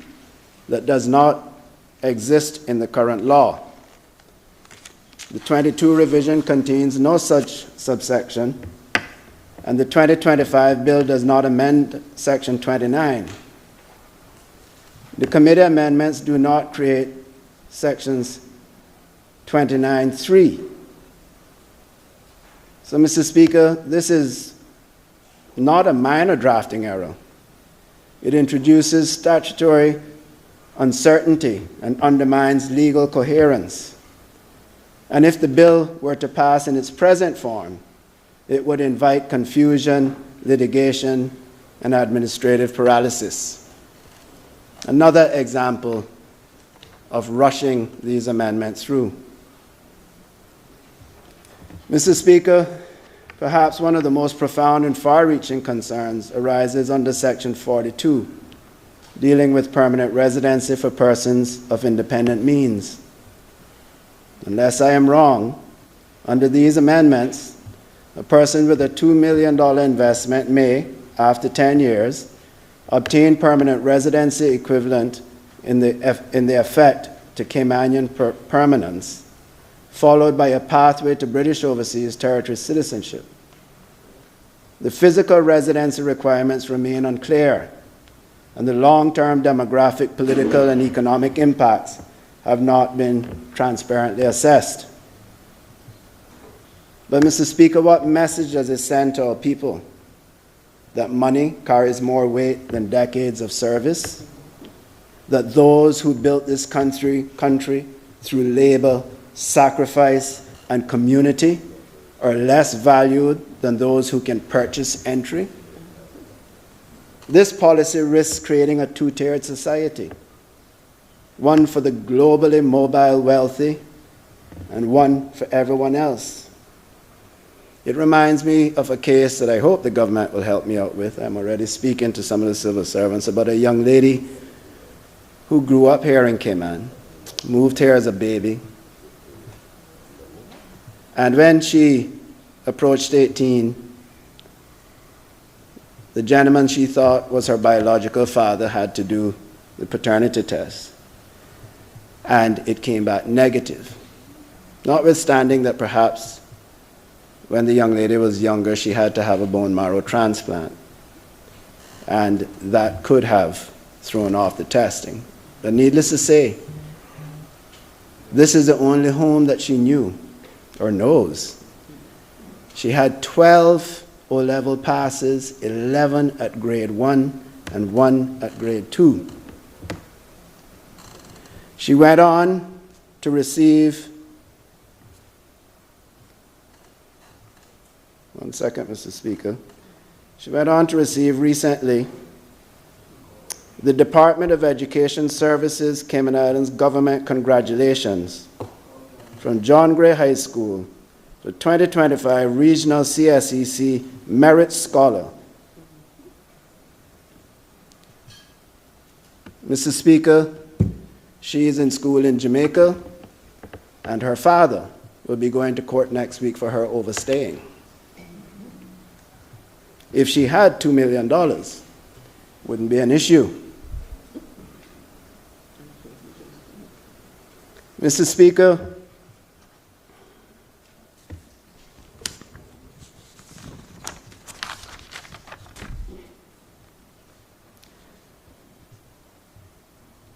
that does not exist in the current law. The 22 revision contains no such subsection, and the 2025 bill does not amend Section 29. The committee amendments do not create Sections 29(3). So, Mr. Speaker, this is not a minor drafting error. It introduces statutory uncertainty and undermines legal coherence. And if the bill were to pass in its present form, it would invite confusion, litigation, and administrative paralysis. Another example of rushing these amendments through. Mr. Speaker, perhaps one of the most profound and far-reaching concerns arises under Section 42, dealing with permanent residency for persons of independent means. Unless I am wrong, under these amendments, a person with a $2 million investment may, after 10 years, obtain permanent residency equivalent in the effect to Caymanian permanence, followed by a pathway to British Overseas Territory citizenship. The physical residency requirements remain unclear, and the long-term demographic, political, and economic impacts have not been transparently assessed. But, Mr. Speaker, what message does it send to our people? That money carries more weight than decades of service? That those who built this country through labor, sacrifice, and community are less valued than those who can purchase entry? This policy risks creating a two-tiered society, one for the globally mobile wealthy and one for everyone else. It reminds me of a case that I hope the government will help me out with. I'm already speaking to some of the civil servants about a young lady who grew up here in Cayman, moved here as a baby, and when she approached 18, the gentleman she thought was her biological father had to do the paternity test. And it came back negative. Notwithstanding that perhaps when the young lady was younger, she had to have a bone marrow transplant. And that could have thrown off the testing. But needless to say, this is the only home that she knew or knows. She had 12 O-level passes, 11 at grade 1, and 1 at grade 2. She went on to receive, one second, Mr. Speaker. She went on to receive recently the Department of Education Services, Cayman Islands Government Congratulations from John Gray High School, the 2025 Regional CSEC Merit Scholar. Mr. Speaker, she is in school in Jamaica, and her father will be going to court next week for her overstaying. If she had $2 million, wouldn't be an issue. Mr. Speaker,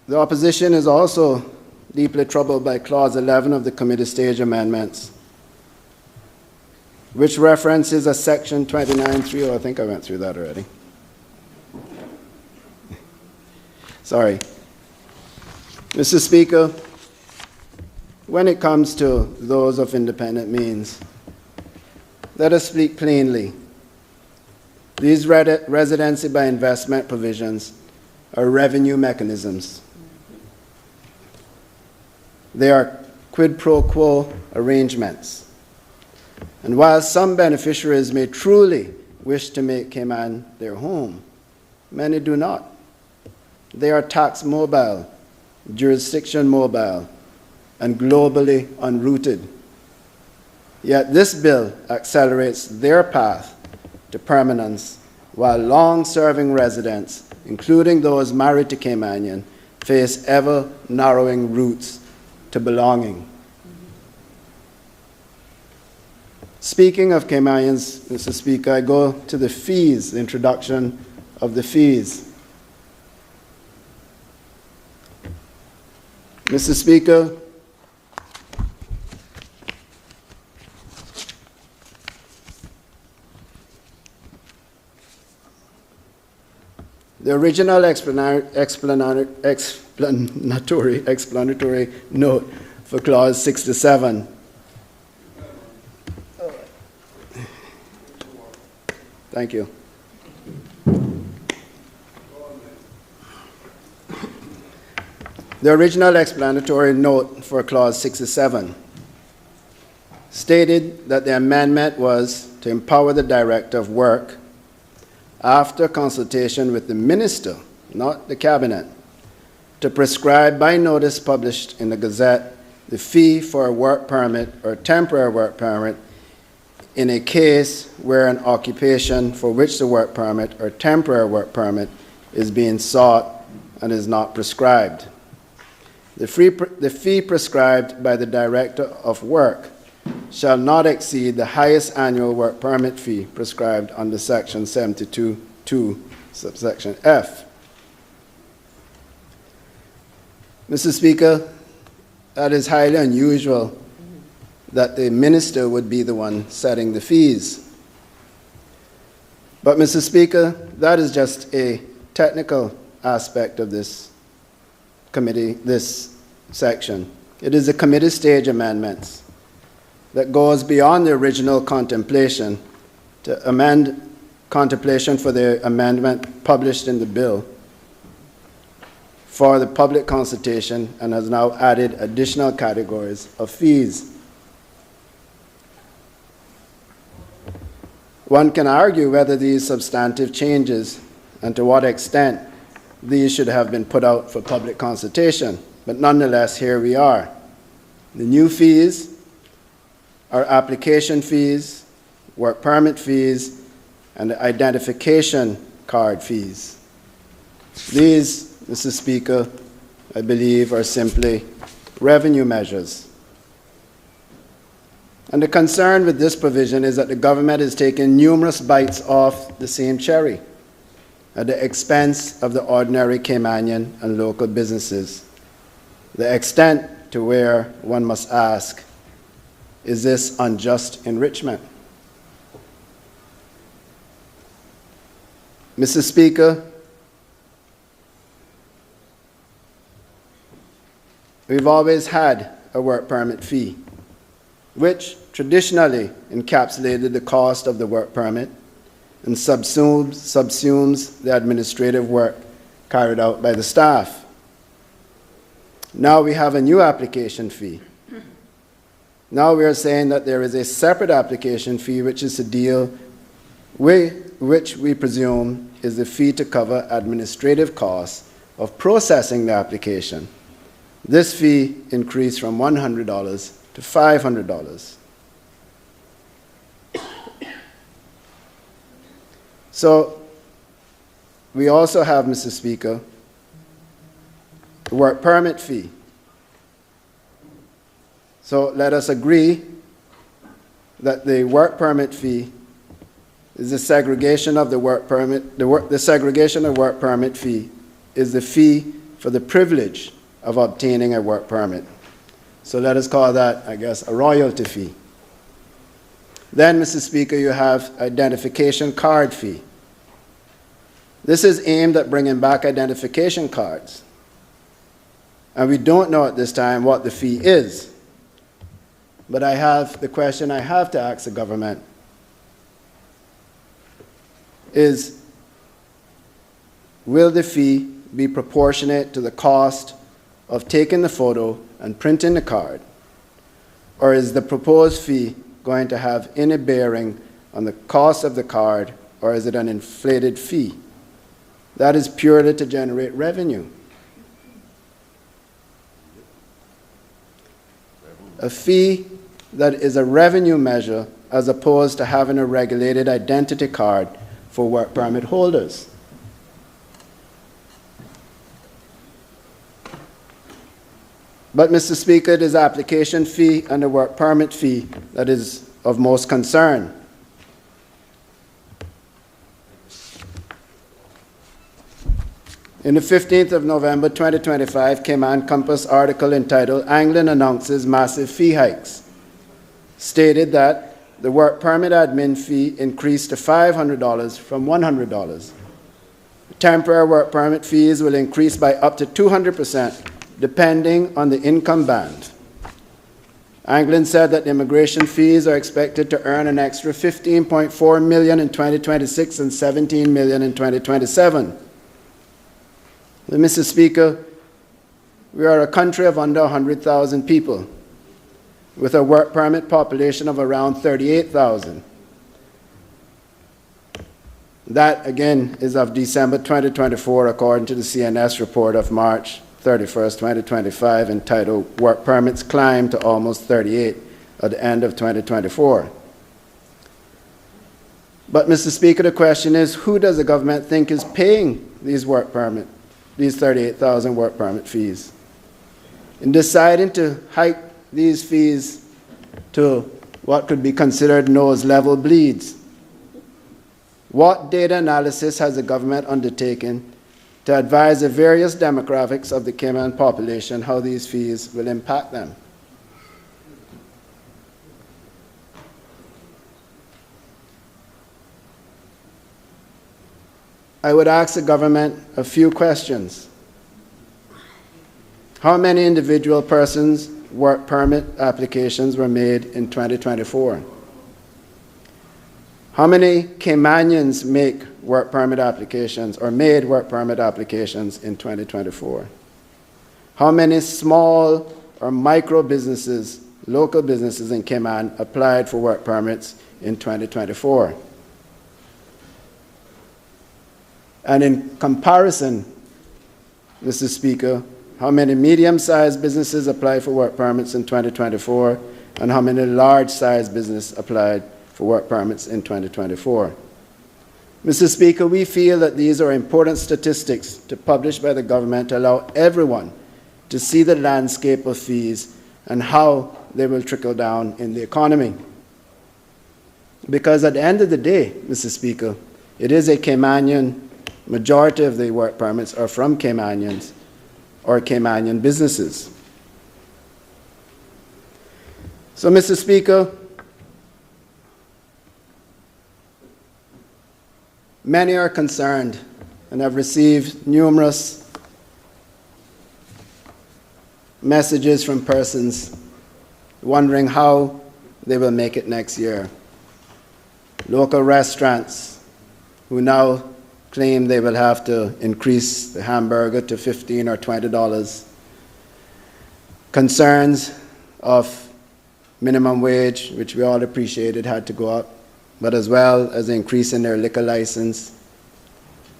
the opposition is also deeply troubled by Clause 11 of the committee stage amendments, which references a Section 29.3. I think I went through that already. Sorry. Mr. Speaker, when it comes to those of independent means, let us speak plainly. These residency by investment provisions are revenue mechanisms. They are quid pro quo arrangements. And while some beneficiaries may truly wish to make Cayman their home, many do not. They are tax mobile, jurisdiction mobile, and globally unrooted. Yet this bill accelerates their path to permanence, while long-serving residents, including those married to Caymanian, face ever-narrowing routes to belonging. Speaking of Caymanians, Mr. Speaker, I go to the fees, the introduction of the fees. Mr. Speaker, the original explanatory note for Clause 67 thank you. The original explanatory note for Clause 67 stated that the amendment was to empower the Director of Work, after consultation with the Minister, not the Cabinet, to prescribe by notice published in the Gazette the fee for a work permit or temporary work permit in a case where an occupation for which the work permit or temporary work permit is being sought and is not prescribed. The fee prescribed by the Director of Work shall not exceed the highest annual work permit fee prescribed under Section 72(2), subsection F. Mr. Speaker, that is highly unusual that the minister would be the one setting the fees. But, Mr. Speaker, that is just a technical aspect of this committee, this section. It is a committee stage amendments that goes beyond the original contemplation to amend contemplation for the amendment published in the bill for the public consultation and has now added additional categories of fees. One can argue whether these substantive changes and to what extent these should have been put out for public consultation, but nonetheless, here we are. The new fees are application fees, work permit fees, and identification card fees. These, Mr. Speaker, I believe are simply revenue measures. And the concern with this provision is that the government is taking numerous bites off the same cherry at the expense of the ordinary Caymanian and local businesses. The extent to where one must ask, is this unjust enrichment? Mr. Speaker, we've always had a work permit fee, which traditionally encapsulated the cost of the work permit and subsumes the administrative work carried out by the staff. Now we have a new application fee. Now we are saying that there is a separate application fee which is to deal with, which we presume is the fee to cover administrative costs of processing the application. This fee increased from $100 to $500. So we also have, Mr. Speaker, the work permit fee. So let us agree that the work permit fee is the segregation of the work permit. The segregation of work permit fee is the fee for the privilege of obtaining a work permit. So let us call that, I guess, a royalty fee. Then, Mr. Speaker, you have identification card fee. This is aimed at bringing back identification cards. And we don't know at this time what the fee is. But I have the question I have to ask the government is, will the fee be proportionate to the cost of taking the photo and printing the card? Or is the proposed fee going to have any bearing on the cost of the card, or is it an inflated fee? That is purely to generate revenue. A fee that is a revenue measure as opposed to having a regulated identity card for work permit holders. But, Mr. Speaker, it is application fee and the work permit fee that is of most concern. In the 15th of November 2025 Cayman Compass article entitled "Angling Announces Massive Fee Hikes" stated that the work permit admin fee increased to $500 from $100. Temporary work permit fees will increase by up to 200% depending on the income band. Anglin said that immigration fees are expected to earn an extra $15.4 million in 2026 and $17 million in 2027. Mr. Speaker, we are a country of under 100,000 people with a work permit population of around 38,000. That, again, is of December 2024, according to the CNS report of March 31st, 2025, entitled "Work Permits Climb to Almost 38 at the End of 2024. But, Mr. Speaker, the question is, who does the government think is paying these 38,000 work permit fees? In deciding to hike these fees to what could be considered nose-level bleeds, what data analysis has the government undertaken to advise the various demographics of the Cayman population how these fees will impact them? I would ask the government a few questions. How many individual persons' work permit applications were made in 2024? How many Caymanians make work permit applications or made work permit applications in 2024? How many small or micro businesses, local businesses in Cayman applied for work permits in 2024? And in comparison, Mr. Speaker, how many medium-sized businesses applied for work permits in 2024, and how many large-sized businesses applied for work permits in 2024? Mr. Speaker, we feel that these are important statistics to publish by the government to allow everyone to see the landscape of fees and how they will trickle down in the economy. Because at the end of the day, Mr. Speaker, it is a Caymanian. Majority of the work permits are from Caymanians or Caymanian businesses. So, Mr. Speaker, Many are concerned and have received numerous messages from persons wondering how they will make it next year. Local restaurants who now claim they will have to increase the hamburger to $15 or $20. Concerns of minimum wage, which we all appreciated had to go up, but as well as an increase in their liquor license,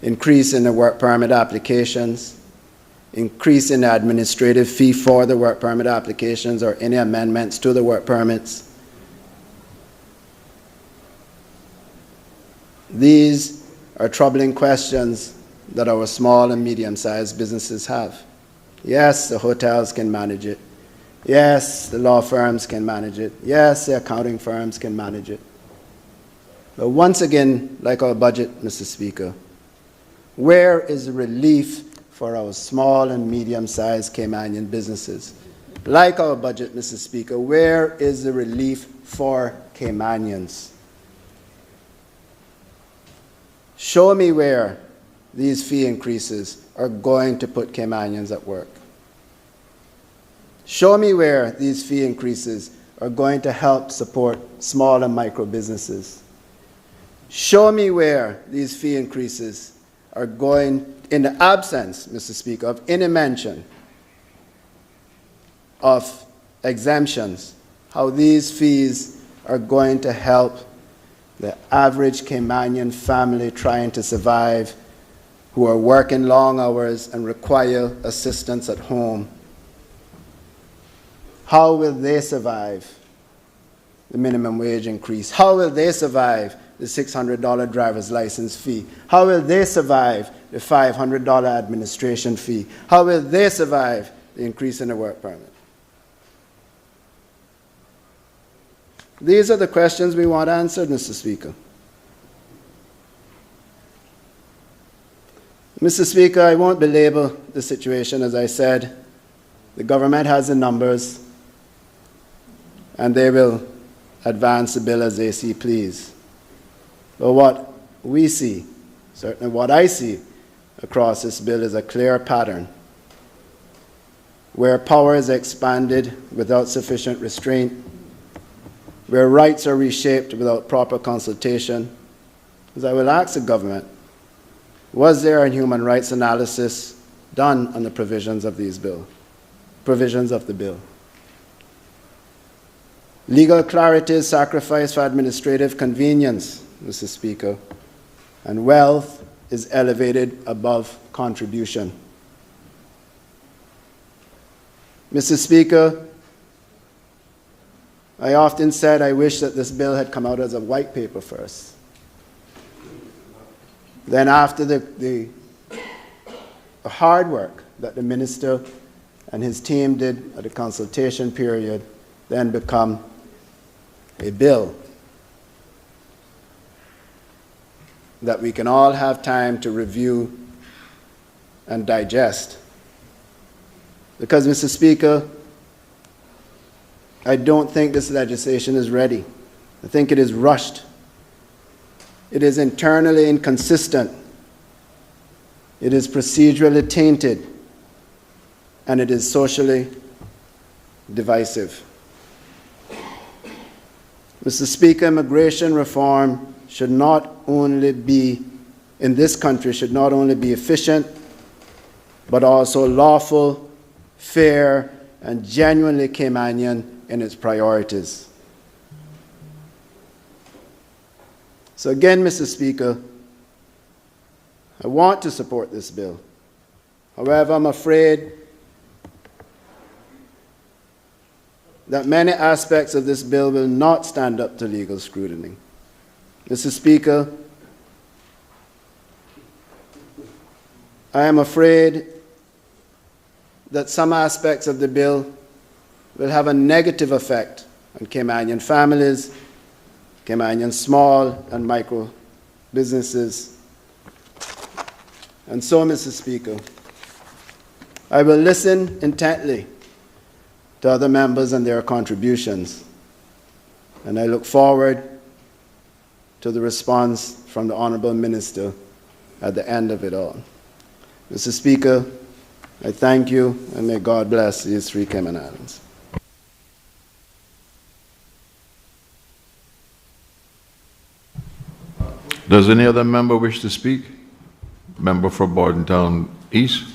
increase in the work permit applications, increase in the administrative fee for the work permit applications or any amendments to the work permits. These are troubling questions that our small and medium-sized businesses have. Yes, the hotels can manage it. Yes, the law firms can manage it. Yes, the accounting firms can manage it. But once again, like our budget, Mr. Speaker, where is the relief for our small and medium-sized Caymanian businesses? Like our budget, Mr. Speaker, where is the relief for Caymanians? Show me where these fee increases are going to put Caymanians at work. Show me where these fee increases are going to help support small and micro businesses. Show me where these fee increases are going, in the absence, Mr. Speaker, of any mention of exemptions, how these fees are going to help the average Caymanian family trying to survive, who are working long hours and require assistance at home. How will they survive the minimum wage increase? How will they survive the $600 driver's license fee? How will they survive the $500 administration fee? How will they survive the increase in the work permit? These are the questions we want answered, Mr. Speaker. Mr. Speaker, I won't belabor the situation. As I said, the government has the numbers, and they will advance the bill as they see please. But what we see, certainly what I see across this bill, is a clear pattern where power is expanded without sufficient restraint, where rights are reshaped without proper consultation. As I will ask the government, was there a human rights analysis done on the provisions of the bill? Legal clarity is sacrificed for administrative convenience, Mr. Speaker, and wealth is elevated above contribution. Mr. Speaker, I often said I wish that this bill had come out as a white paper first. Then after the hard work that the minister and his team did at the consultation period, then become a bill that we can all have time to review and digest. Because, Mr. Speaker, I don't think this legislation is ready. I think it is rushed. It is internally inconsistent. It is procedurally tainted. And it is socially divisive. Mr. Speaker, immigration reform should not only be, in this country, should not only be efficient, but also lawful, fair, and genuinely Caymanian in its priorities. So again, Mr. Speaker, I want to support this bill. However, I'm afraid that many aspects of this bill will not stand up to legal scrutiny. Mr. Speaker, I am afraid that some aspects of the bill will have a negative effect on Caymanian families, Caymanian small and micro businesses. And so, Mr. Speaker, I will listen intently to other members and their contributions, and I look forward to the response from the Honorable Minister at the end of it all. Mr. Speaker, I thank you, and may God bless these three Cayman Islands. Does any other member wish to speak? Member for Bordentown East?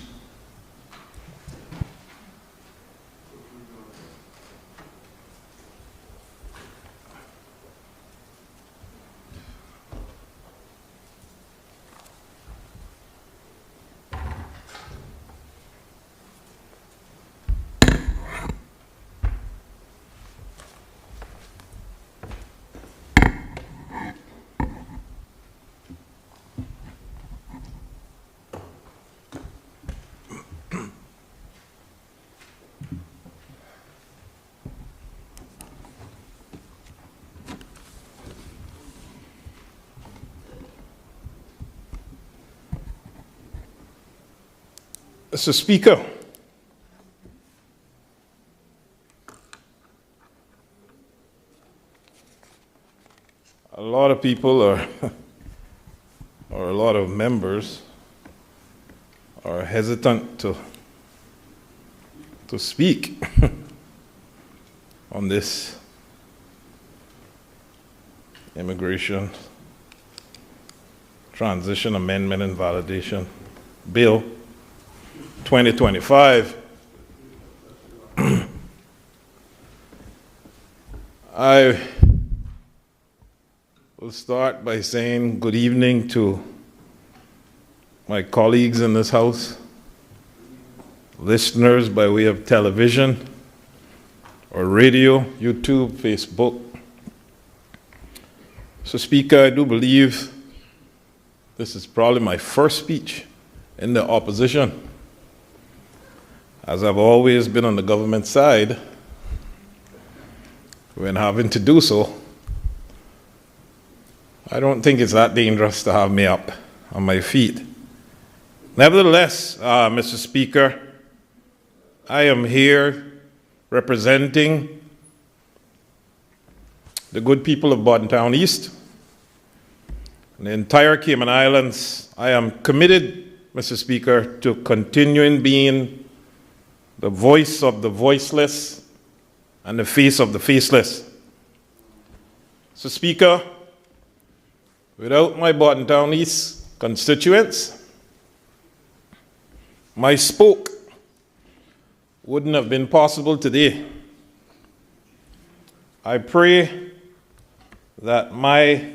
Mr. Speaker, a lot of people are, or a lot of members are hesitant to speak on this immigration transition amendment and validation bill 2025. I will start by saying good evening to my colleagues in this House, listeners by way of television or radio, YouTube, Facebook. So, Speaker, I do believe this is probably my first speech in the opposition, as I've always been on the government side when having to do so. I don't think it's that dangerous to have me up on my feet. Nevertheless, Mr. Speaker, I am here representing the good people of Bordentown East and the entire Cayman Islands. I am committed, Mr. Speaker, to continuing being the voice of the voiceless and the face of the faceless. So, Speaker, without my Bordentown East constituents, my spoke wouldn't have been possible today. I pray that my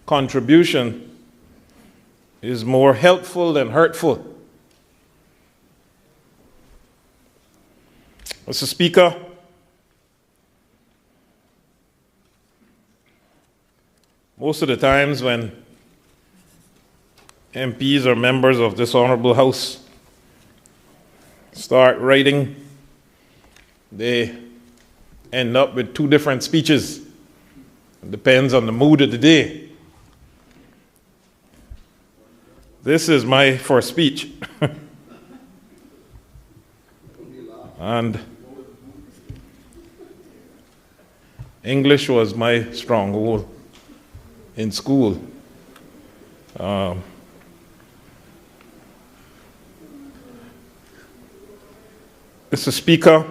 contribution is more helpful than hurtful. Mr. Speaker, most of the times when MPs or members of this honorable House start writing, they end up with two different speeches. It depends on the mood of the day. This is my first speech. And English was my stronghold in school. Mr. Speaker,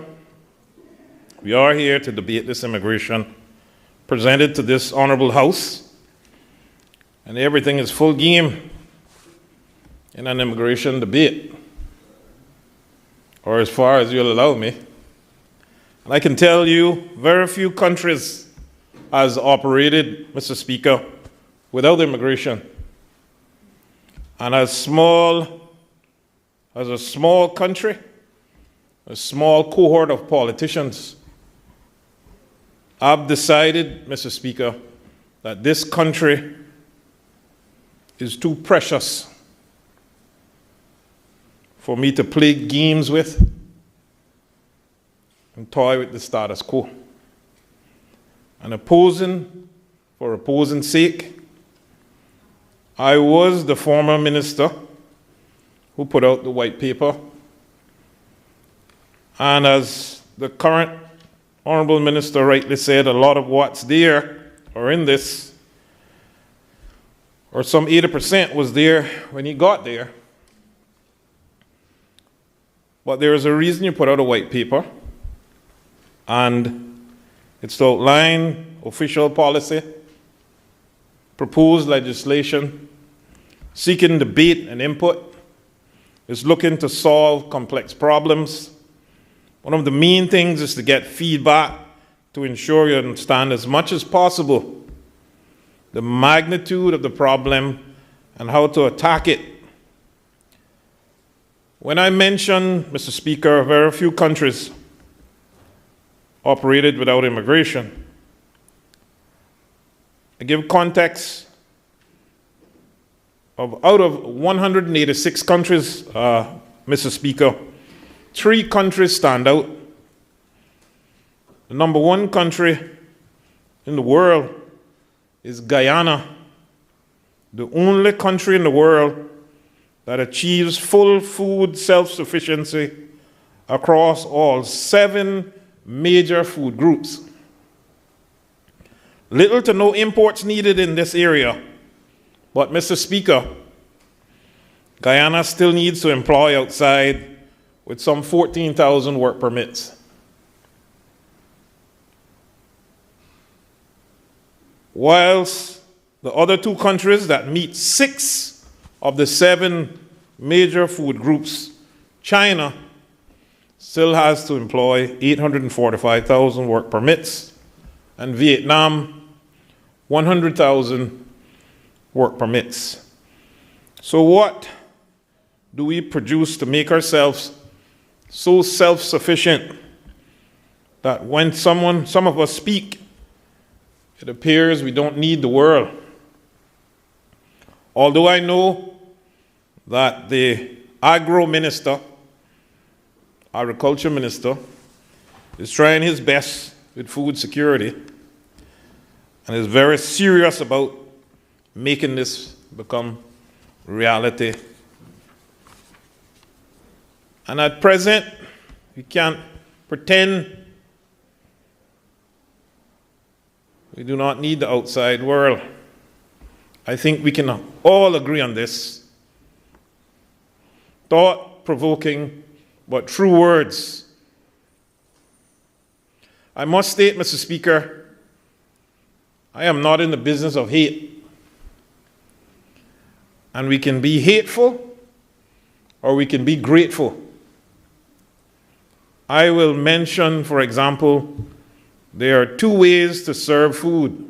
we are here to debate this immigration presented to this honorable House, and everything is full game in an immigration debate, or as far as you'll allow me. And I can tell you, very few countries has operated, Mr. Speaker, without immigration. And as a small country, a small cohort of politicians, I've decided, Mr. Speaker, that this country is too precious for me to play games with and toy with the status quo. And opposing for opposing's sake, I was the former minister who put out the white paper. And as the current honorable minister rightly said, a lot of what's there or in this or some 80% was there when he got there. But there is a reason you put out a white paper, and it's to outline official policy, proposed legislation, seeking debate and input. It's looking to solve complex problems. One of the main things is to get feedback to ensure you understand as much as possible the magnitude of the problem and how to attack it. When I mention, Mr. Speaker, very few countries operated without immigration, I give context of out of 186 countries, Mr. Speaker, 3 countries stand out. The number 1 country in the world is Guyana, the only country in the world that achieves full food self-sufficiency across all 7 major food groups. Little to no imports needed in this area, but Mr. Speaker, Guyana still needs to employ outside with some 14,000 work permits. Whilst the other 2 countries that meet 6 of the 7 major food groups, China still has to employ 845,000 work permits, and Vietnam 100,000 work permits. So what do we produce to make ourselves so self-sufficient that when some of us speak, it appears we don't need the world? Although I know that the agriculture minister, is trying his best with food security and is very serious about making this become reality. And at present, we can't pretend we do not need the outside world. I think we can all agree on this. Thought-provoking, but true words. I must state, Mr. Speaker, I am not in the business of hate. And we can be hateful or we can be grateful. I will mention, for example, there are 2 ways to serve food.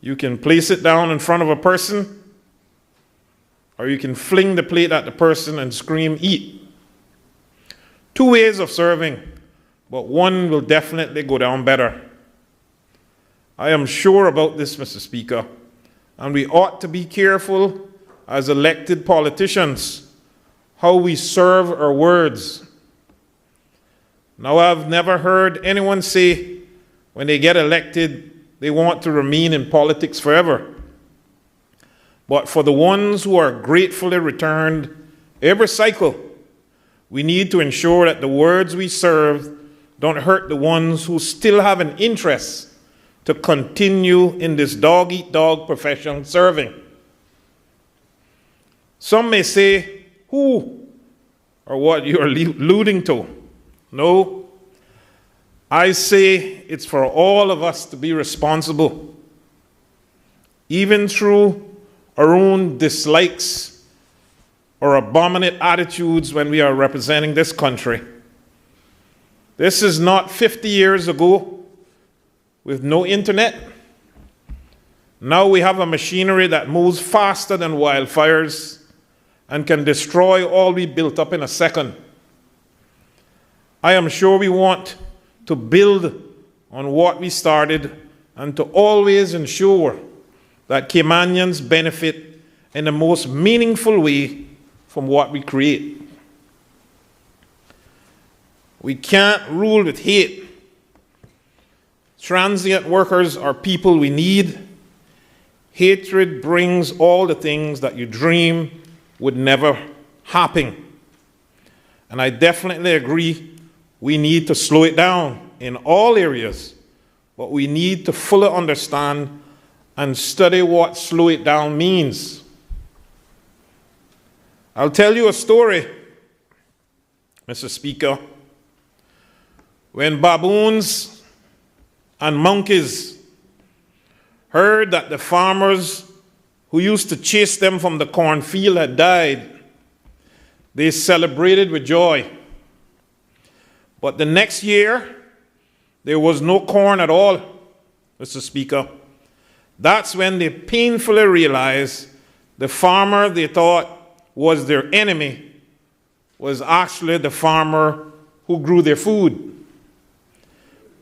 You can place it down in front of a person, or you can fling the plate at the person and scream, "Eat." 2 ways of serving, but one will definitely go down better. I am sure about this, Mr. Speaker, and we ought to be careful as elected politicians how we serve our words. Now, I've never heard anyone say when they get elected they want to remain in politics forever. But for the ones who are gratefully returned every cycle, we need to ensure that the words we serve don't hurt the ones who still have an interest to continue in this dog-eat-dog profession serving. Some may say, who or what you are alluding to? No, I say it's for all of us to be responsible, even through our own dislikes or abominate attitudes when we are representing this country. This is not 50 years ago with no internet. Now we have a machinery that moves faster than wildfires and can destroy all we built up in a second. I am sure we want to build on what we started and to always ensure that Caymanians benefit in the most meaningful way from what we create. We can't rule with hate. Transient workers are people we need. Hatred brings all the things that you dream would never happen. And I definitely agree we need to slow it down in all areas, but we need to fully understand and study what slow it down means. I'll tell you a story, Mr. Speaker. When baboons and monkeys heard that the farmers who used to chase them from the cornfield had died, they celebrated with joy. But the next year, there was no corn at all, Mr. Speaker. That's when they painfully realized the farmer they thought was their enemy was actually the farmer who grew their food.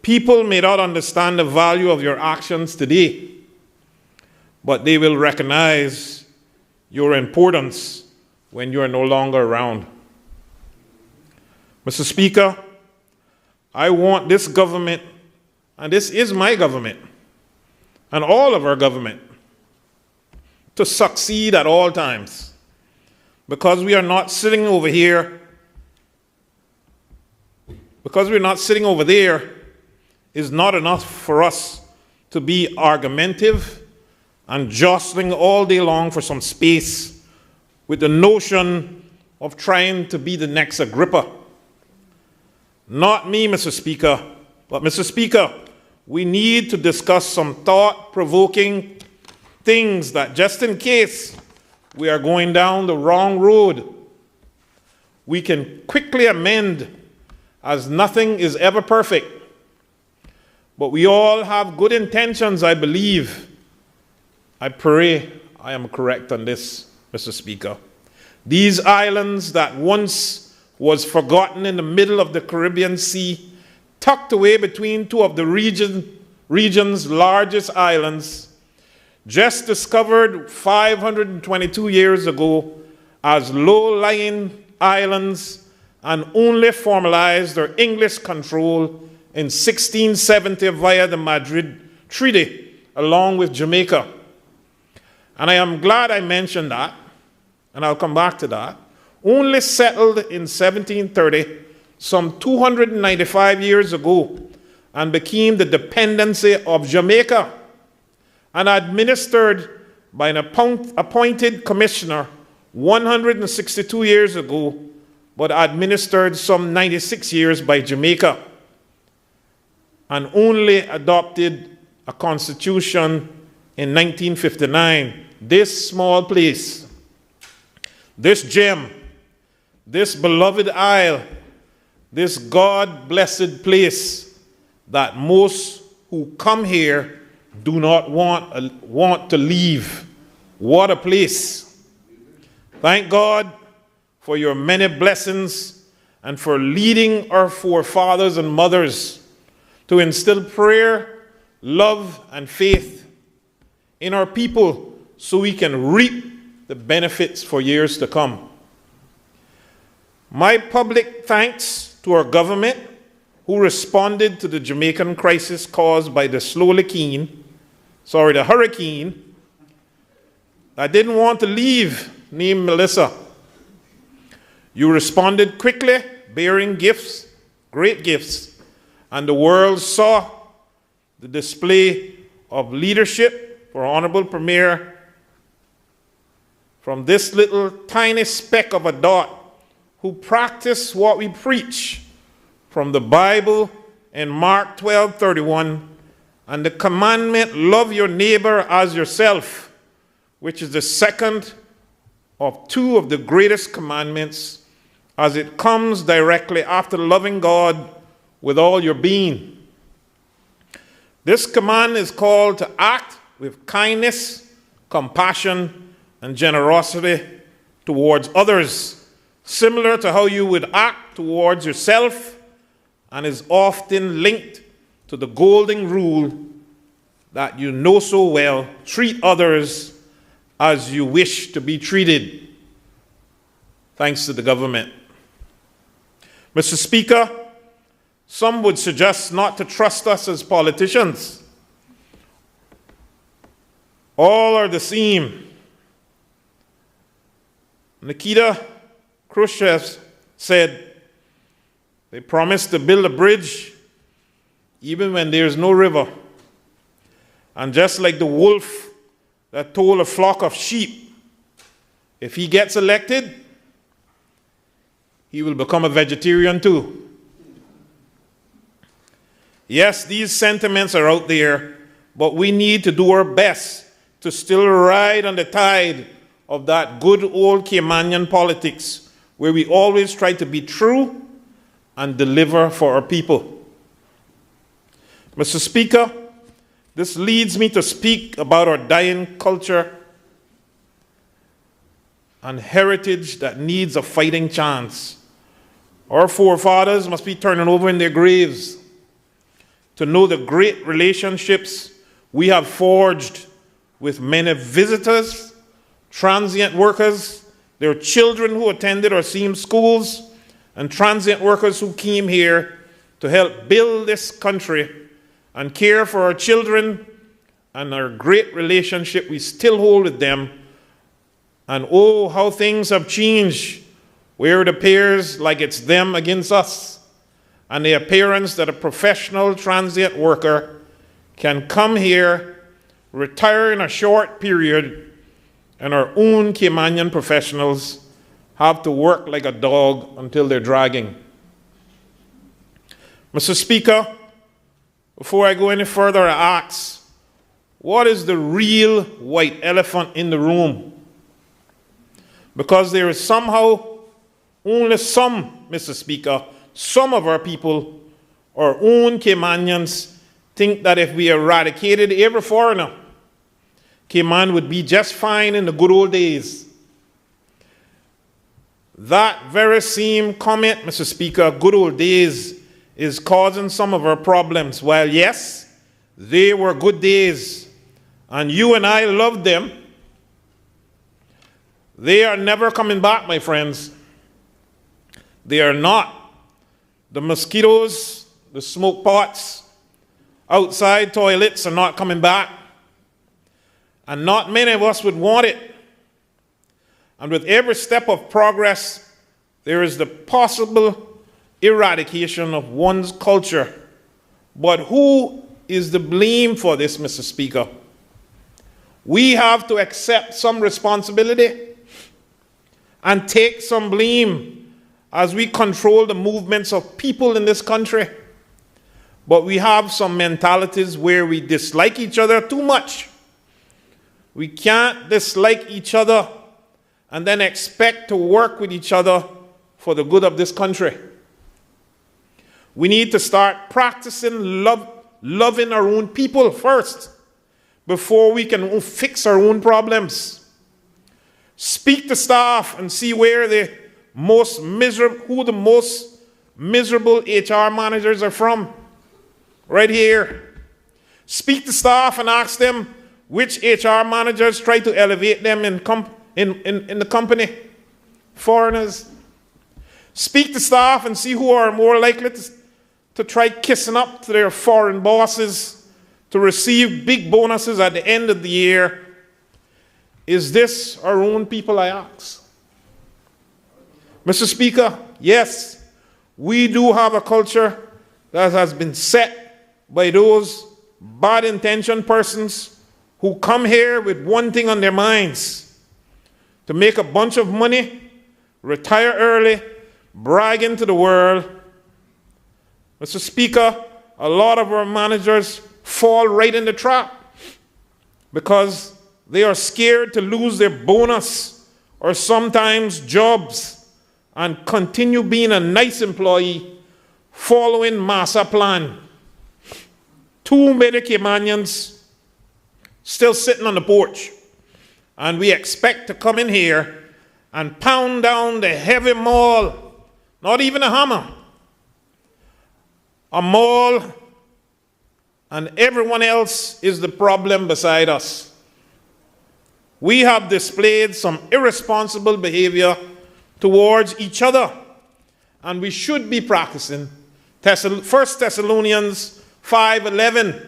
People may not understand the value of your actions today, but they will recognize your importance when you are no longer around. Mr. Speaker, I want this government, and this is my government, and all of our government, to succeed at all times, because we are not sitting over here, because we're not sitting over there, is not enough for us to be argumentative and jostling all day long for some space with the notion of trying to be the next Agrippa. Not me, Mr. Speaker, but Mr. Speaker, we need to discuss some thought-provoking things that, just in case we are going down the wrong road, we can quickly amend, as nothing is ever perfect. But we all have good intentions, I believe. I pray I am correct on this, Mr. Speaker. These islands that once was forgotten in the middle of the Caribbean Sea, tucked away between two of the region's largest islands, just discovered 522 years ago as low-lying islands and only formalized their English control in 1670 via the Madrid Treaty, along with Jamaica. And I am glad I mentioned that, and I'll come back to that. Only settled in 1730, some 295 years ago, and became the dependency of Jamaica, and administered by an appointed commissioner 162 years ago, but administered some 96 years by Jamaica, and only adopted a constitution in 1959. This small place, this gem, this beloved isle, this God-blessed place that most who come here do not want to leave. What a place. Thank God for your many blessings and for leading our forefathers and mothers to instill prayer, love, and faith in our people so we can reap the benefits for years to come. My public thanks to our government who responded to the Jamaican crisis caused by the hurricane that didn't want to leave, named Melissa. You responded quickly, bearing gifts, great gifts, and the world saw the display of leadership for Honorable Premier from this little tiny speck of a dot who practiced what we preach from the Bible in Mark 12:31 and the commandment, love your neighbor as yourself, which is the second of two of the greatest commandments, as it comes directly after loving God with all your being. This command is called to act with kindness, compassion, and generosity towards others, similar to how you would act towards yourself, and is often linked to the golden rule that you know so well: treat others as you wish to be treated. Thanks to the government. Mr. Speaker, some would suggest not to trust us as politicians. All are the same. Nikita Khrushchev said they promised to build a bridge even when there's no river. And just like the wolf that told a flock of sheep, if he gets elected, he will become a vegetarian too. Yes, these sentiments are out there, but we need to do our best to still ride on the tide of that good old Caymanian politics, where we always try to be true and deliver for our people. Mr. Speaker, this leads me to speak about our dying culture and heritage that needs a fighting chance. Our forefathers must be turning over in their graves to know the great relationships we have forged with many visitors, transient workers, their children who attended our SEAM schools, and transient workers who came here to help build this country and care for our children, and our great relationship we still hold with them. And oh, how things have changed, where it appears like it's them against us, and the appearance that a professional transient worker can come here, retire in a short period, and our own Caymanian professionals have to work like a dog until they're dragging. Mr. Speaker, before I go any further, I ask, what is the real white elephant in the room? Because there is somehow only some, Mr. Speaker, some of our people, our own Caymanians, think that if we eradicated every foreigner, Cayman would be just fine in the good old days. That very same comment, Mr. Speaker, good old days, is causing some of our problems. While yes, they were good days, and you and I loved them, they are never coming back, my friends. They are not. The mosquitoes, the smoke pots, outside toilets are not coming back. And not many of us would want it. And with every step of progress, there is the possible eradication of one's culture. But who is the blame for this, Mr. Speaker? We have to accept some responsibility and take some blame as we control the movements of people in this country. But we have some mentalities where we dislike each other too much. We can't dislike each other and then expect to work with each other for the good of this country. We need to start practicing loving our own people first before we can fix our own problems. Speak to staff and see where the most miserable HR managers are from. Right here. Speak to staff and ask them which HR managers try to elevate them in the company. Foreigners. Speak to staff and see who are more likely to try kissing up to their foreign bosses to receive big bonuses at the end of the year. Is this our own people, I ask? Mr. Speaker, yes, we do have a culture that has been set by those bad-intentioned persons who come here with one thing on their minds: to make a bunch of money, retire early, bragging to the world. Mr. Speaker, a lot of our managers fall right in the trap because they are scared to lose their bonus or sometimes jobs and continue being a nice employee following master plan. Too many Caymanians still sitting on the porch, and we expect to come in here and pound down the heavy maul, not even a hammer, a maul, and everyone else is the problem beside us. We have displayed some irresponsible behavior towards each other, and we should be practicing 1 Thessalonians 5:11.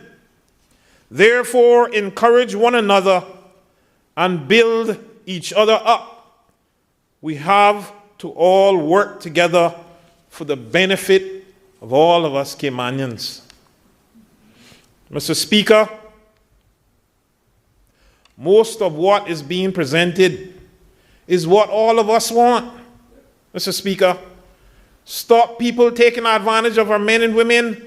Therefore, encourage one another and build each other up. We have to all work together for the benefit of all of us Caymanians. Mr. Speaker, most of what is being presented is what all of us want, Mr. Speaker. Stop people taking advantage of our men and women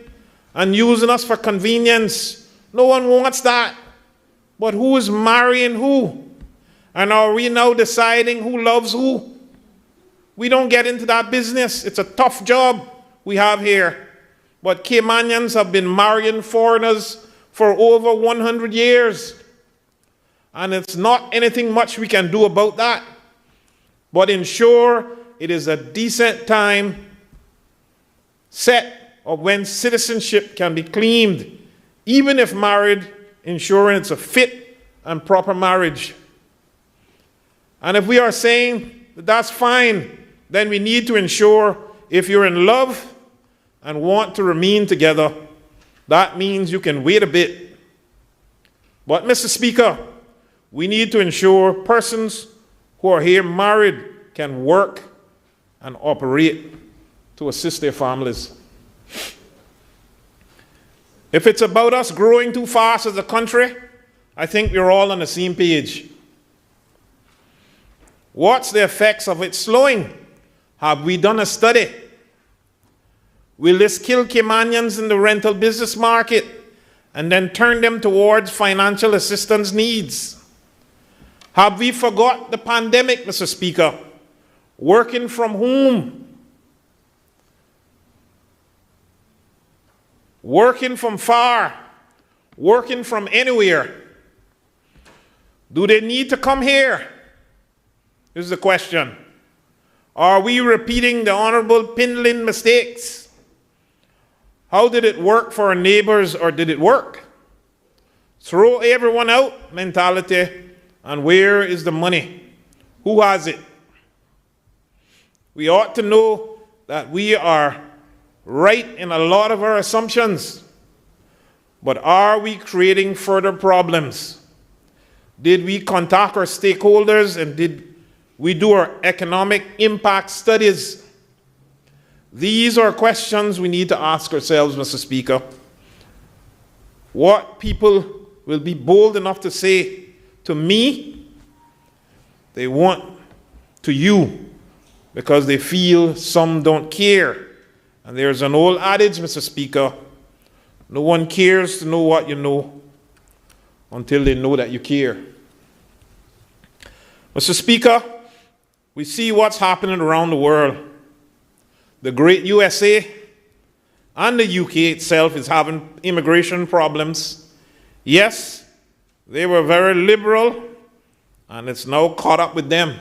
and using us for convenience. No one wants that. But who is marrying who? And are we now deciding who loves who? We don't get into that business. It's a tough job we have here. But Caymanians have been marrying foreigners for over 100 years. And it's not anything much we can do about that. But ensure it is a decent time set of when citizenship can be claimed, even if married, ensuring it's a fit and proper marriage. And if we are saying that that's fine, then we need to ensure if you're in love and want to remain together, that means you can wait a bit. But, Mr. Speaker, we need to ensure persons who are here married can work and operate to assist their families. If it's about us growing too fast as a country, I think we're all on the same page. What's the effects of it slowing? Have we done a study? Will this kill Caymanians in the rental business market and then turn them towards financial assistance needs? Have we forgot the pandemic, Mr. Speaker? Working from home, working from far, working from anywhere. Do they need to come here? This is the question. Are we repeating the Honorable Pindlin mistakes? How did it work for our neighbors, or did it work? Throw everyone out mentality, and where is the money? Who has it? We ought to know that we are right in a lot of our assumptions, but are we creating further problems? Did we contact our stakeholders, and did we do our economic impact studies? These are questions we need to ask ourselves, Mr. Speaker. What people will be bold enough to say to me, they want to you, because they feel some don't care. And there's an old adage, Mr. Speaker, no one cares to know what you know until they know that you care. Mr. Speaker, we see what's happening around the world. The great USA and the UK itself is having immigration problems. Yes, they were very liberal, and it's now caught up with them.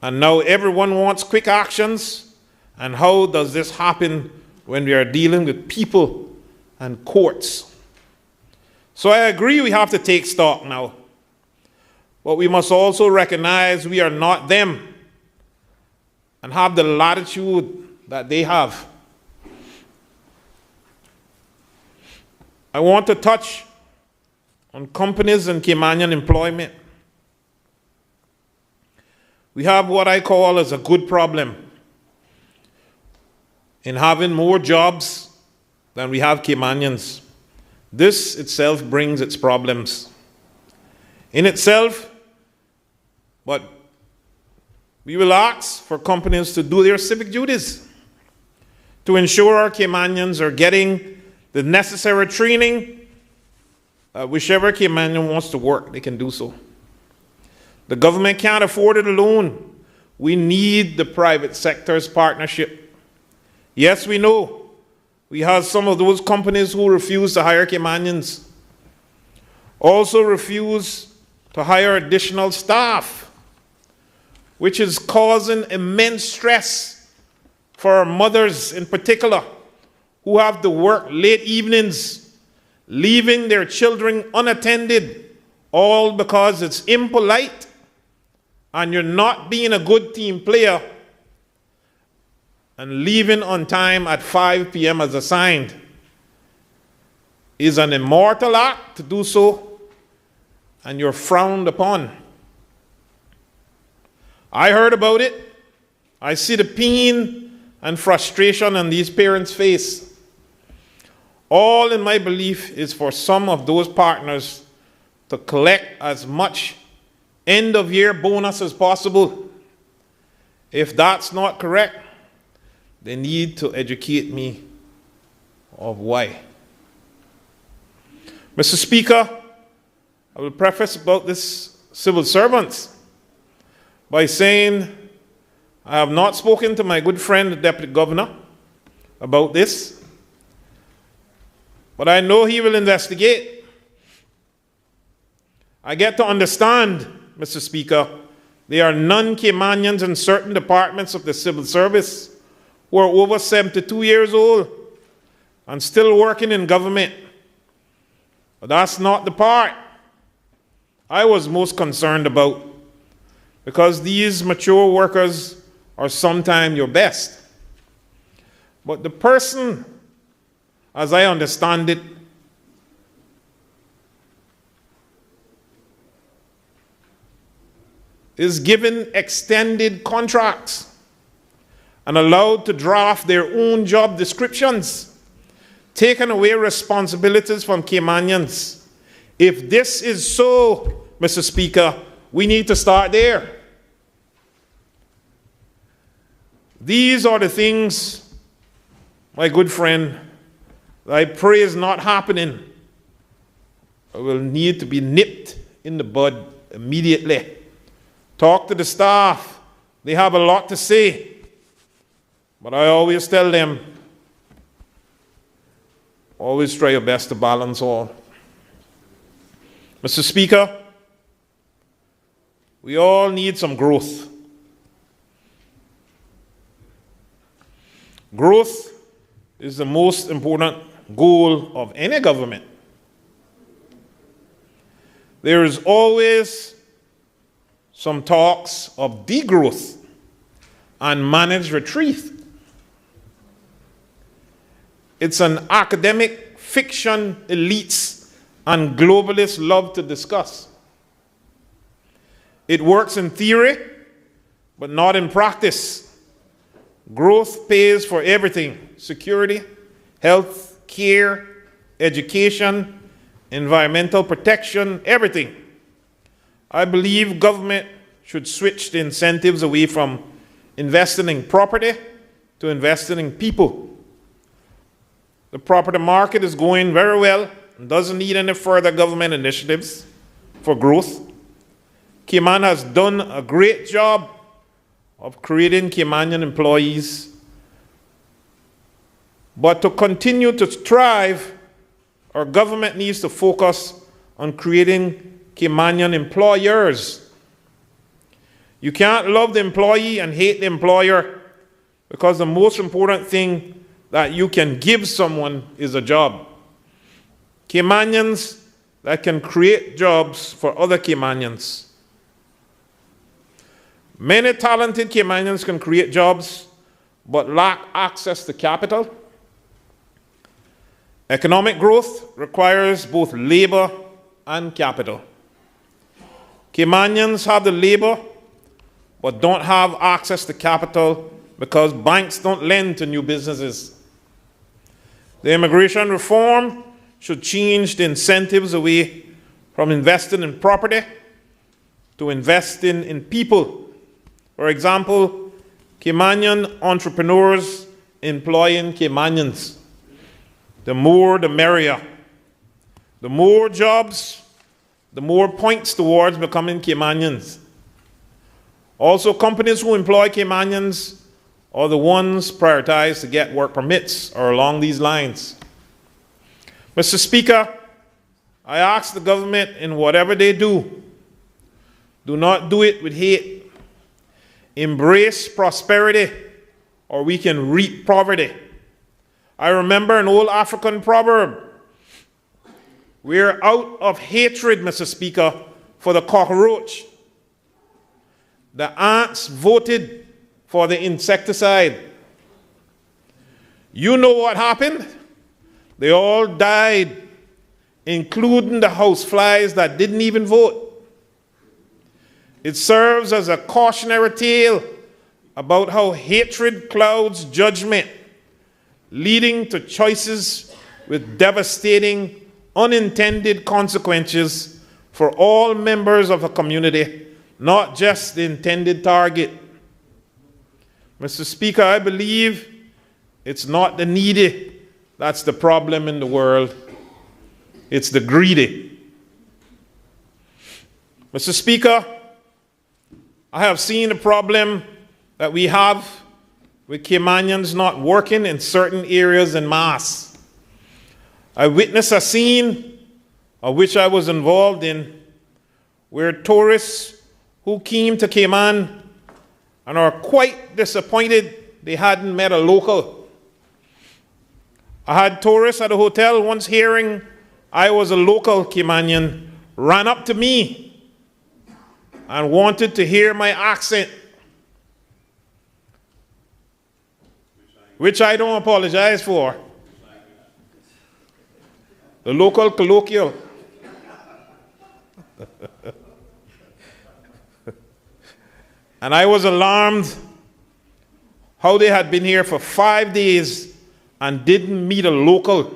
And now everyone wants quick actions. And how does this happen when we are dealing with people and courts? So I agree we have to take stock now. But we must also recognize we are not them and have the latitude that they have. I want to touch on companies and Caymanian employment. We have what I call as a good problem in having more jobs than we have Caymanians. This itself brings its problems in itself, but we will ask for companies to do their civic duties to ensure our Caymanians are getting the necessary training. Whichever Caymanian wants to work, they can do so. The government can't afford it alone. We need the private sector's partnership. Yes, we know we have some of those companies who refuse to hire Caymanians, also refuse to hire additional staff, which is causing immense stress for our mothers in particular, who have to work late evenings, leaving their children unattended, all because it's impolite and you're not being a good team player and leaving on time at 5 p.m. as assigned is an immortal act to do so, and you're frowned upon. I heard about it. I see the pain and frustration on these parents' face. All in my belief is for some of those partners to collect as much end-of-year bonus as possible. If that's not correct, they need to educate me of why. Mr. Speaker, I will preface about this civil servants by saying I have not spoken to my good friend, the Deputy Governor, about this, but I know he will investigate. I get to understand, Mr. Speaker, there are non-Caymanians in certain departments of the civil service who are over 72 years old and still working in government. But that's not the part I was most concerned about, because these mature workers are sometimes your best. But the person, as I understand it, is given extended contracts and allowed to draft their own job descriptions, taking away responsibilities from Caymanians. If this is so, Mr. Speaker, we need to start there. These are the things, my good friend, that I pray is not happening, or will need to be nipped in the bud immediately. Talk to the staff. They have a lot to say. But I always tell them, always try your best to balance all. Mr. Speaker, we all need some growth. Growth is the most important goal of any government. There is always some talks of degrowth and managed retreat. It's an academic fiction elites and globalists love to discuss. It works in theory, but not in practice. Growth pays for everything: security, health, care, education, environmental protection, everything. I believe government should switch the incentives away from investing in property to investing in people. The property market is going very well and doesn't need any further government initiatives for growth. Cayman has done a great job of creating Caymanian employees. But to continue to thrive, our government needs to focus on creating Caymanian employers. You can't love the employee and hate the employer, because the most important thing that you can give someone is a job. Caymanians that can create jobs for other Caymanians. Many talented Caymanians can create jobs but lack access to capital. Economic growth requires both labor and capital. Caymanians have the labor but don't have access to capital because banks don't lend to new businesses. The immigration reform should change the incentives away from investing in property to investing in people. For example, Caymanian entrepreneurs employing Caymanians. The more, the merrier. The more jobs, the more points towards becoming Caymanians. Also, companies who employ Caymanians are the ones prioritized to get work permits, or along these lines. Mr. Speaker, I ask the government, in whatever they do not do it with hate. Embrace prosperity, or we can reap poverty. I remember an old African proverb: we're out of hatred, Mr. Speaker, for the cockroach. The ants voted for the insecticide. You know what happened? They all died, including the houseflies that didn't even vote. It serves as a cautionary tale about how hatred clouds judgment, leading to choices with devastating, unintended consequences for all members of a community, not just the intended target. Mr. Speaker, I believe it's not the needy that's the problem in the world. It's the greedy. Mr. Speaker, I have seen the problem that we have with Caymanians not working in certain areas en masse. I witnessed a scene of which I was involved in where tourists who came to Cayman and are quite disappointed they hadn't met a local. I had tourists at a hotel once hearing I was a local Caymanian ran up to me and wanted to hear my accent, which I don't apologize for. The local colloquial. And I was alarmed how they had been here for 5 days and didn't meet a local.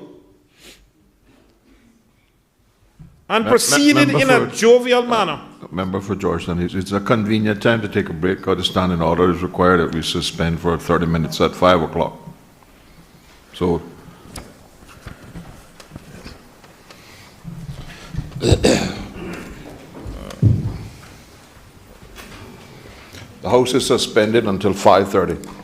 And proceeded in a jovial manner. Member for Georgetown, it's a convenient time to take a break, because the standing order is required that we suspend for 30 minutes at 5 o'clock. So, the House is suspended until 5:30.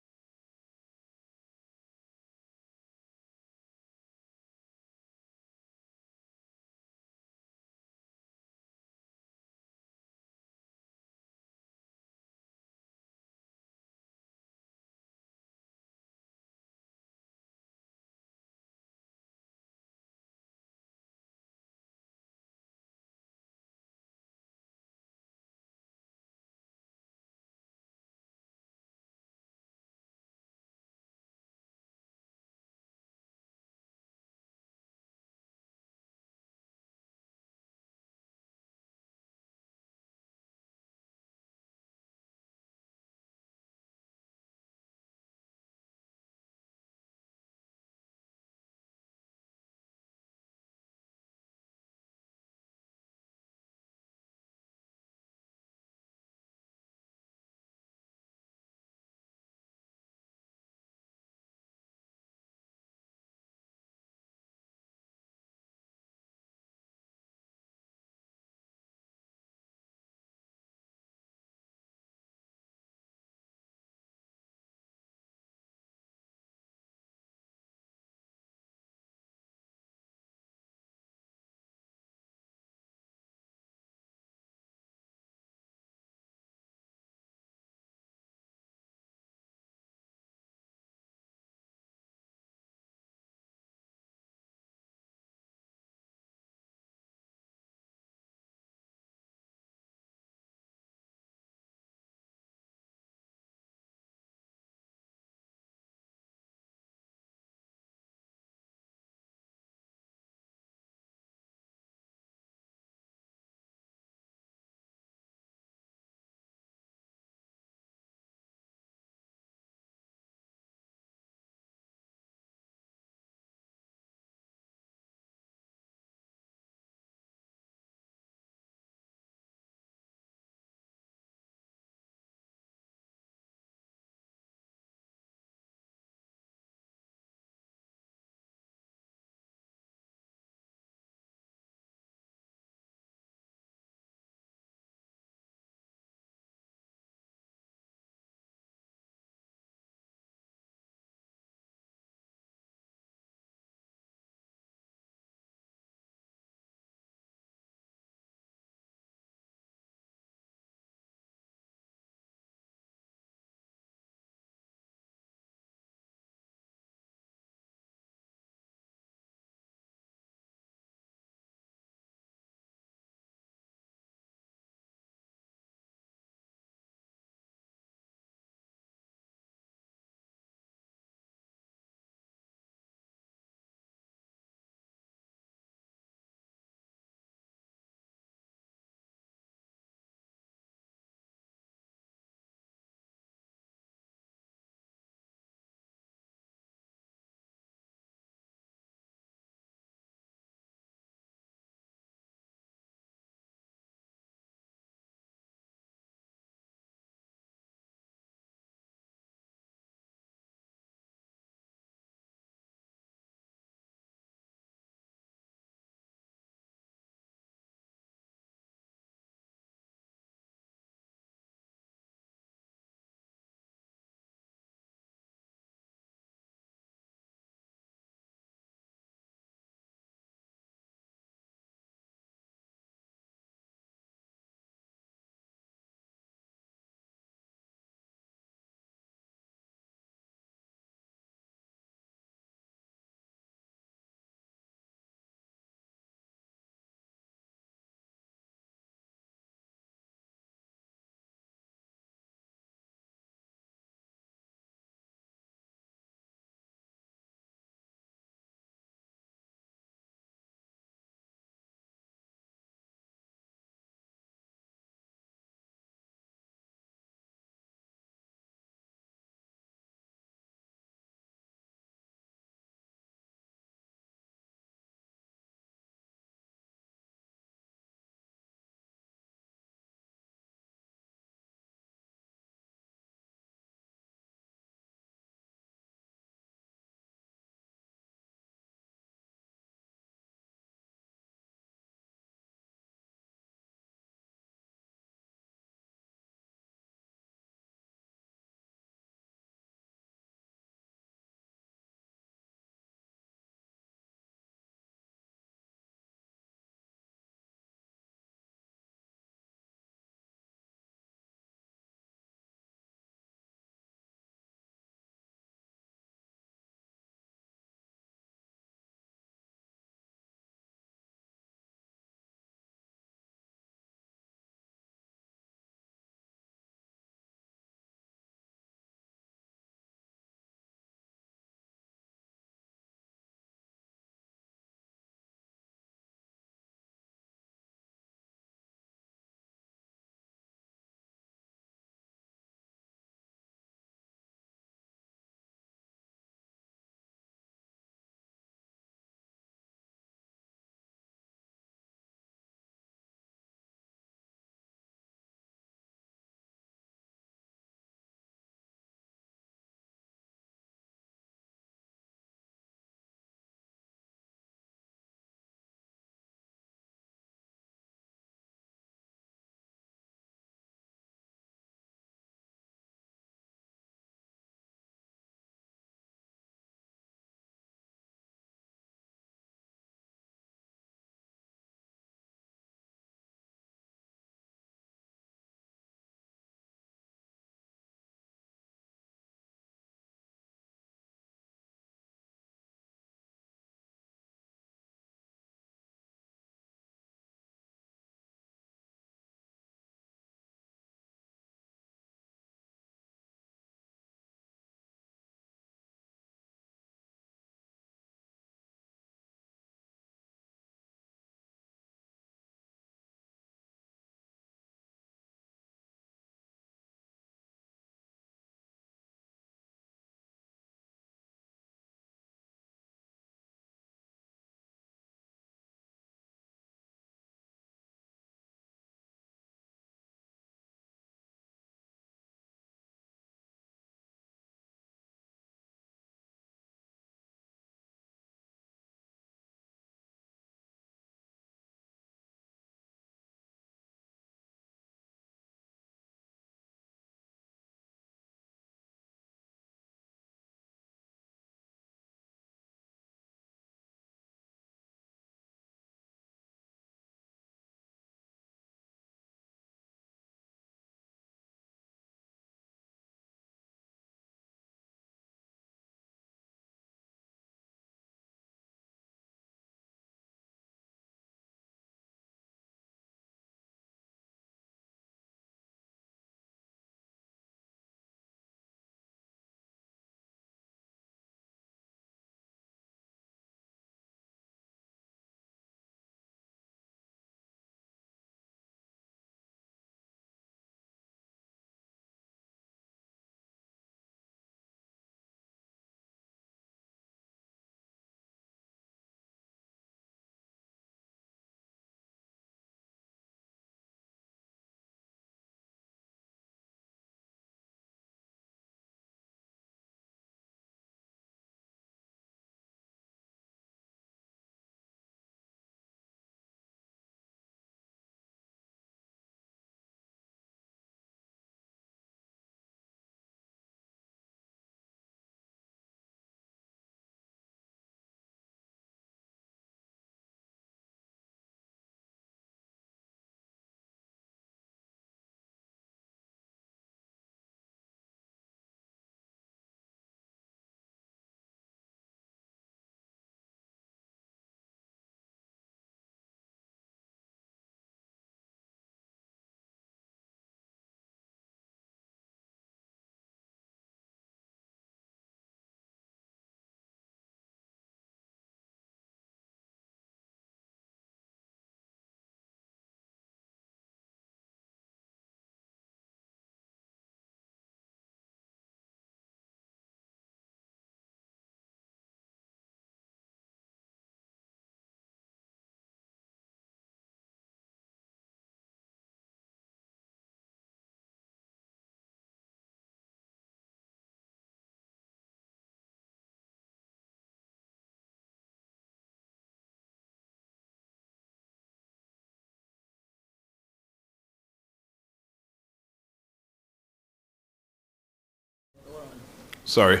Sorry.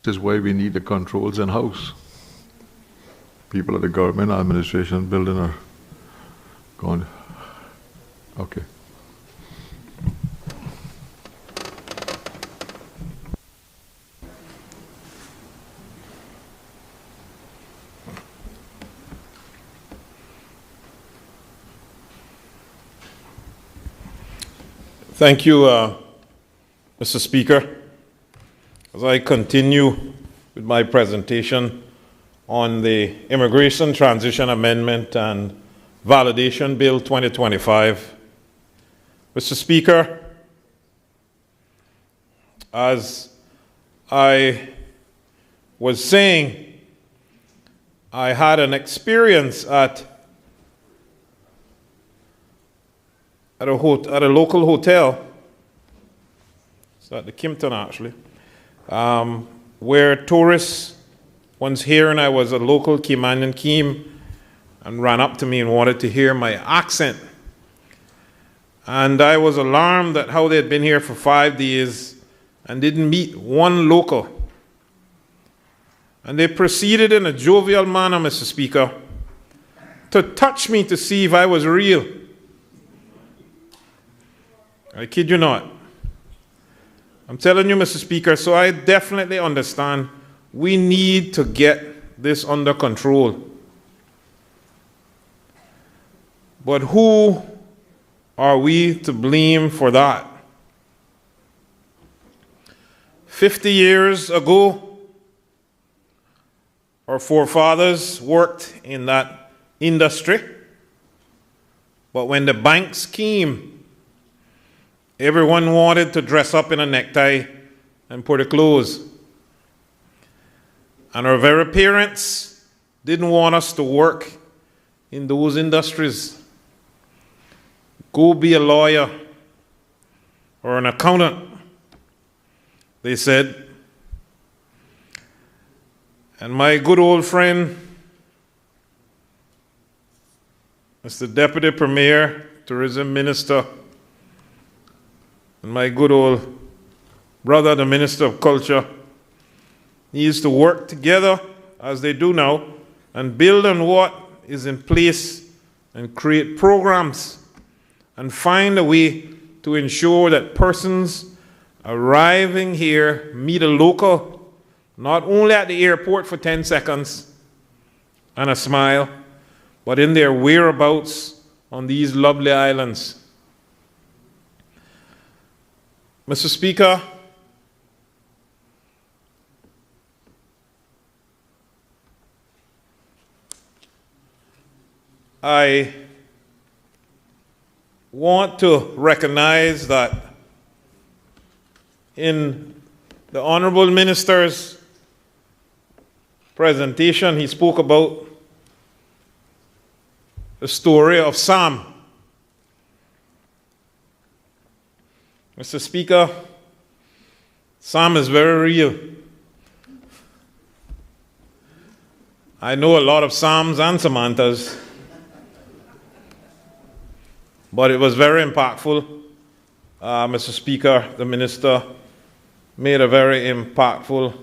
This is why we need the controls in-house. People at the government administration building are gone. Okay. Thank you, Mr. Speaker. As I continue with my presentation on the Immigration Transition Amendment and Validation Bill 2025, Mr. Speaker, as I was saying, I had an experience at a local hotel. It's at the Kimpton, actually. Where tourists, once hearing I was a local Caymanian, came and ran up to me and wanted to hear my accent. And I was alarmed at how they had been here for 5 days and didn't meet one local. And they proceeded in a jovial manner, Mr. Speaker, to touch me to see if I was real. I kid you not. I'm telling you, Mr. Speaker, so I definitely understand we need to get this under control. But who are we to blame for that? 50 years ago, our forefathers worked in that industry, but when the banks came, everyone wanted to dress up in a necktie and put a clothes. And our very parents didn't want us to work in those industries. Go be a lawyer or an accountant, they said. And my good old friend, Mr. Deputy Premier, Tourism Minister, and my good old brother, the Minister of Culture, needs to work together, as they do now, and build on what is in place and create programs and find a way to ensure that persons arriving here meet a local, not only at the airport for 10 seconds and a smile, but in their whereabouts on these lovely islands. Mr. Speaker, I want to recognize that in the Honorable Minister's presentation, he spoke about the story of Sam. Mr. Speaker, Sam is very real. I know a lot of Sams and Samanthas, but it was very impactful. Mr. Speaker, the Minister made a very impactful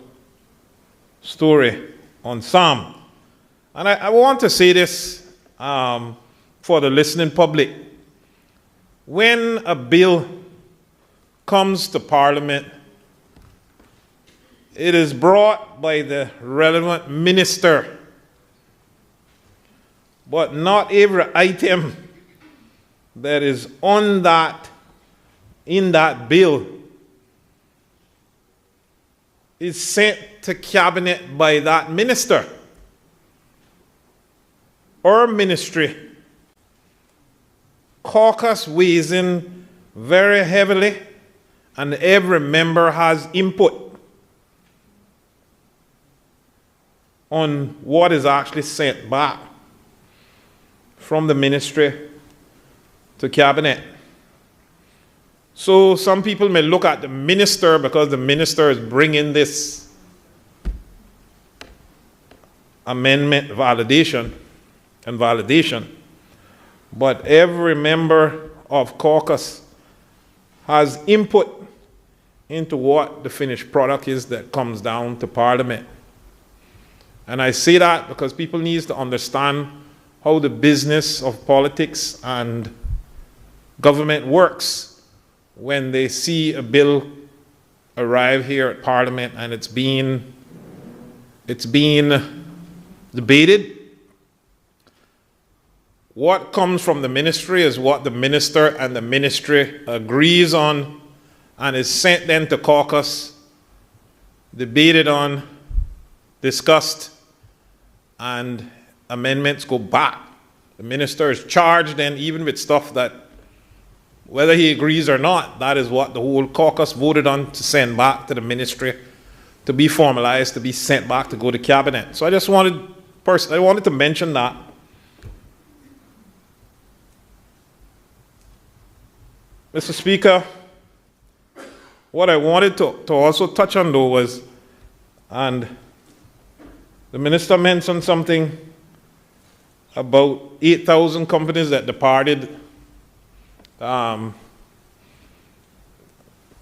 story on Sam. And I want to say this for the listening public. When a bill comes to Parliament, it is brought by the relevant minister, but not every item that is on that, in that bill, is sent to Cabinet by that minister or ministry. Caucus weighs in very heavily, and every member has input on what is actually sent back from the ministry to Cabinet. So some people may look at the minister because the minister is bringing this amendment validation, but every member of caucus has input into what the finished product is that comes down to Parliament. And I say that because people need to understand how the business of politics and government works when they see a bill arrive here at Parliament and it's being debated. What comes from the ministry is what the minister and the ministry agrees on and is sent then to caucus, debated on, discussed, and amendments go back. The minister is charged then even with stuff that, whether he agrees or not, that is what the whole caucus voted on to send back to the ministry to be formalized, to be sent back to go to cabinet. So I just wanted to mention that. Mr. Speaker, what I wanted to also touch on though was, and the minister mentioned something about 8,000 companies that departed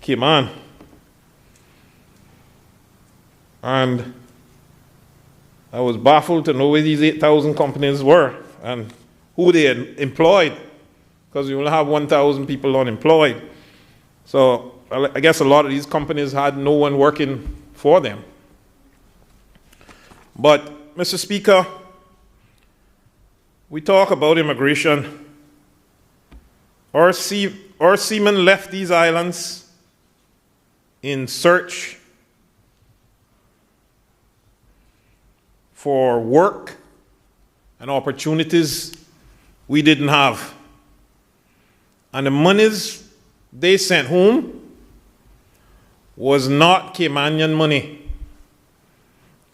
Cayman. And I was baffled to know where these 8,000 companies were and who they had employed, because you only have 1,000 people unemployed. So I guess a lot of these companies had no one working for them. But, Mr. Speaker, we talk about immigration. Our seamen left these islands in search for work and opportunities we didn't have. And the monies they sent home was not Caymanian money.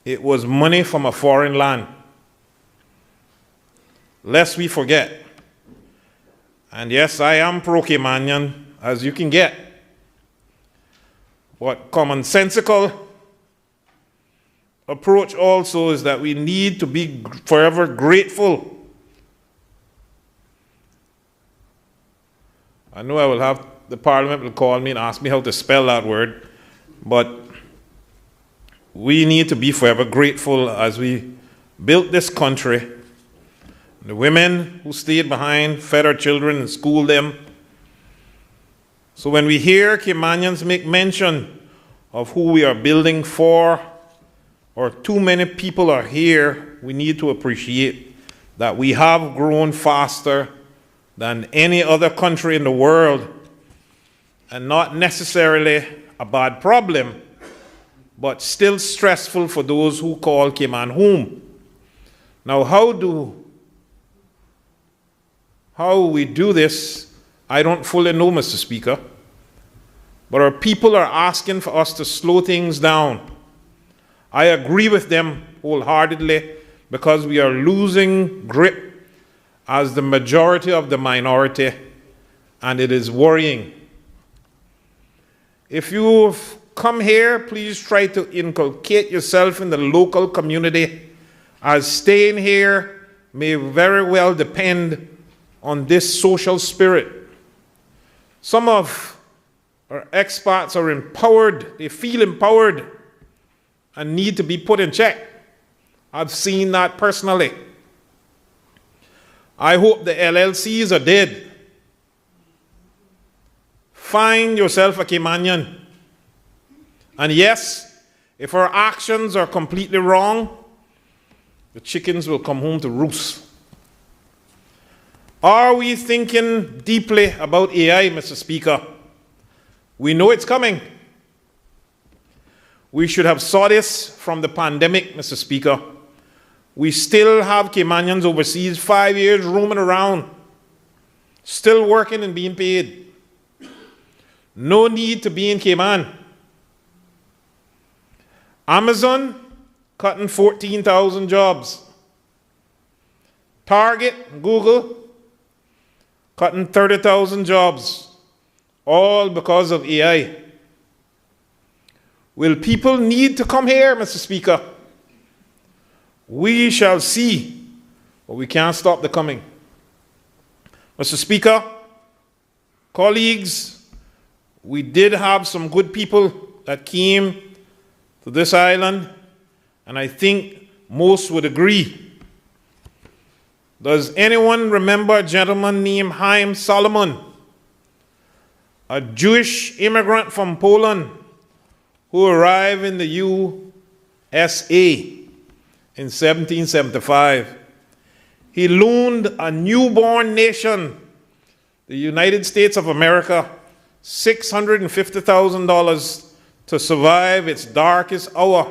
It was money from a foreign land. Lest we forget. And yes, I am pro-Caymanian, as you can get. But commonsensical approach also is that we need to be forever grateful. I know I will have, the Parliament will call me and ask me how to spell that word, but we need to be forever grateful as we built this country. The women who stayed behind, fed our children and schooled them. So when we hear Caymanians make mention of who we are building for, or too many people are here, we need to appreciate that we have grown faster than any other country in the world, and not necessarily a bad problem, but still stressful for those who call Cayman home. Now, how we do this, I don't fully know, Mr. Speaker, but our people are asking for us to slow things down. I agree with them wholeheartedly because we are losing grip as the majority of the minority, and it is worrying. If you've come here, please try to inculcate yourself in the local community, as staying here may very well depend on this social spirit. Some of our expats are empowered, they feel empowered and need to be put in check. I've seen that personally. I hope the LLCs are dead. Find yourself a Caymanian. And yes, if our actions are completely wrong, the chickens will come home to roost. Are we thinking deeply about AI, Mr. Speaker? We know it's coming. We should have saw this from the pandemic, Mr. Speaker. We still have Caymanians overseas 5 years roaming around, still working and being paid. No need to be in Cayman. Amazon cutting 14,000 jobs. Target, Google, cutting 30,000 jobs. all because of AI. Will people need to come here, Mr. Speaker? We shall see, but we can't stop the coming. Mr. Speaker, colleagues, we did have some good people that came to this island, and I think most would agree. Does anyone remember a gentleman named Chaim Solomon, a Jewish immigrant from Poland who arrived in the USA in 1775? He loaned a newborn nation, the United States of America, $650,000 to survive its darkest hour.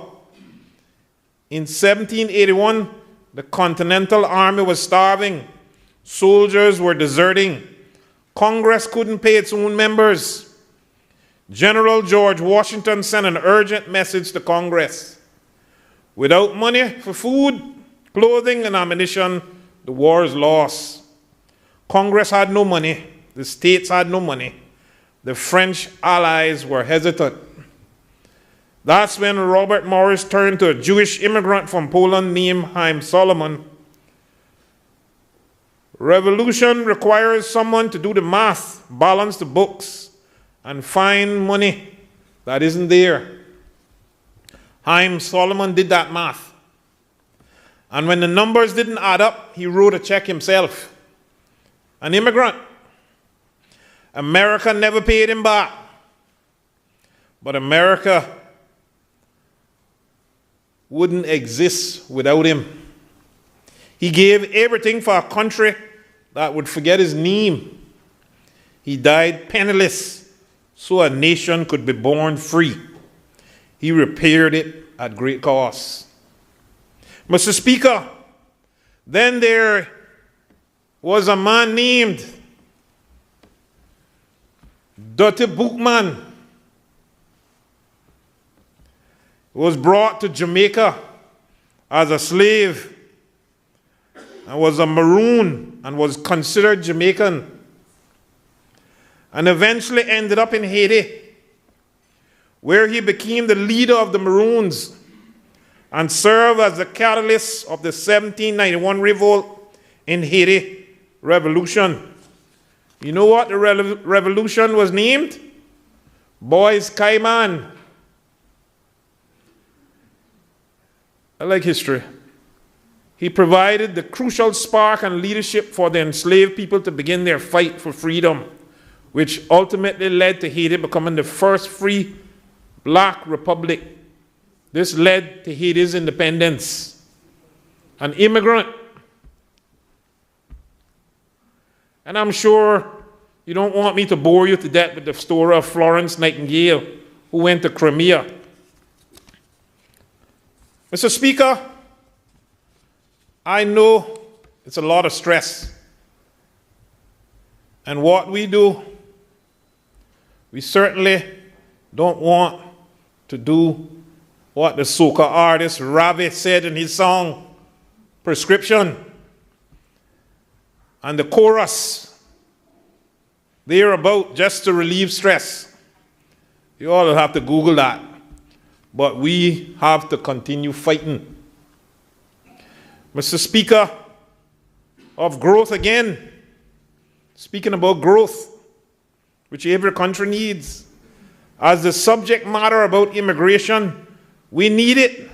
In 1781, the Continental Army was starving. Soldiers were deserting. Congress couldn't pay its own members. General George Washington sent an urgent message to Congress. Without money for food, clothing, and ammunition, the war is lost. Congress had no money. The states had no money. The French allies were hesitant. That's when Robert Morris turned to a Jewish immigrant from Poland named Chaim Solomon. Revolution requires someone to do the math, balance the books, and find money that isn't there. Chaim Solomon did that math. And when the numbers didn't add up, he wrote a check himself. An immigrant. America never paid him back. But America wouldn't exist without him. He gave everything for a country that would forget his name. He died penniless so a nation could be born free. He repaired it at great cost. Mr. Speaker, then there was a man named Dutty Bookman. Was brought to Jamaica as a slave and was a maroon and was considered Jamaican and eventually ended up in Haiti, where he became the leader of the Maroons and served as the catalyst of the 1791 revolt in Haiti Revolution. You know what the revolution was named? Boys Cayman. I like history. He provided the crucial spark and leadership for the enslaved people to begin their fight for freedom, which ultimately led to Haiti becoming the first free black republic. This led to Haiti's independence. An immigrant. And I'm sure you don't want me to bore you to death with the story of Florence Nightingale, who went to Crimea. Mr. Speaker, I know it's a lot of stress. And what we do, we certainly don't want to do what the soca artist Ravi said in his song, Prescription. And the chorus, they're about just to relieve stress. You all have to Google that. But we have to continue fighting. Mr. Speaker, of growth again, speaking about growth, which every country needs. As the subject matter about immigration, we need it,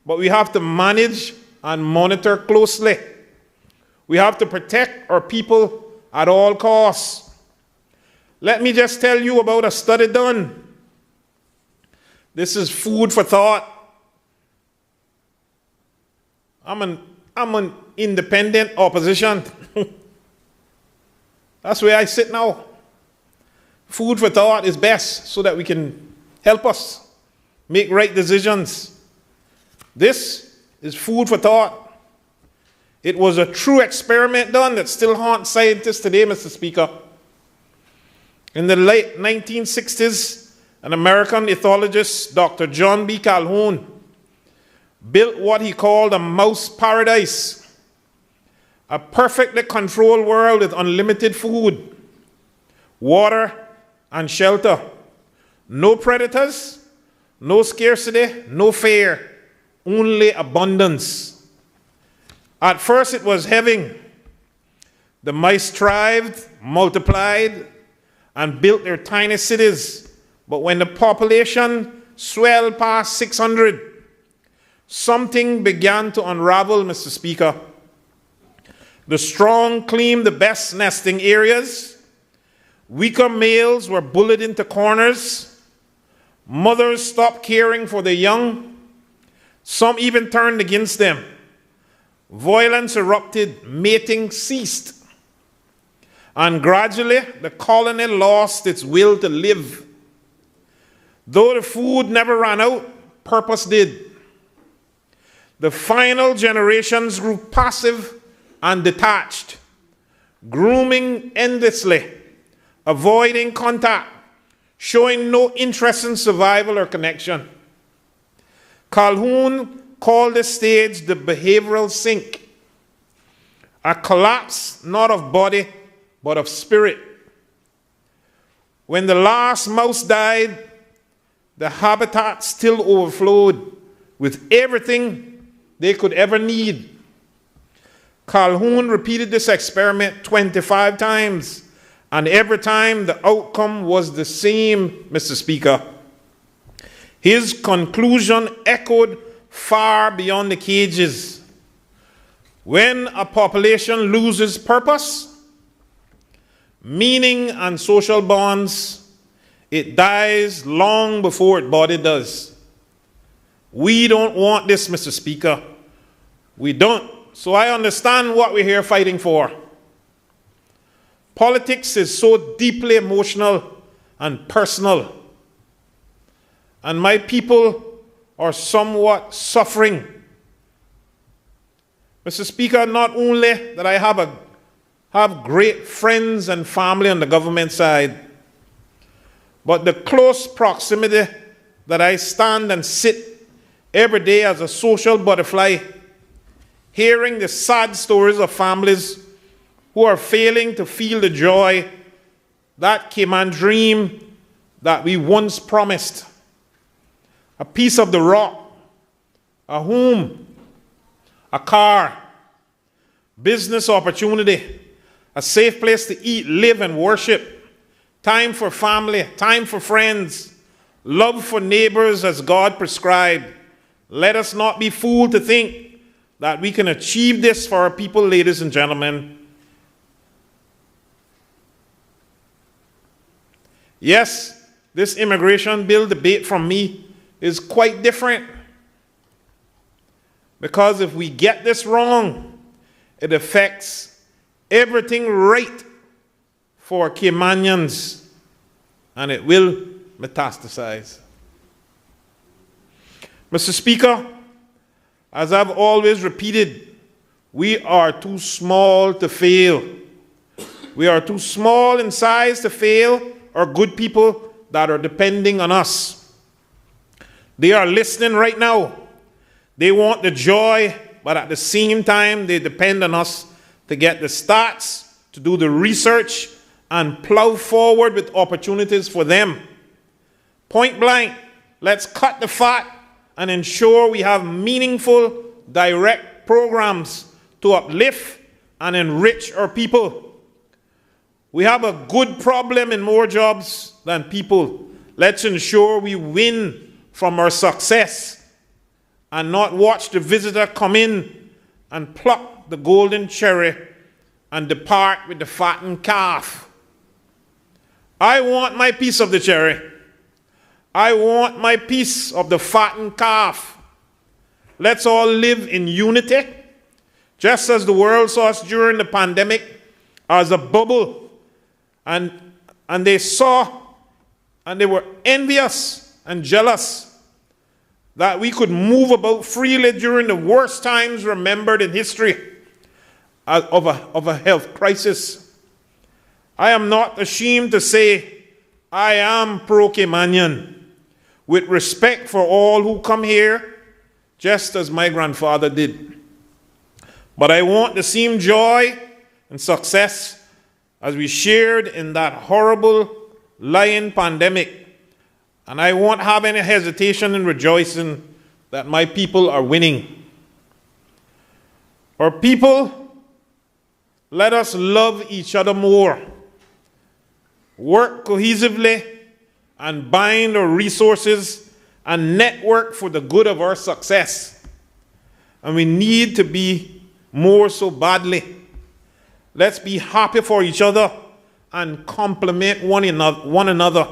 but we have to manage and monitor closely. We have to protect our people at all costs. Let me just tell you about a study done. This is food for thought. I'm an independent opposition. That's where I sit now. Food for thought is best so that we can help us make right decisions. This is food for thought. It was a true experiment done that still haunts scientists today, Mr. Speaker. In the late 1960s, an American ethologist, Dr. John B. Calhoun, built what he called a mouse paradise, a perfectly controlled world with unlimited food, water, and shelter. No predators, no scarcity, no fear, only abundance. At first it was heaven. The mice thrived, multiplied, and built their tiny cities. But when the population swelled past 600, something began to unravel, Mr. Speaker. The strong claimed the best nesting areas. Weaker males were bullied into corners. Mothers stopped caring for their young. Some even turned against them. Violence erupted, mating ceased. And gradually, the colony lost its will to live. Though the food never ran out, purpose did. The final generations grew passive and detached, grooming endlessly, avoiding contact, showing no interest in survival or connection. Calhoun called this stage the behavioral sink, a collapse not of body, but of spirit. When the last mouse died, the habitat still overflowed with everything they could ever need. Calhoun repeated this experiment 25 times, and every time the outcome was the same, Mr. Speaker. His conclusion echoed far beyond the cages. When a population loses purpose, meaning, and social bonds, it dies long before its body does. We don't want this, Mr. Speaker. We don't. So I understand what we're here fighting for. Politics is so deeply emotional and personal. And my people are somewhat suffering. Mr. Speaker, not only that I have great friends and family on the government side, but the close proximity that I stand and sit every day as a social butterfly, hearing the sad stories of families who are failing to feel the joy, that Cayman dream that we once promised. A piece of the rock, a home, a car, business opportunity, a safe place to eat, live, and worship, time for family, time for friends, love for neighbors as God prescribed. Let us not be fooled to think that we can achieve this for our people, ladies and gentlemen. Yes, this immigration bill debate from me is quite different. Because if we get this wrong, it affects everything right for Caymanians, and it will metastasize. Mr. Speaker, as I've always repeated, we are too small to fail. We are too small in size to fail our good people that are depending on us. They are listening right now. They want the joy, but at the same time, they depend on us to get the stats, to do the research, and plow forward with opportunities for them. Point blank, let's cut the fat and ensure we have meaningful, direct programs to uplift and enrich our people. We have a good problem in more jobs than people. Let's ensure we win from our success and not watch the visitor come in and pluck the golden cherry and depart with the fattened calf. I want my piece of the cherry. I want my piece of the fattened calf. Let's all live in unity, just as the world saw us during the pandemic as a bubble, and they saw and they were envious and jealous that we could move about freely during the worst times remembered in history of a health crisis. I am not ashamed to say I am pro-Caymanian, with respect for all who come here, just as my grandfather did. But I want the same joy and success as we shared in that horrible lying pandemic, and I won't have any hesitation in rejoicing that my people are winning. Our people, let us love each other more, work cohesively, and bind our resources and network for the good of our success. And we need to be more so badly. Let's be happy for each other and compliment one another.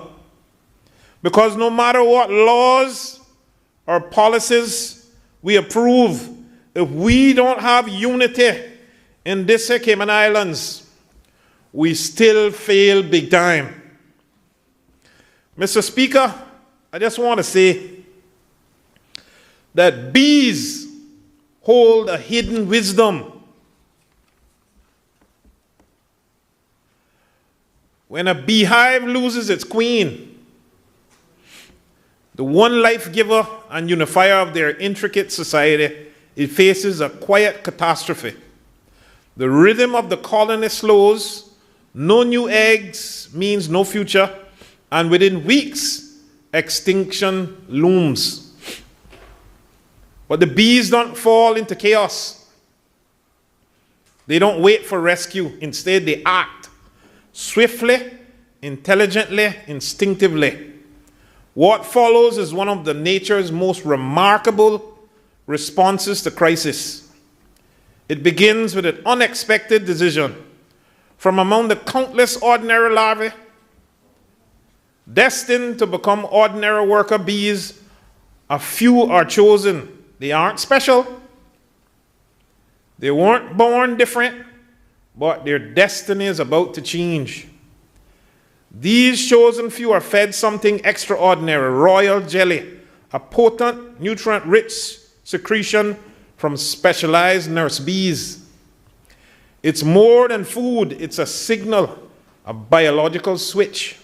Because no matter what laws or policies we approve, if we don't have unity in this Cayman Islands, we still fail big time. Mr. Speaker, I just want to say that bees hold a hidden wisdom. When a beehive loses its queen, the one life giver and unifier of their intricate society, it faces a quiet catastrophe. The rhythm of the colony slows, no new eggs means no future, and within weeks, extinction looms. But the bees don't fall into chaos. They don't wait for rescue. Instead, they act swiftly, intelligently, instinctively. What follows is one of the nature's most remarkable responses to crisis. It begins with an unexpected decision. From among the countless ordinary larvae destined to become ordinary worker bees, a few are chosen. They aren't special. They weren't born different, but their destiny is about to change. These chosen few are fed something extraordinary, royal jelly, a potent, nutrient-rich secretion from specialized nurse bees. It's more than food, it's a signal, a biological switch.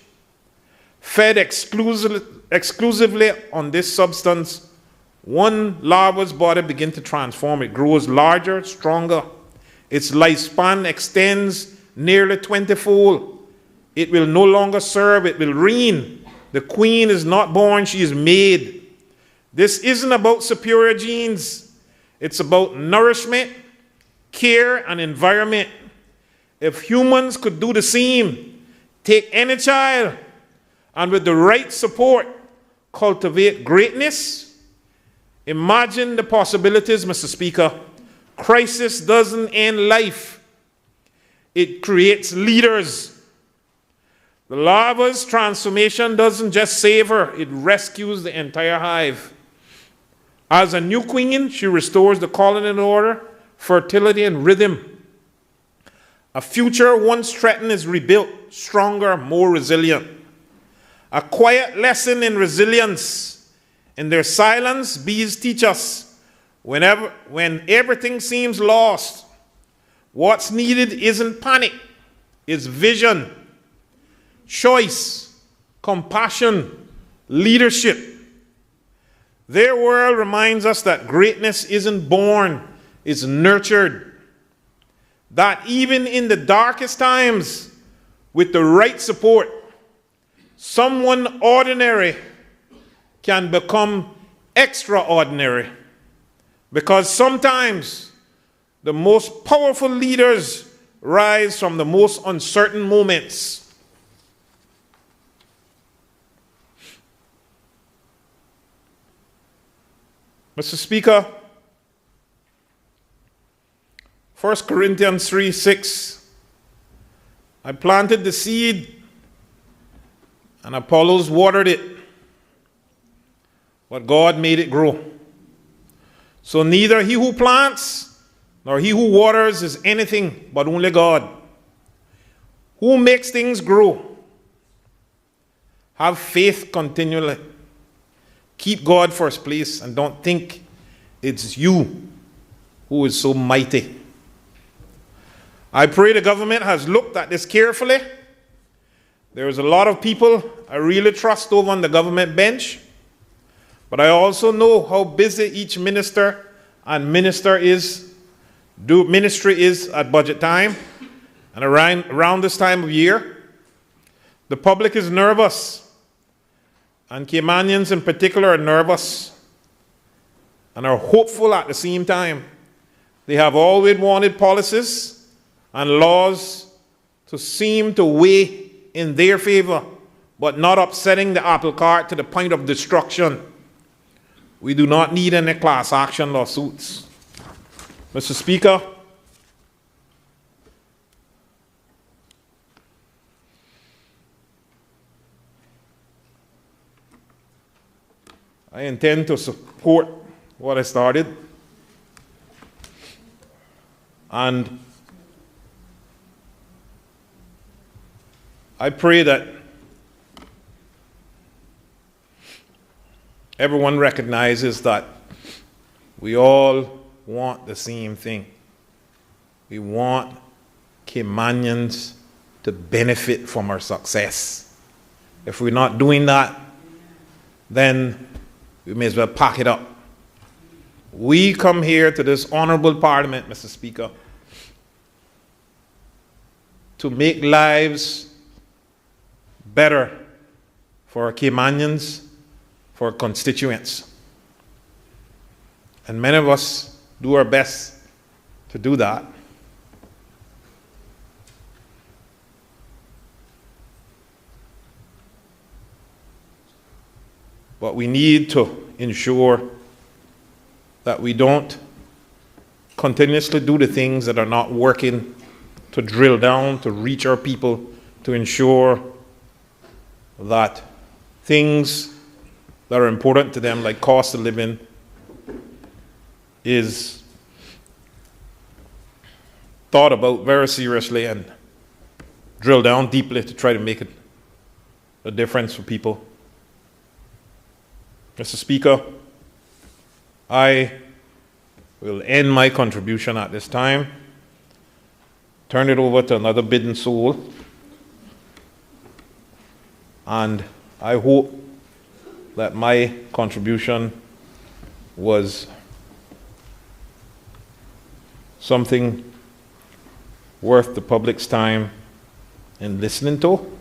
Fed exclusively on this substance, one larva's body begins to transform. It grows larger, stronger. Its lifespan extends nearly 20-fold. It will no longer serve, it will reign. The queen is not born, she is made. This isn't about superior genes. It's about nourishment, care, and environment. If humans could do the same, take any child, and with the right support, cultivate greatness, imagine the possibilities, Mr. Speaker. Crisis doesn't end life. It creates leaders. The larva's transformation doesn't just save her, it rescues the entire hive. As a new queen, she restores the colony in order, fertility, and rhythm. A future once threatened is rebuilt, stronger, more resilient. A quiet lesson in resilience. In their silence, bees teach us when everything seems lost, what's needed isn't panic, it's vision, choice, compassion, leadership. Their world reminds us that greatness isn't born, it's nurtured. That even in the darkest times, with the right support, someone ordinary can become extraordinary. Because sometimes the most powerful leaders rise from the most uncertain moments. Mr. Speaker, 1 Corinthians 3:6, I planted the seed and Apollos watered it, but God made it grow. So neither he who plants nor he who waters is anything but only God, who makes things grow. Have faith continually. Keep God first place and don't think it's you who is so mighty. I pray the government has looked at this carefully. There's a lot of people I really trust over on the government bench, but I also know how busy each minister and ministry is at budget time and around this time of year. The public is nervous, and Caymanians in particular are nervous and are hopeful at the same time. They have always wanted policies and laws to seem to weigh in their favor, but not upsetting the apple cart to the point of destruction. We do not need any class action lawsuits. Mr. Speaker, I intend to support what I started, and I pray that everyone recognizes that we all want the same thing. We want Caymanians to benefit from our success. If we're not doing that, then we may as well pack it up. We come here to this honorable parliament, Mr. Speaker, to make lives better for our Caymanians, for our constituents. And many of us do our best to do that. But we need to ensure that we don't continuously do the things that are not working, to drill down, to reach our people, to ensure that things that are important to them, like cost of living, is thought about very seriously and drill down deeply to try to make it a difference for people. Mr. Speaker, I will end my contribution at this time, turn it over to another bidding soul, and I hope that my contribution was something worth the public's time in listening to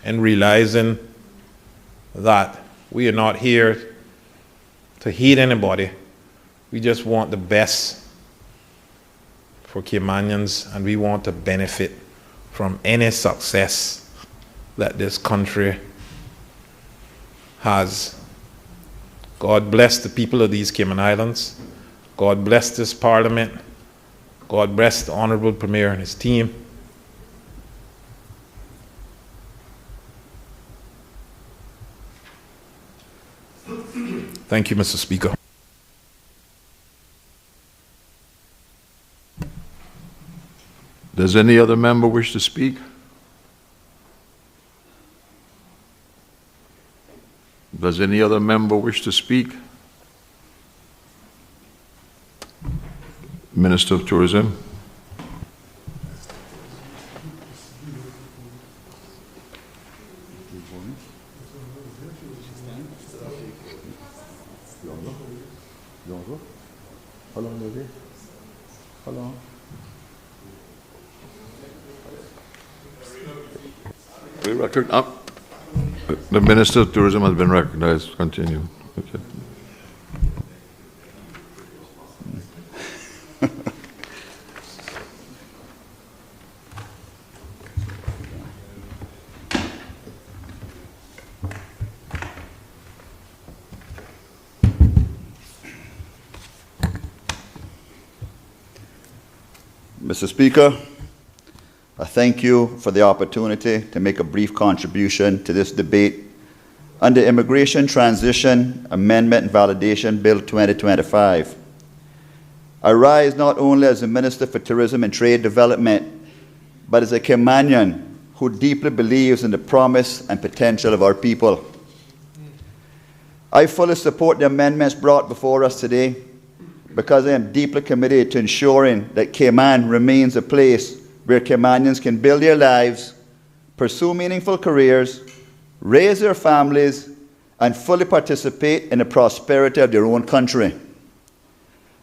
and realizing that we are not here to hate anybody. We just want the best for Caymanians, and we want to benefit from any success that this country has. God bless the people of these Cayman Islands. God bless this Parliament. God bless the Honorable Premier and his team. Thank you, Mr. Speaker. Does any other member wish to speak? Does any other member wish to speak? Minister of Tourism. The Minister of Tourism has been recognized. Continue. Okay. Mr. Speaker, I thank you for the opportunity to make a brief contribution to this debate on the Immigration Transition Amendment and Validation Bill 2025. I rise not only as a Minister for Tourism and Trade Development, but as a Caymanian who deeply believes in the promise and potential of our people. I fully support the amendments brought before us today because I am deeply committed to ensuring that Cayman remains a place where Caymanians can build their lives, pursue meaningful careers, raise their families, and fully participate in the prosperity of their own country.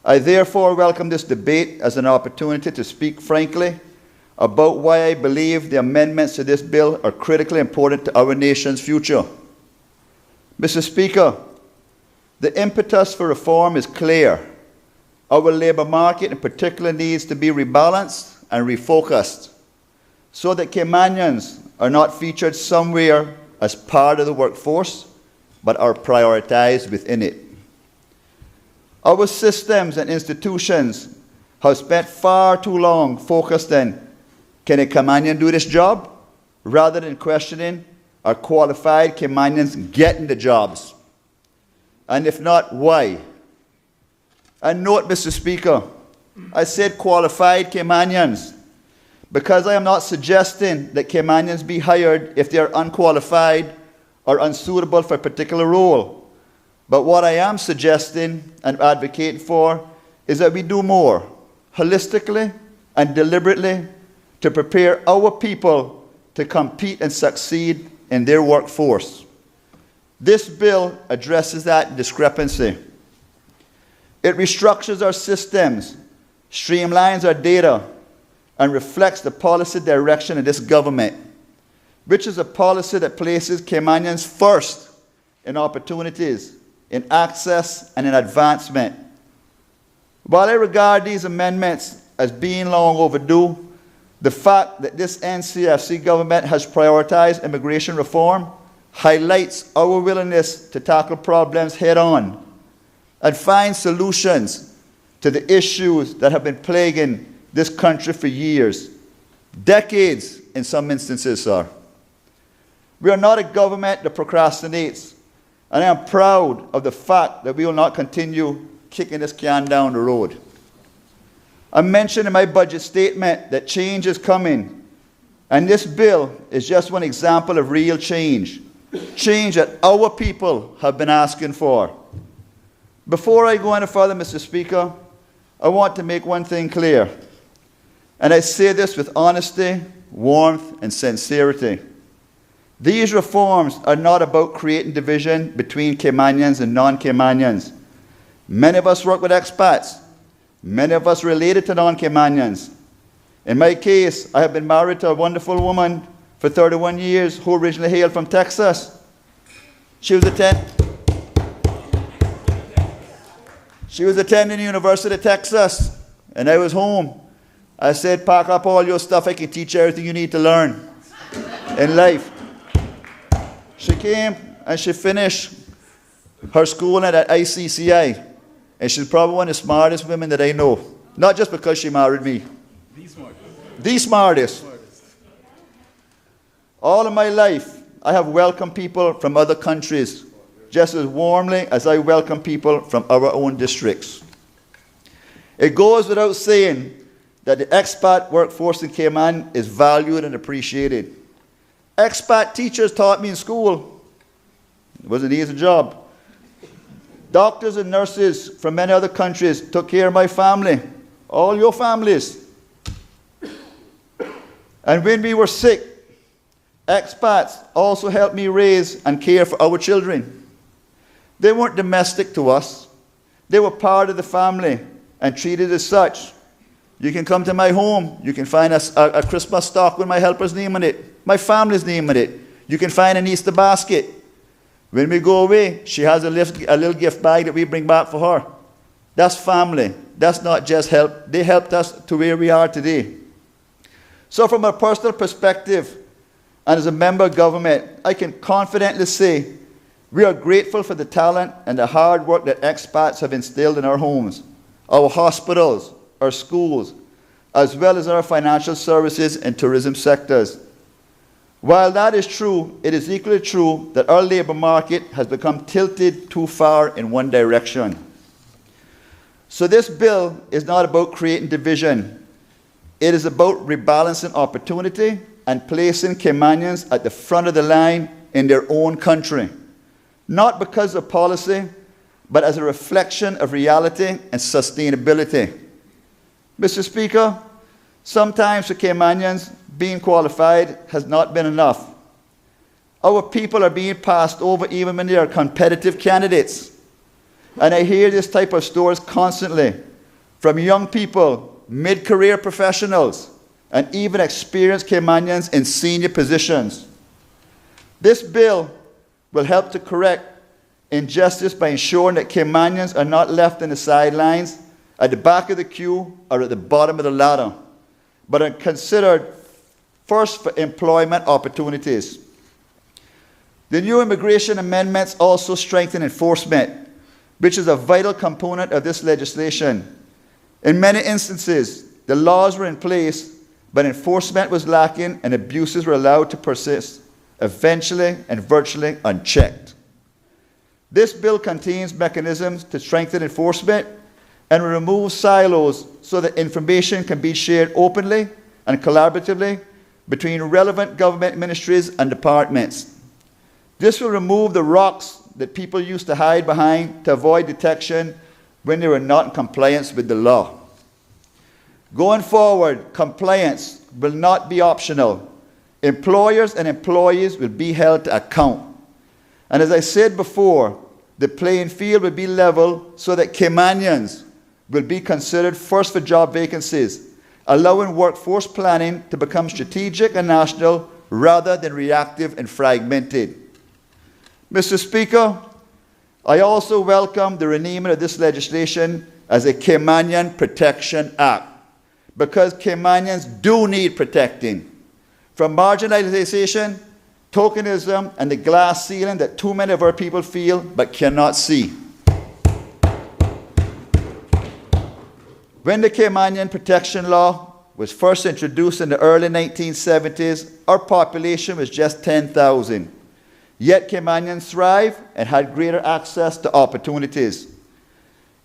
I therefore welcome this debate as an opportunity to speak frankly about why I believe the amendments to this bill are critically important to our nation's future. Mr. Speaker, the impetus for reform is clear. Our labour market in particular needs to be rebalanced and refocused so that Caymanians are not featured somewhere as part of the workforce, but are prioritised within it. Our systems and institutions have spent far too long focused on, can a Caymanian do this job? Rather than questioning, are qualified Caymanians getting the jobs? And if not, why? And note, Mr. Speaker, I said qualified Caymanians because I am not suggesting that Caymanians be hired if they are unqualified or unsuitable for a particular role. But what I am suggesting and advocating for is that we do more, holistically and deliberately, to prepare our people to compete and succeed in their workforce. This bill addresses that discrepancy. It restructures our systems, streamlines our data, and reflects the policy direction of this government, which is a policy that places Caymanians first in opportunities, in access, and in advancement. While I regard these amendments as being long overdue, the fact that this NCFC government has prioritized immigration reform highlights our willingness to tackle problems head-on and find solutions to the issues that have been plaguing this country for years, decades in some instances, sir. We are not a government that procrastinates, and I am proud of the fact that we will not continue kicking this can down the road. I mentioned in my budget statement that change is coming, and this bill is just one example of real change, change that our people have been asking for. Before I go any further, Mr. Speaker, I want to make one thing clear, and I say this with honesty, warmth, and sincerity. These reforms are not about creating division between Caymanians and non-Caymanians. Many of us work with expats. Many of us related to non-Caymanians. In my case, I have been married to a wonderful woman for 31 years who originally hailed from Texas. She was attending the University of Texas, and I was home. I said, pack up all your stuff, I can teach you everything you need to learn in life. She came and she finished her schooling at ICCI, and she's probably one of the smartest women that I know. Not just because she married me. The smartest. All of my life, I have welcomed people from other countries just as warmly as I welcome people from our own districts. It goes without saying that the expat workforce in Cayman is valued and appreciated. Expat teachers taught me in school. It was an easy job. Doctors and nurses from many other countries took care of my family, all your families. And when we were sick, expats also helped me raise and care for our children. They weren't domestic to us. They were part of the family and treated as such. You can come to my home. You can find a Christmas stock with my helper's name on it, my family's name on it. You can find an Easter basket. When we go away, she has a little gift bag that we bring back for her. That's family. That's not just help. They helped us to where we are today. So from a personal perspective, and as a member of government, I can confidently say we are grateful for the talent and the hard work that expats have instilled in our homes, our hospitals, our schools, as well as our financial services and tourism sectors. While that is true, it is equally true that our labour market has become tilted too far in one direction. So this bill is not about creating division. It is about rebalancing opportunity and placing Caymanians at the front of the line in their own country, not because of policy, but as a reflection of reality and sustainability. Mr. Speaker, sometimes for Caymanians, being qualified has not been enough. Our people are being passed over even when they are competitive candidates. And I hear this type of stories constantly from young people, mid-career professionals, and even experienced Caymanians in senior positions. This bill will help to correct injustice by ensuring that Caymanians are not left on the sidelines, at the back of the queue, or at the bottom of the ladder, but are considered first for employment opportunities. The new immigration amendments also strengthen enforcement, which is a vital component of this legislation. In many instances, the laws were in place, but enforcement was lacking and abuses were allowed to persist, eventually and virtually unchecked. This bill contains mechanisms to strengthen enforcement and remove silos so that information can be shared openly and collaboratively between relevant government ministries and departments. This will remove the rocks that people used to hide behind to avoid detection when they were not in compliance with the law. Going forward, compliance will not be optional. Employers and employees will be held to account. And as I said before, the playing field will be level so that Caymanians will be considered first for job vacancies, allowing workforce planning to become strategic and national rather than reactive and fragmented. Mr. Speaker, I also welcome the renaming of this legislation as a Caymanian Protection Act, because Caymanians do need protecting from marginalization, tokenism, and the glass ceiling that too many of our people feel but cannot see. When the Caymanian Protection Law was first introduced in the early 1970s, our population was just 10,000. Yet Caymanians thrived and had greater access to opportunities.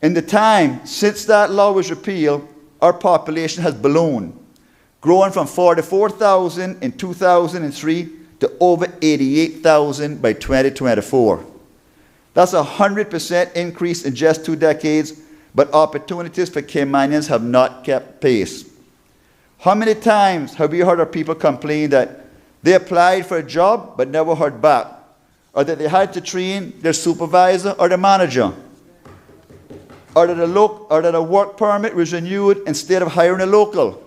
In the time since that law was repealed, our population has ballooned, growing from 44,000 in 2003 to over 88,000 by 2024. That's a 100% increase in just 2 decades, but opportunities for Caymanians have not kept pace. How many times have we heard our people complain that they applied for a job but never heard back, or that they had to train their supervisor or the manager, or that a work permit was renewed instead of hiring a local?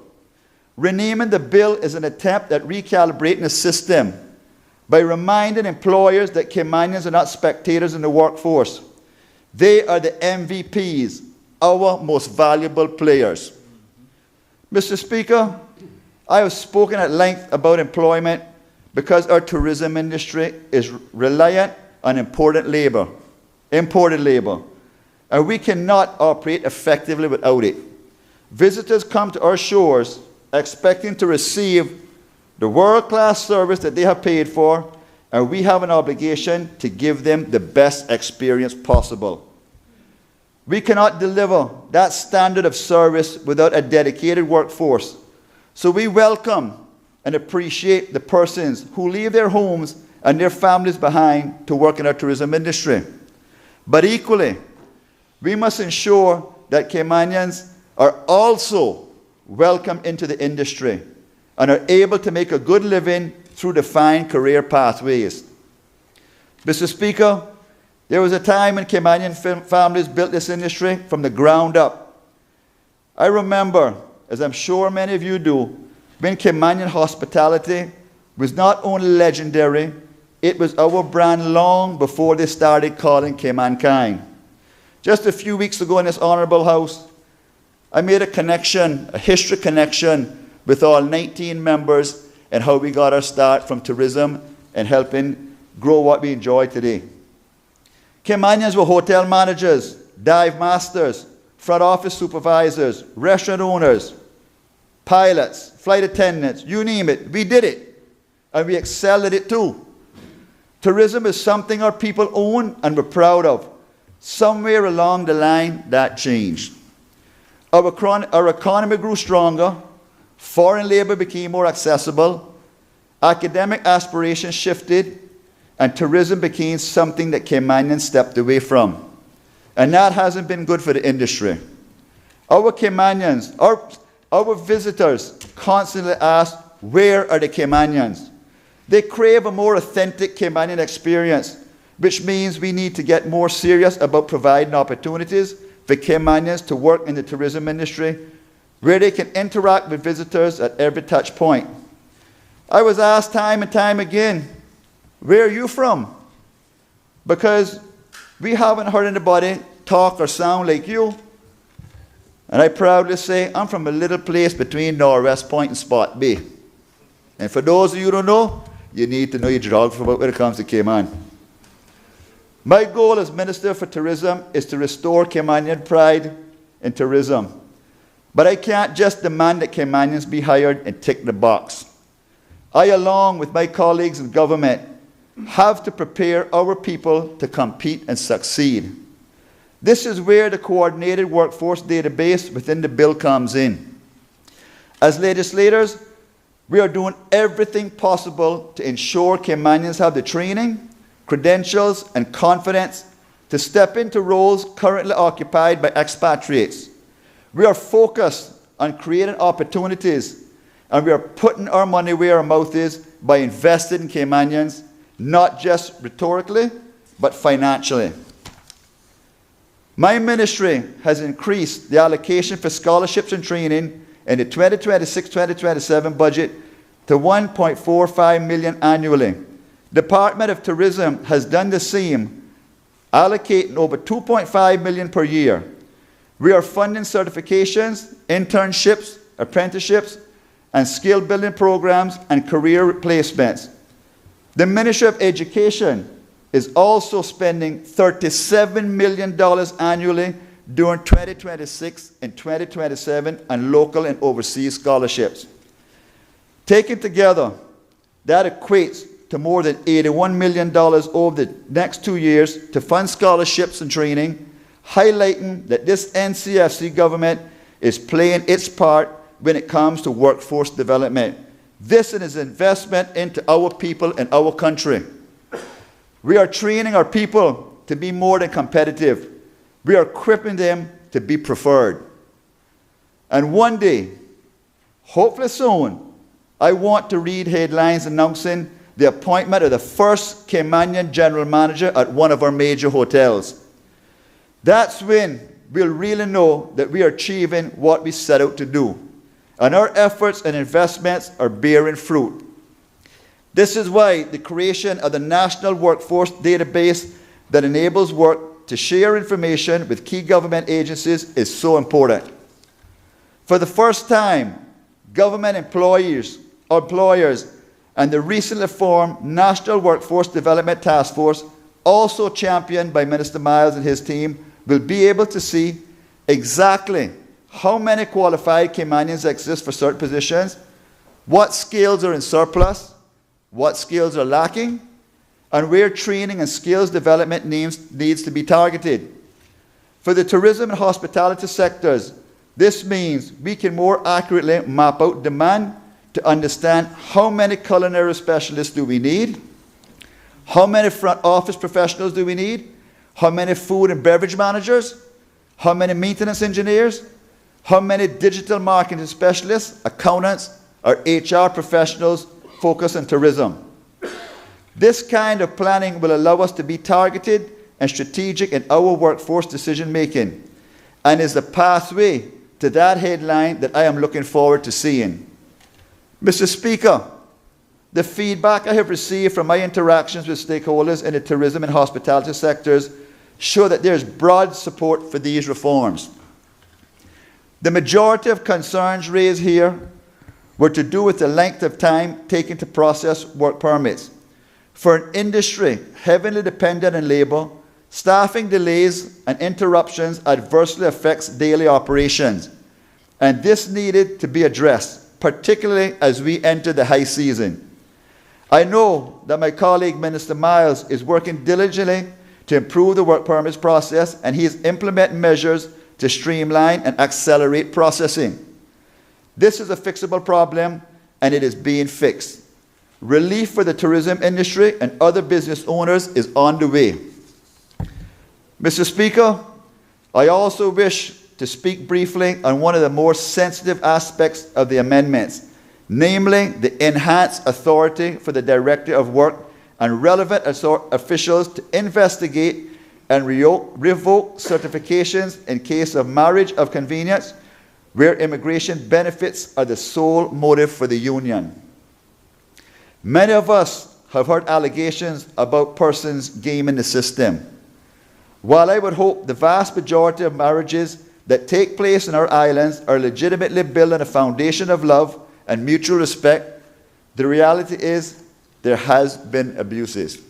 Renaming the bill is an attempt at recalibrating the system by reminding employers that Caymanians are not spectators in the workforce. They are the MVPs, our most valuable players. Mr. Speaker, I have spoken at length about employment because our tourism industry is reliant on imported labor, and we cannot operate effectively without it. Visitors come to our shores expecting to receive the world-class service that they have paid for, and we have an obligation to give them the best experience possible. We cannot deliver that standard of service without a dedicated workforce. So we welcome and appreciate the persons who leave their homes and their families behind to work in our tourism industry. But equally, we must ensure that Caymanians are also welcomed into the industry and are able to make a good living through defined career pathways. Mr. Speaker, there was a time when Caymanian families built this industry from the ground up. I remember, as I'm sure many of you do, when Caymanian hospitality was not only legendary, it was our brand long before they started calling Caymankind. Just a few weeks ago in this honorable house, I made a connection, a history connection, with all 19 members and how we got our start from tourism and helping grow what we enjoy today. Caymanians were hotel managers, dive masters, front office supervisors, restaurant owners, pilots, flight attendants, you name it, we did it. And we excelled at it too. Tourism is something our people own and we're proud of. Somewhere along the line, that changed. Our economy grew stronger, foreign labor became more accessible, academic aspirations shifted, and tourism became something that Caymanians stepped away from. And that hasn't been good for the industry. Our Caymanians, our visitors constantly ask, where are the Caymanians? They crave a more authentic Caymanian experience, which means we need to get more serious about providing opportunities for Caymanians to work in the tourism industry where they can interact with visitors at every touch point. I was asked time and time again, where are you from? Because we haven't heard anybody talk or sound like you. And I proudly say, I'm from a little place between Northwest Point and Spot Bay. And for those of you who don't know, you need to know your geography when it comes to Cayman. My goal as Minister for Tourism is to restore Caymanian pride in tourism. But I can't just demand that Caymanians be hired and tick the box. I, along with my colleagues in government, have to prepare our people to compete and succeed. This is where the coordinated workforce database within the bill comes in. As legislators, we are doing everything possible to ensure Caymanians have the training, credentials, and confidence to step into roles currently occupied by expatriates. We are focused on creating opportunities, and we are putting our money where our mouth is by investing in Caymanians, not just rhetorically, but financially. My ministry has increased the allocation for scholarships and training in the 2026-2027 budget to $1.45 million annually. The Department of Tourism has done the same, allocating over $2.5 million per year. We are funding certifications, internships, apprenticeships, and skill building programs and career placements. The Ministry of Education is also spending $37 million annually during 2026 and 2027 on local and overseas scholarships. Taken together, that equates to more than $81 million over the next 2 years to fund scholarships and training, highlighting that this NCFC government is playing its part when it comes to workforce development. This is an investment into our people and our country. We are training our people to be more than competitive. We are equipping them to be preferred. And one day, hopefully soon, I want to read headlines announcing the appointment of the first Caymanian general manager at one of our major hotels. That's when we'll really know that we are achieving what we set out to do, and our efforts and investments are bearing fruit. This is why the creation of the National Workforce Database that enables work to share information with key government agencies is so important. For the first time, government employers, and the recently formed National Workforce Development Task Force, also championed by Minister Miles and his team, will be able to see exactly how many qualified Caymanians exist for certain positions, what skills are in surplus, what skills are lacking, and where training and skills development needs to be targeted. For the tourism and hospitality sectors, this means we can more accurately map out demand to understand how many culinary specialists do we need, how many front office professionals do we need, how many food and beverage managers, how many maintenance engineers, how many digital marketing specialists, accountants, or HR professionals focused on tourism. This kind of planning will allow us to be targeted and strategic in our workforce decision making, and is the pathway to that headline that I am looking forward to seeing. Mr. Speaker, the feedback I have received from my interactions with stakeholders in the tourism and hospitality sectors show that there is broad support for these reforms. The majority of concerns raised here were to do with the length of time taken to process work permits. For an industry heavily dependent on labor, staffing delays and interruptions adversely affects daily operations, and this needed to be addressed, particularly as we enter the high season. I know that my colleague Minister Miles is working diligently to improve the work permits process, and he is implementing measures to streamline and accelerate processing. This is a fixable problem, and it is being fixed. Relief for the tourism industry and other business owners is on the way. Mr. Speaker, I also wish to speak briefly on one of the more sensitive aspects of the amendments, namely the enhanced authority for the Director of Work and relevant officials to investigate and revoke certifications in case of marriage of convenience, where immigration benefits are the sole motive for the union. Many of us have heard allegations about persons gaming the system. While I would hope the vast majority of marriages that take place in our islands are legitimately built on a foundation of love and mutual respect, the reality is there has been abuses.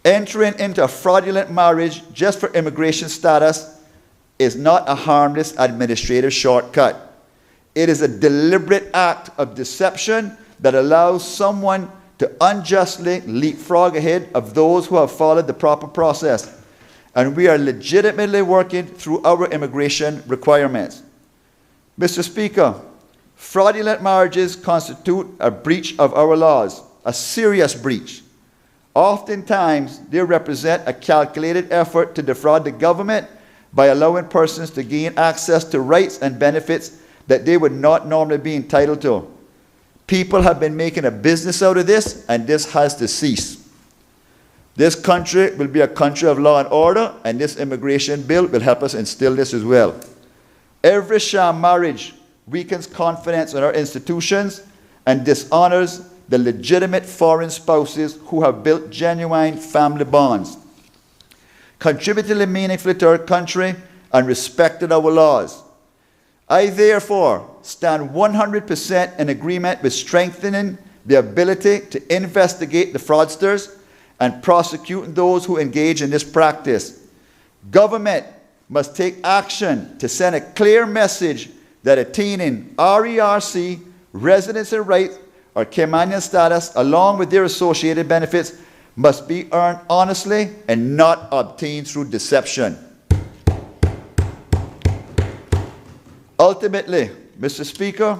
Entering into a fraudulent marriage just for immigration status is not a harmless administrative shortcut. It is a deliberate act of deception that allows someone to unjustly leapfrog ahead of those who have followed the proper process. And we are legitimately working through our immigration requirements. Mr. Speaker, fraudulent marriages constitute a breach of our laws, a serious breach. Oftentimes, they represent a calculated effort to defraud the government by allowing persons to gain access to rights and benefits that they would not normally be entitled to. People have been making a business out of this, and this has to cease. This country will be a country of law and order, and this immigration bill will help us instill this as well. Every sham marriage weakens confidence in our institutions and dishonors the legitimate foreign spouses who have built genuine family bonds, contributed meaningfully to our country, and respected our laws. I therefore stand 100% in agreement with strengthening the ability to investigate the fraudsters and prosecuting those who engage in this practice. Government must take action to send a clear message that attaining RERC, residency rights, or Caymanian status, along with their associated benefits, must be earned honestly and not obtained through deception. Ultimately, Mr. Speaker,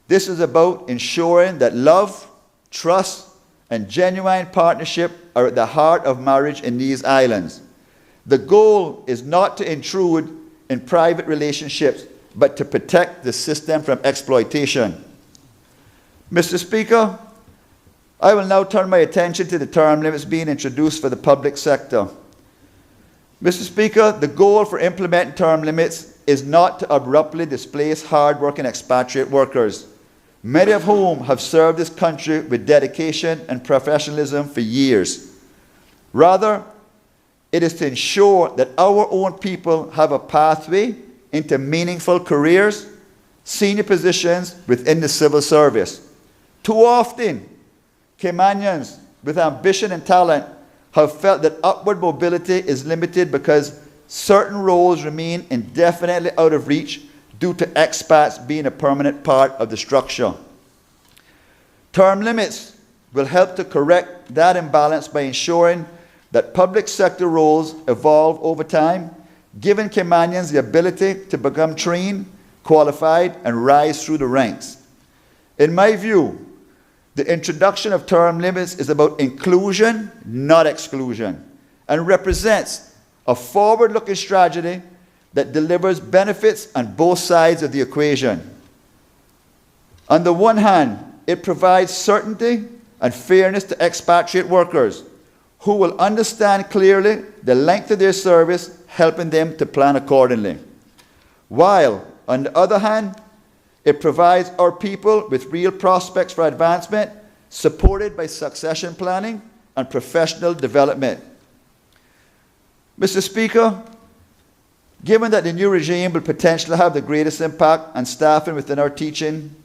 this is about ensuring that love, trust, and genuine partnership are at the heart of marriage in these islands. The goal is not to intrude in private relationships, but to protect the system from exploitation. Mr. Speaker, I will now turn my attention to the term limits being introduced for the public sector. Mr. Speaker, the goal for implementing term limits is not to abruptly displace hard-working expatriate workers, many of whom have served this country with dedication and professionalism for years. Rather, it is to ensure that our own people have a pathway into meaningful careers, senior positions within the civil service. Too often, Caymanians with ambition and talent have felt that upward mobility is limited because certain roles remain indefinitely out of reach due to expats being a permanent part of the structure. Term limits will help to correct that imbalance by ensuring that public sector roles evolve over time, giving Caymanians the ability to become trained, qualified, and rise through the ranks. In my view, the introduction of term limits is about inclusion, not exclusion, and represents a forward-looking strategy that delivers benefits on both sides of the equation. On the one hand, it provides certainty and fairness to expatriate workers who will understand clearly the length of their service, helping them to plan accordingly. While, on the other hand, it provides our people with real prospects for advancement, supported by succession planning and professional development. Mr. Speaker, given that the new regime will potentially have the greatest impact on staffing within our teaching,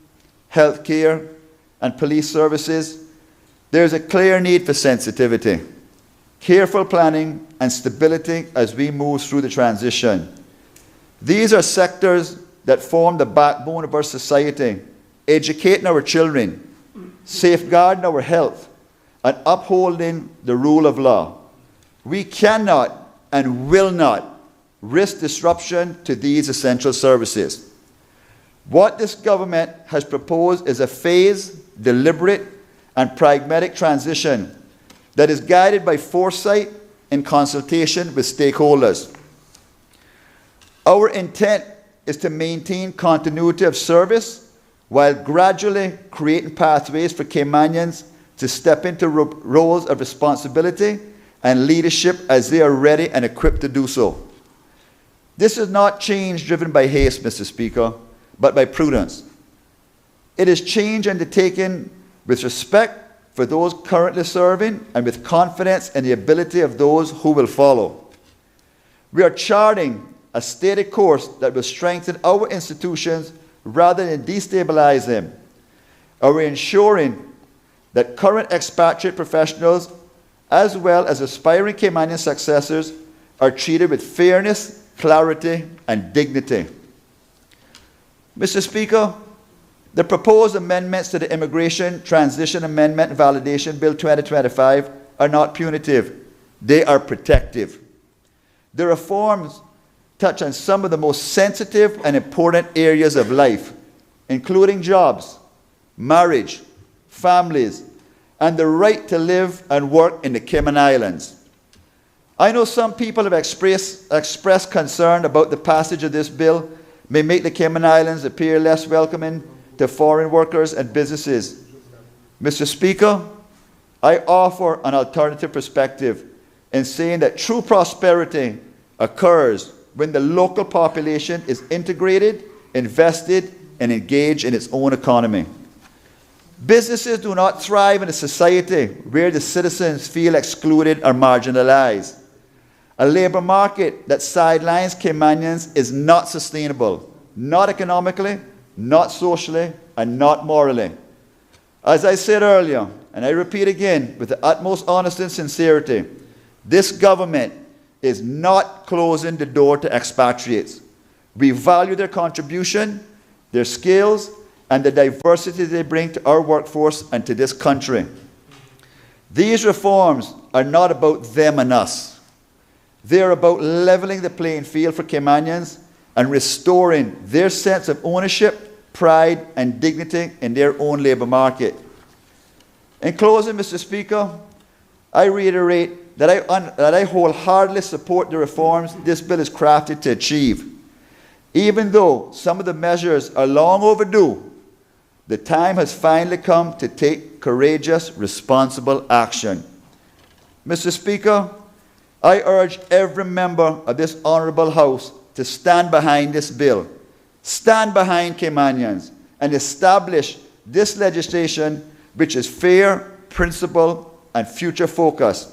healthcare, and police services, there is a clear need for sensitivity, careful planning, and stability as we move through the transition. These are sectors that form the backbone of our society, educating our children, safeguarding our health, and upholding the rule of law. We cannot and will not risk disruption to these essential services. What this government has proposed is a phased, deliberate, and pragmatic transition that is guided by foresight in consultation with stakeholders. Our intent is to maintain continuity of service while gradually creating pathways for Caymanians to step into roles of responsibility and leadership as they are ready and equipped to do so. This is not change driven by haste, Mr. Speaker, but by prudence. It is change undertaken with respect for those currently serving and with confidence in the ability of those who will follow. We are charting a stated course that will strengthen our institutions rather than destabilize them. And we're ensuring that current expatriate professionals, as well as aspiring Caymanian successors, are treated with fairness, clarity, and dignity. Mr. Speaker, the proposed amendments to the Immigration Transition Amendment and Validation Bill 2025 are not punitive. They are protective. The reforms touch on some of the most sensitive and important areas of life, including jobs, marriage, families, and the right to live and work in the Cayman Islands. I know some people have expressed concern about the passage of this bill may make the Cayman Islands appear less welcoming to foreign workers and businesses. Mr. Speaker, I offer an alternative perspective in saying that true prosperity occurs when the local population is integrated, invested, and engaged in its own economy. Businesses do not thrive in a society where the citizens feel excluded or marginalized. A labor market that sidelines Caymanians is not sustainable, not economically, not socially, and not morally. As I said earlier, and I repeat again with the utmost honesty and sincerity, this government is not closing the door to expatriates. We value their contribution, their skills, and the diversity they bring to our workforce and to this country. These reforms are not about them and us. They are about leveling the playing field for Caymanians and restoring their sense of ownership, pride, and dignity in their own labor market. In closing, Mr. Speaker, I reiterate that I wholeheartedly support the reforms this bill is crafted to achieve. Even though some of the measures are long overdue, the time has finally come to take courageous, responsible action. Mr. Speaker, I urge every member of this honorable House to stand behind this bill, stand behind Caymanians, and establish this legislation which is fair, principled, and future-focused.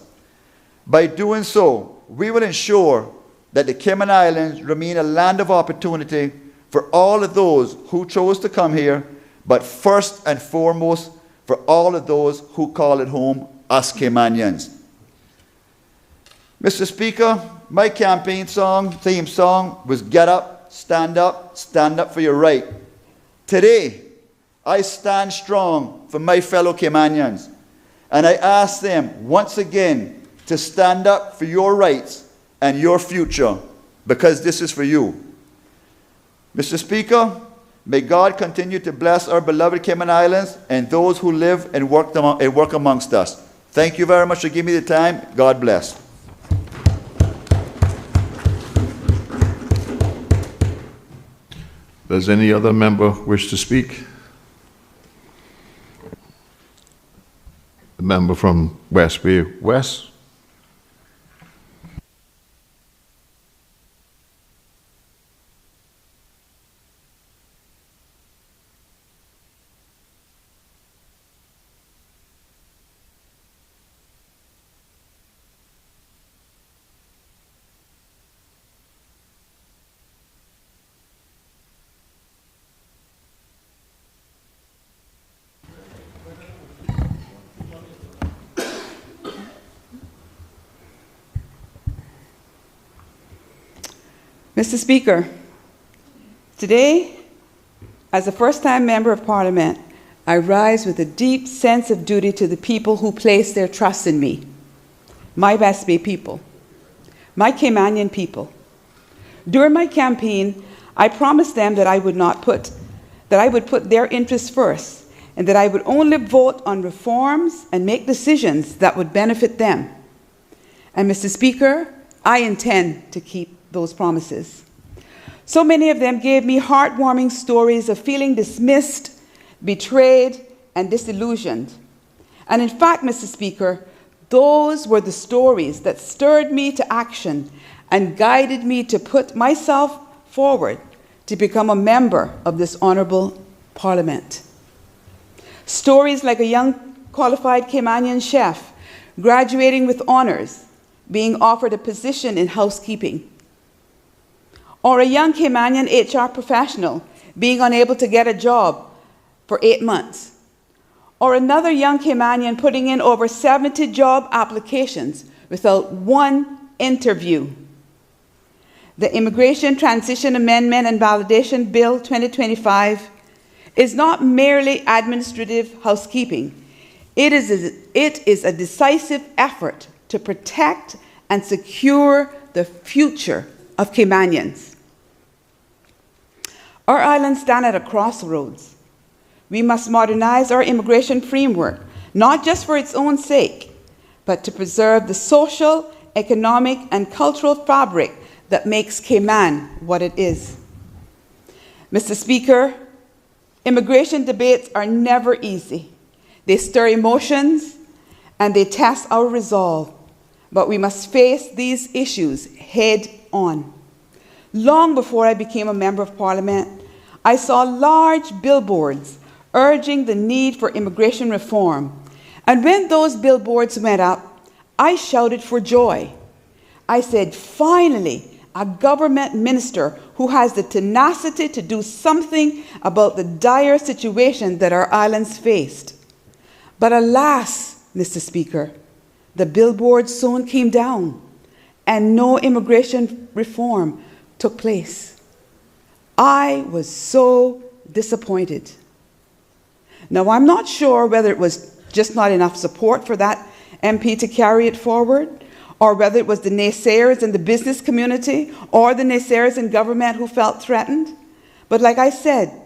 By doing so, we will ensure that the Cayman Islands remain a land of opportunity for all of those who chose to come here, but first and foremost for all of those who call it home, us Caymanians. Mr. Speaker, my campaign theme song was Get Up, stand up for your right. Today, I stand strong for my fellow Caymanians, and I ask them once again to stand up for your rights and your future, because this is for you. Mr. Speaker, may God continue to bless our beloved Cayman Islands and those who live and work amongst us. Thank you very much for giving me the time. God bless. Does any other member wish to speak? The member from West Bay West. Mr. Speaker, today, as a first-time member of Parliament, I rise with a deep sense of duty to the people who place their trust in me, my West Bay people, my Caymanian people. During my campaign, I promised them that I would put their interests first, and that I would only vote on reforms and make decisions that would benefit them. And Mr. Speaker, I intend to keep those promises. So many of them gave me heartwarming stories of feeling dismissed, betrayed, and disillusioned. And in fact, Mr. Speaker, those were the stories that stirred me to action and guided me to put myself forward to become a member of this honorable parliament. Stories like a young qualified Caymanian chef graduating with honors, being offered a position in housekeeping, or a young Caymanian HR professional being unable to get a job for 8 months, or another young Caymanian putting in over 70 job applications without one interview. The Immigration Transition Amendment and Validation Bill 2025 is not merely administrative housekeeping. It is a decisive effort to protect and secure the future of Caymanians. Our island stands at a crossroads. We must modernize our immigration framework, not just for its own sake, but to preserve the social, economic, and cultural fabric that makes Cayman what it is. Mr. Speaker, immigration debates are never easy. They stir emotions and they test our resolve, but we must face these issues head on. Long before I became a member of Parliament, I saw large billboards urging the need for immigration reform. And when those billboards went up, I shouted for joy. I said, finally, a government minister who has the tenacity to do something about the dire situation that our islands faced. But alas, Mr. Speaker, the billboards soon came down and no immigration reform took place. I was so disappointed. Now, I'm not sure whether it was just not enough support for that MP to carry it forward, or whether it was the naysayers in the business community or the naysayers in government who felt threatened. But like I said,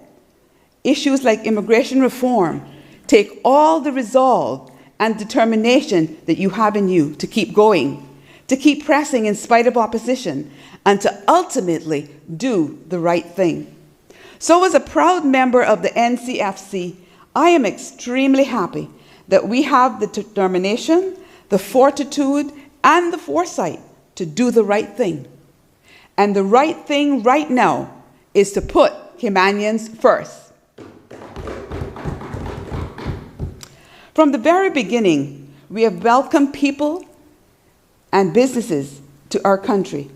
issues like immigration reform take all the resolve and determination that you have in you to keep going, to keep pressing in spite of opposition, and to ultimately do the right thing. So as a proud member of the NCFC, I am extremely happy that we have the determination, the fortitude, and the foresight to do the right thing. And the right thing right now is to put Caymanians first. From the very beginning, we have welcomed people and businesses to our country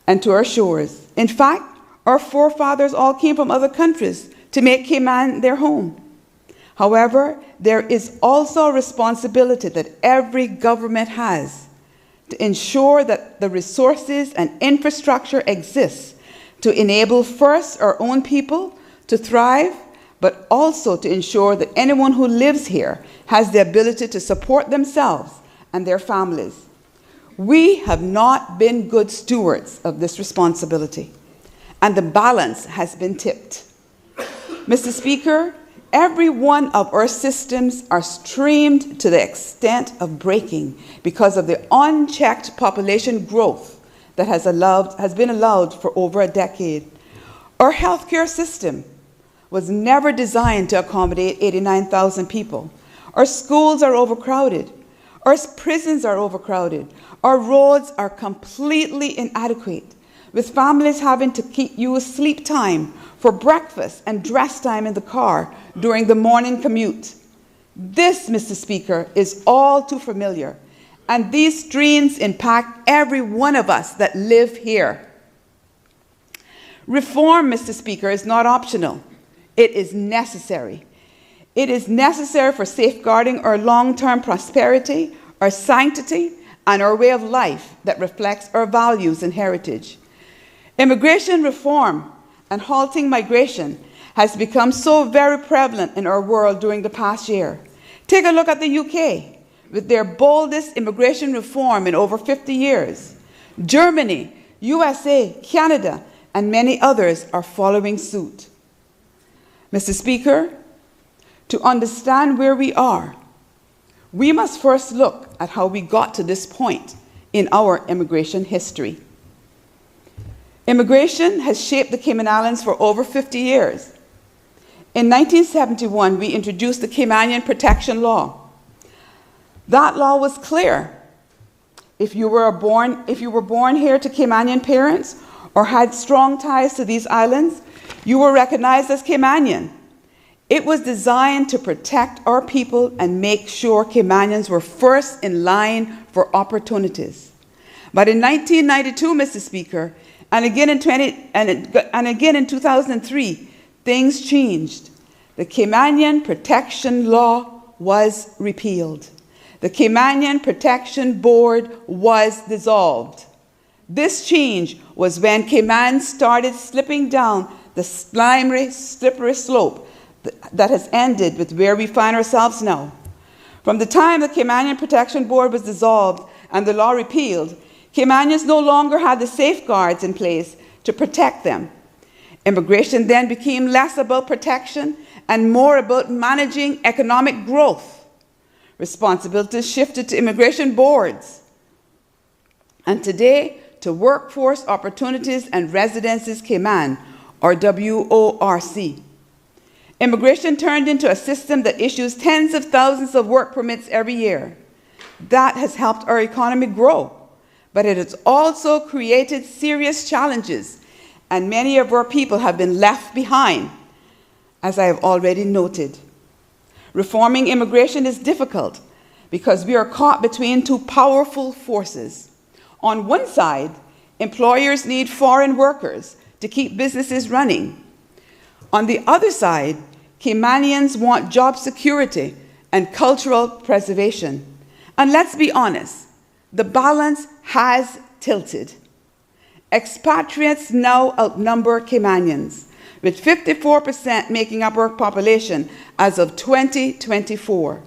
and to our shores. In fact, our forefathers all came from other countries to make Cayman their home. However, there is also a responsibility that every government has to ensure that the resources and infrastructure exists to enable first our own people to thrive, but also to ensure that anyone who lives here has the ability to support themselves and their families. We have not been good stewards of this responsibility, and the balance has been tipped. Mr. Speaker, every one of our systems are streamed to the extent of breaking because of the unchecked population growth that has been allowed for over a decade. Our healthcare system was never designed to accommodate 89,000 people. Our schools are overcrowded. Our prisons are overcrowded. Our roads are completely inadequate, with families having to use sleep time for breakfast and dress time in the car during the morning commute. This, Mr. Speaker, is all too familiar, and these streams impact every one of us that live here. Reform, Mr. Speaker, is not optional. It is necessary. It is necessary for safeguarding our long-term prosperity, our sanctity, and our way of life that reflects our values and heritage. Immigration reform and halting migration has become so very prevalent in our world during the past year. Take a look at the UK, with their boldest immigration reform in over 50 years. Germany, USA, Canada, and many others are following suit. Mr. Speaker, to understand where we are, we must first look at how we got to this point in our immigration history. Immigration has shaped the Cayman Islands for over 50 years. In 1971, we introduced the Caymanian Protection Law. That law was clear. If you were born here to Caymanian parents, or had strong ties to these islands, you were recognized as Caymanian. It was designed to protect our people and make sure Caymanians were first in line for opportunities. But in 1992, Mr. Speaker, and again in 2003, things changed. The Caymanian Protection Law was repealed. The Caymanian Protection Board was dissolved. This change was when Cayman started slipping down the slippery slope that has ended with where we find ourselves now. From the time the Caymanian Protection Board was dissolved and the law repealed, Caymanians no longer had the safeguards in place to protect them. Immigration then became less about protection and more about managing economic growth. Responsibilities shifted to immigration boards, and today to Workforce Opportunities and Residences Cayman, or WORC. Immigration turned into a system that issues tens of thousands of work permits every year. That has helped our economy grow, but it has also created serious challenges, and many of our people have been left behind, as I have already noted. Reforming immigration is difficult because we are caught between two powerful forces. On one side, employers need foreign workers to keep businesses running. On the other side, Caymanians want job security and cultural preservation. And let's be honest, the balance has tilted. Expatriates now outnumber Caymanians, with 54% making up our population as of 2024.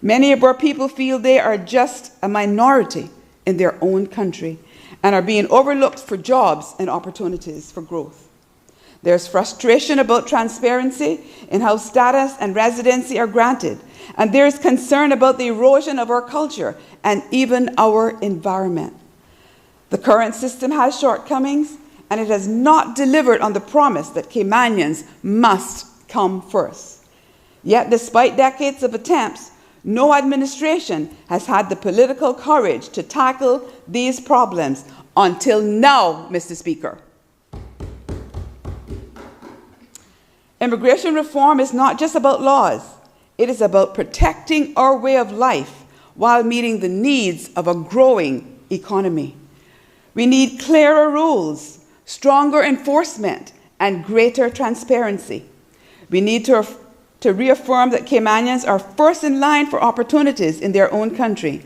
Many of our people feel they are just a minority in their own country and are being overlooked for jobs and opportunities for growth. There's frustration about transparency in how status and residency are granted, and there's concern about the erosion of our culture and even our environment. The current system has shortcomings, and it has not delivered on the promise that Caymanians must come first. Yet, despite decades of attempts, no administration has had the political courage to tackle these problems until now, Mr. Speaker. Immigration reform is not just about laws. It is about protecting our way of life while meeting the needs of a growing economy. We need clearer rules, stronger enforcement, and greater transparency. We need to reaffirm that Caymanians are first in line for opportunities in their own country,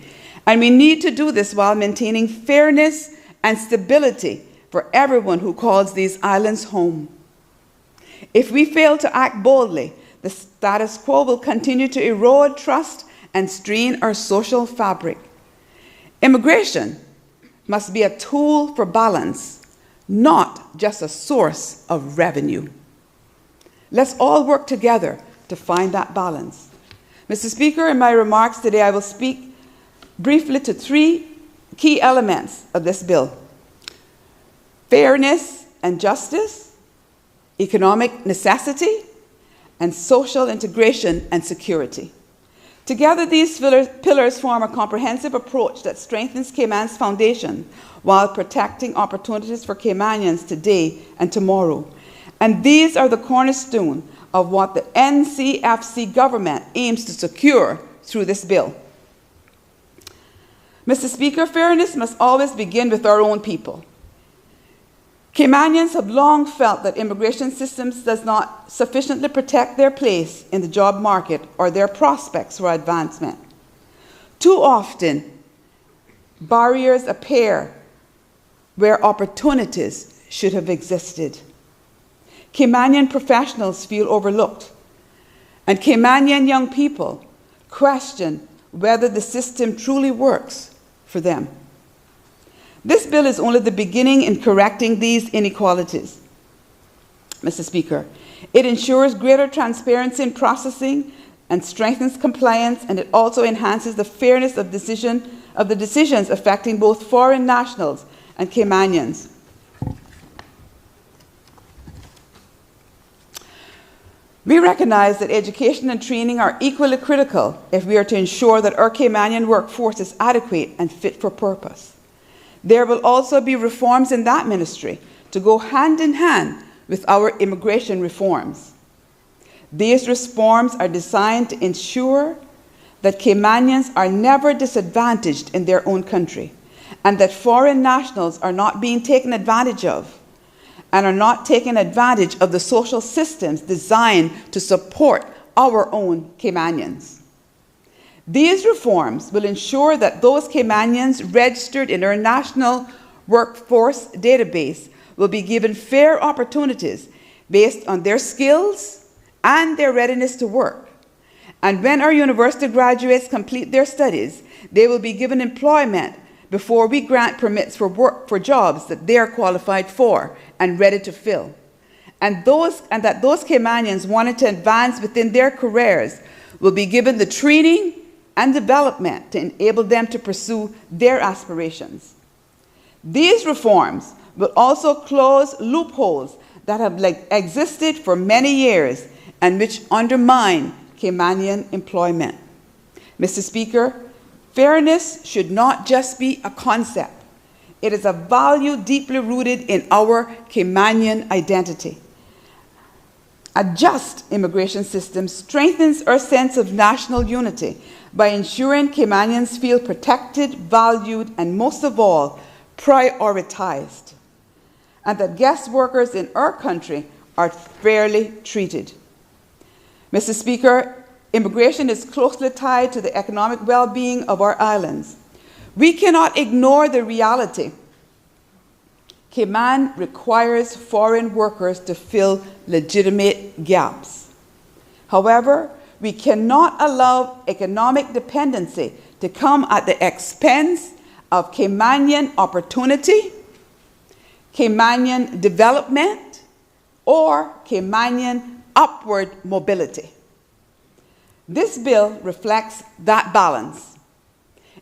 and we need to do this while maintaining fairness and stability for everyone who calls these islands home. If we fail to act boldly, the status quo will continue to erode trust and strain our social fabric. Immigration must be a tool for balance, not just a source of revenue. Let's all work together to find that balance. Mr. Speaker, in my remarks today, I will speak briefly to three key elements of this bill: fairness and justice, economic necessity, and social integration and security. Together, these pillars form a comprehensive approach that strengthens Cayman's foundation while protecting opportunities for Caymanians today and tomorrow. And these are the cornerstone of what the NCFC government aims to secure through this bill. Mr. Speaker, fairness must always begin with our own people. Caymanians have long felt that immigration systems does not sufficiently protect their place in the job market or their prospects for advancement. Too often, barriers appear where opportunities should have existed. Caymanian professionals feel overlooked, and Caymanian young people question whether the system truly works for them. This bill is only the beginning in correcting these inequalities. Mr. Speaker, it ensures greater transparency in processing and strengthens compliance, and it also enhances the fairness of the decisions affecting both foreign nationals and Caymanians. We recognize that education and training are equally critical if we are to ensure that our Caymanian workforce is adequate and fit for purpose. There will also be reforms in that ministry to go hand in hand with our immigration reforms. These reforms are designed to ensure that Caymanians are never disadvantaged in their own country, and that foreign nationals are not being taken advantage of and are not taking advantage of the social systems designed to support our own Caymanians. These reforms will ensure that those Caymanians registered in our national workforce database will be given fair opportunities based on their skills and their readiness to work. And when our university graduates complete their studies, they will be given employment before we grant permits for work for jobs that they are qualified for and ready to fill. And that those Caymanians wanting to advance within their careers will be given the training and development to enable them to pursue their aspirations. These reforms will also close loopholes that have existed for many years and which undermine Caymanian employment. Mr. Speaker, fairness should not just be a concept. It is a value deeply rooted in our Caymanian identity. A just immigration system strengthens our sense of national unity by ensuring Caymanians feel protected, valued, and most of all, prioritized, and that guest workers in our country are fairly treated. Mr. Speaker, immigration is closely tied to the economic well-being of our islands. We cannot ignore the reality. Cayman requires foreign workers to fill legitimate gaps. However, we cannot allow economic dependency to come at the expense of Caymanian opportunity, Caymanian development, or Caymanian upward mobility. This bill reflects that balance.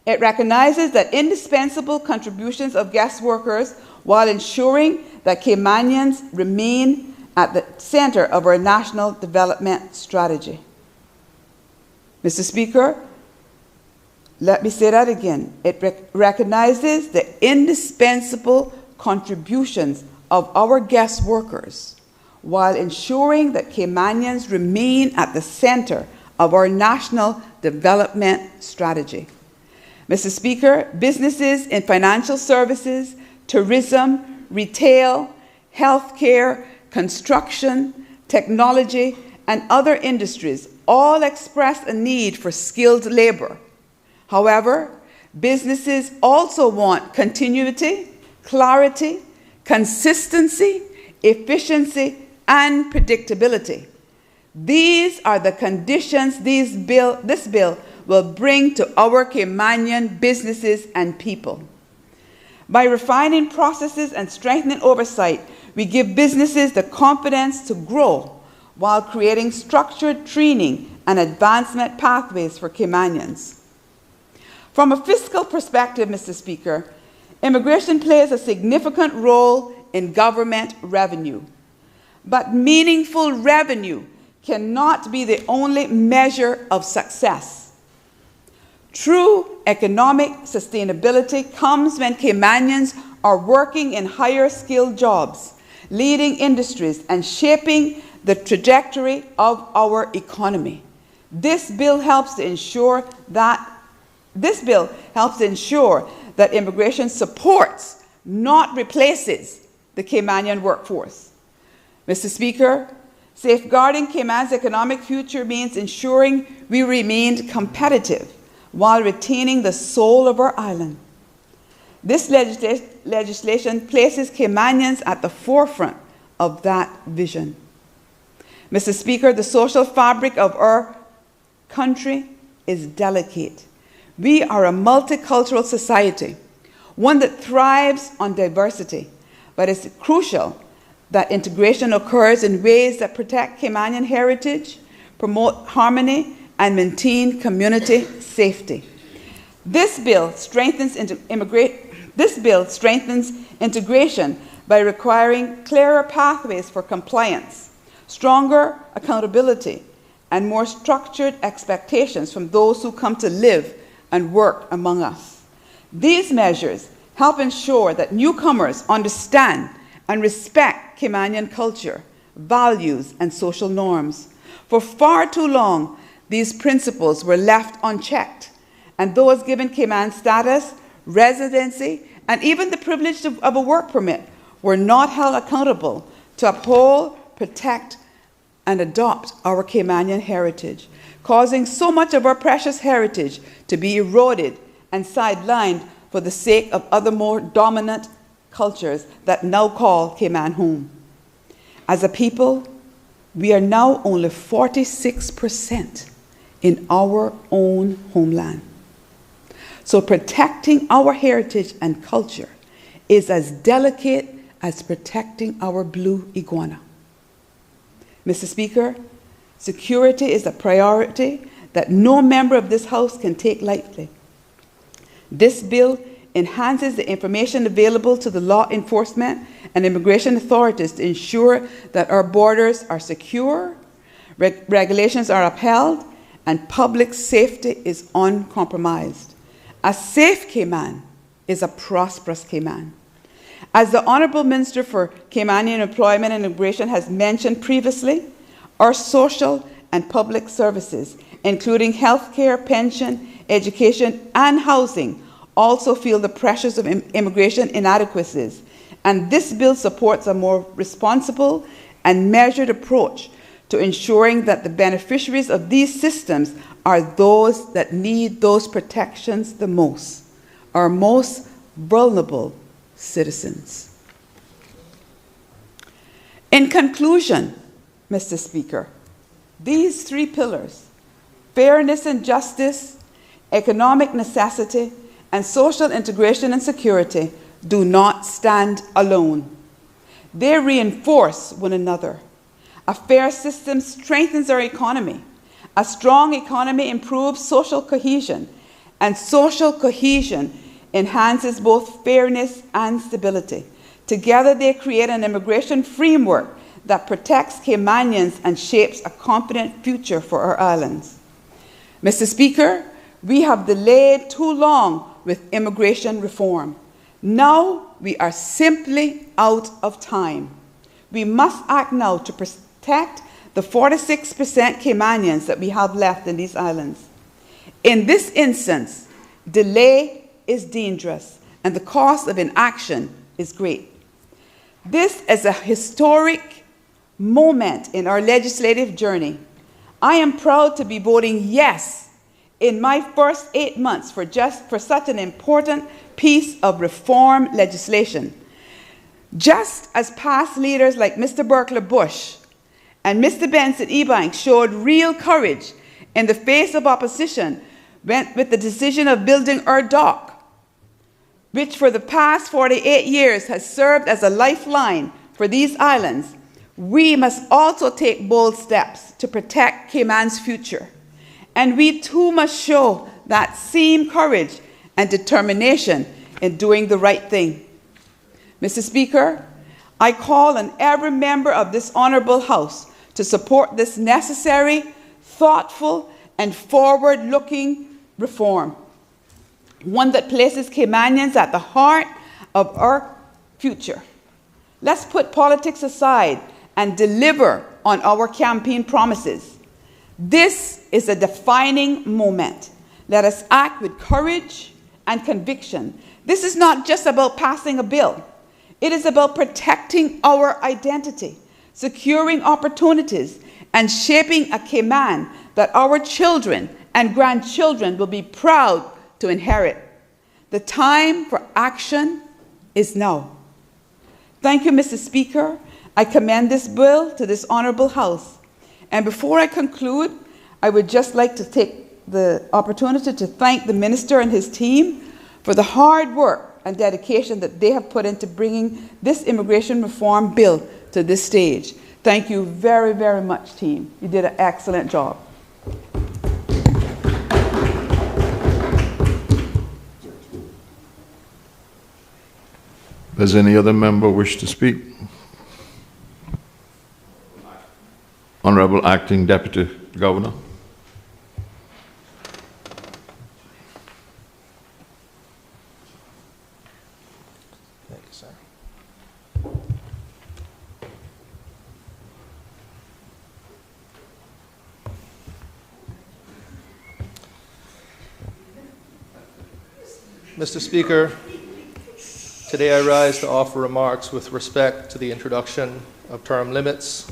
It recognizes that indispensable contributions of guest workers while ensuring that Caymanians remain at the center of our national development strategy. Mr. Speaker, let me say that again. It recognizes the indispensable contributions of our guest workers while ensuring that Caymanians remain at the center of our national development strategy. Mr. Speaker, businesses in financial services, tourism, retail, healthcare, construction, technology, and other industries all express a need for skilled labor. However, businesses also want continuity, clarity, consistency, efficiency, and predictability. These are the conditions this bill will bring to our Caymanian businesses and people. By refining processes and strengthening oversight, we give businesses the confidence to grow while creating structured training and advancement pathways for Caymanians. From a fiscal perspective, Mr. Speaker, immigration plays a significant role in government revenue. But meaningful revenue cannot be the only measure of success. True economic sustainability comes when Caymanians are working in higher skilled jobs, leading industries, and shaping the trajectory of our economy. This bill helps to ensure that immigration supports, not replaces, the Caymanian workforce. Mr. Speaker, safeguarding Cayman's economic future means ensuring we remain competitive while retaining the soul of our island. This legislation places Caymanians at the forefront of that vision. Mr. Speaker, the social fabric of our country is delicate. We are a multicultural society, one that thrives on diversity, but it's crucial that integration occurs in ways that protect Caymanian heritage, promote harmony, and maintain community safety. This bill strengthens integration by requiring clearer pathways for compliance, stronger accountability, and more structured expectations from those who come to live and work among us. These measures help ensure that newcomers understand and respect Caymanian culture, values, and social norms. For far too long, these principles were left unchecked, and those given Cayman status, residency, and even the privilege of a work permit were not held accountable to uphold, protect, and adopt our Caymanian heritage, causing so much of our precious heritage to be eroded and sidelined for the sake of other more dominant cultures that now call Cayman home. As a people, we are now only 46% in our own homeland. So protecting our heritage and culture is as delicate as protecting our blue iguana. Mr. Speaker, security is a priority that no member of this House can take lightly. This bill enhances the information available to the law enforcement and immigration authorities to ensure that our borders are secure, regulations are upheld, and public safety is uncompromised. A safe Cayman is a prosperous Cayman. As the Honourable Minister for Caymanian Employment and Immigration has mentioned previously, our social and public services, including healthcare, pension, education, and housing, also feel the pressures of immigration inadequacies, and this bill supports a more responsible and measured approach to ensuring that the beneficiaries of these systems are those that need those protections the most, our most vulnerable citizens. In conclusion, Mr. Speaker, these three pillars, fairness and justice, economic necessity, and social integration and security, do not stand alone. They reinforce one another. A fair system strengthens our economy. A strong economy improves social cohesion, and social cohesion enhances both fairness and stability. Together, they create an immigration framework that protects Caymanians and shapes a confident future for our islands. Mr. Speaker, we have delayed too long with immigration reform. Now we are simply out of time. We must act now to protect the 46% Caymanians that we have left in these islands. In this instance, delay is dangerous and the cost of inaction is great. This is a historic moment in our legislative journey. I am proud to be voting yes in my first 8 months for such an important piece of reform legislation. Just as past leaders like Mr. Berkeley Bush and Mr. Benson Ebanks showed real courage in the face of opposition with the decision of building our dock, which for the past 48 years has served as a lifeline for these islands, we must also take bold steps to protect Cayman's future. And we too must show that same courage and determination in doing the right thing. Mr. Speaker, I call on every member of this honourable House to support this necessary, thoughtful, and forward-looking reform, one that places Caymanians at the heart of our future. Let's put politics aside and deliver on our campaign promises. This is a defining moment. Let us act with courage and conviction. This is not just about passing a bill. It is about protecting our identity, securing opportunities, and shaping a Cayman that our children and grandchildren will be proud to inherit. The time for action is now. Thank you, Mr. Speaker. I commend this bill to this honourable House. And before I conclude, I would just like to take the opportunity to thank the Minister and his team for the hard work and dedication that they have put into bringing this immigration reform bill to this stage. Thank you very, very much, team. You did an excellent job. Does any other member wish to speak? Honourable Acting Deputy Governor. Thank you, sir. Mr. Speaker, today I rise to offer remarks with respect to the introduction of term limits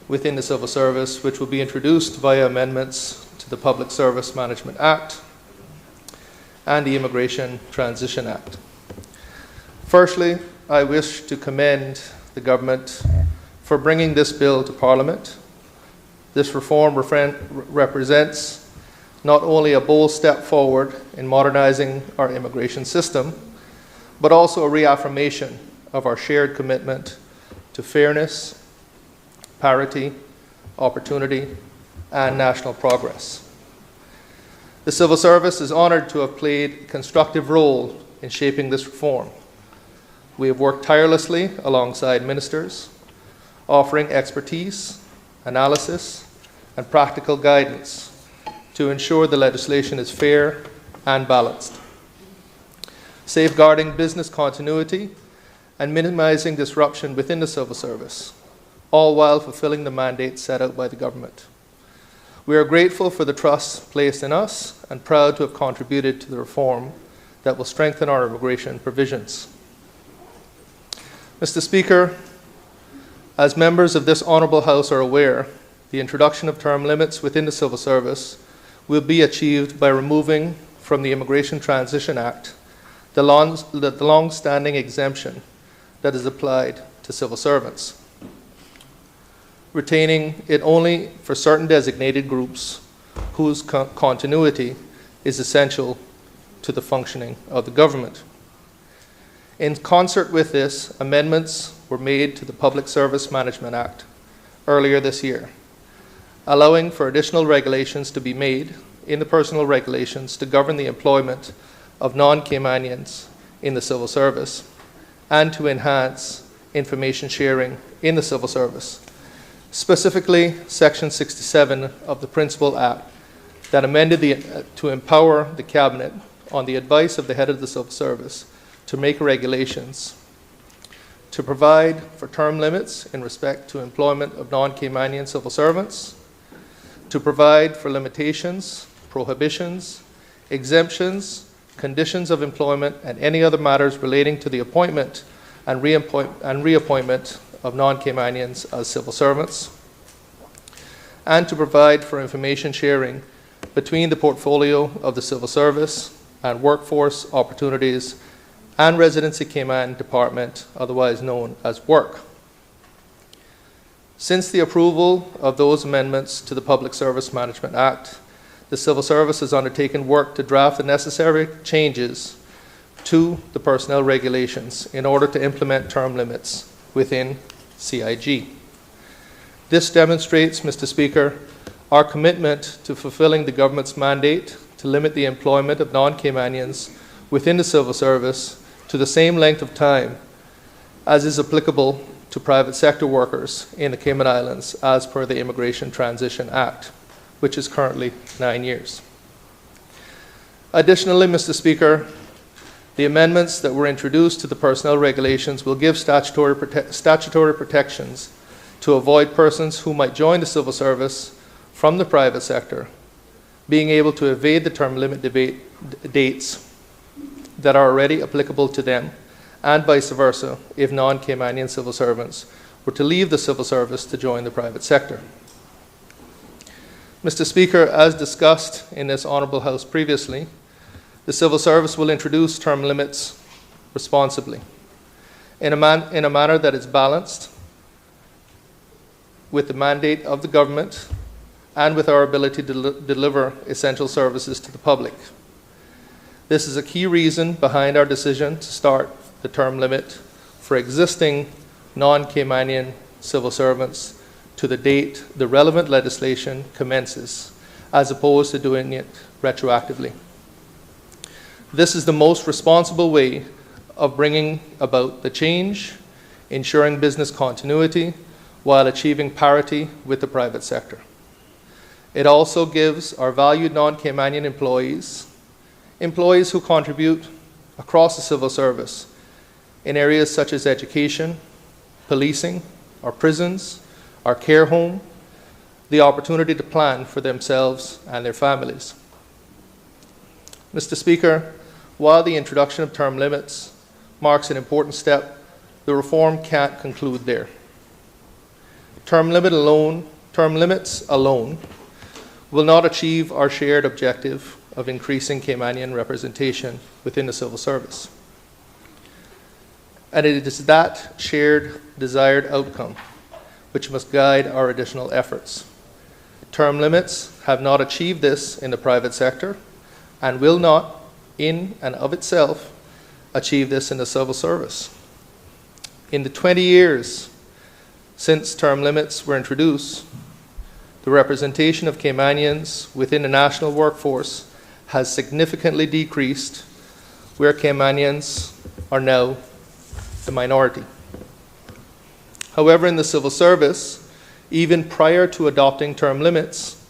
within the civil service, which will be introduced via amendments to the Public Service Management Act and the Immigration Transition Act. Firstly, I wish to commend the government for bringing this bill to Parliament. This reform represents not only a bold step forward in modernizing our immigration system, but also a reaffirmation of our shared commitment to fairness, parity, opportunity, and national progress. The civil service is honored to have played a constructive role in shaping this reform. We have worked tirelessly alongside ministers, offering expertise, analysis, and practical guidance to ensure the legislation is fair and balanced, safeguarding business continuity and minimizing disruption within the civil service, all while fulfilling the mandate set out by the government. We are grateful for the trust placed in us and proud to have contributed to the reform that will strengthen our immigration provisions. Mr. Speaker, as members of this Honourable House are aware, the introduction of term limits within the civil service will be achieved by removing from the Immigration Transition Act the long-standing exemption that is applied to civil servants, retaining it only for certain designated groups whose continuity is essential to the functioning of the government. In concert with this, amendments were made to the Public Service Management Act earlier this year, allowing for additional regulations to be made in the personal regulations to govern the employment of non-Caymanians in the civil service and to enhance information sharing in the civil service. Specifically, Section 67 of the Principal Act that amended to empower the Cabinet on the advice of the head of the civil service to make regulations to provide for term limits in respect to employment of non-Caymanian civil servants, to provide for limitations, prohibitions, exemptions, conditions of employment, and any other matters relating to the appointment and reappointment of non-Caymanians as civil servants, and to provide for information sharing between the portfolio of the civil service and workforce opportunities and Residency Cayman Department, otherwise known as WORK. Since the approval of those amendments to the Public Service Management Act, the Civil Service has undertaken work to draft the necessary changes to the personnel regulations in order to implement term limits within CIG. This demonstrates, Mr. Speaker, our commitment to fulfilling the government's mandate to limit the employment of non-Caymanians within the civil service to the same length of time as is applicable to private sector workers in the Cayman Islands as per the Immigration Transition Act, which is currently 9 years. Additionally, Mr. Speaker, the amendments that were introduced to the personnel regulations will give statutory protections to avoid persons who might join the civil service from the private sector being able to evade the term limit dates that are already applicable to them, and vice versa if non-Caymanian civil servants were to leave the civil service to join the private sector. Mr. Speaker, as discussed in this Honourable House previously, the civil service will introduce term limits responsibly in a manner that is balanced with the mandate of the government and with our ability to deliver essential services to the public. This is a key reason behind our decision to start the term limit for existing non-Caymanian civil servants to the date the relevant legislation commences, as opposed to doing it retroactively. This is the most responsible way of bringing about the change, ensuring business continuity, while achieving parity with the private sector. It also gives our valued non-Caymanian employees who contribute across the civil service in areas such as education, policing, our prisons, our care home, the opportunity to plan for themselves and their families. Mr. Speaker, while the introduction of term limits marks an important step, the reform can't conclude there. Term limits alone will not achieve our shared objective of increasing Caymanian representation within the civil service. And it is that shared desired outcome which must guide our additional efforts. Term limits have not achieved this in the private sector and will not, in and of itself, achieve this in the civil service. In the 20 years since term limits were introduced, the representation of Caymanians within the national workforce has significantly decreased, where Caymanians are now the minority. However, in the civil service, even prior to adopting term limits,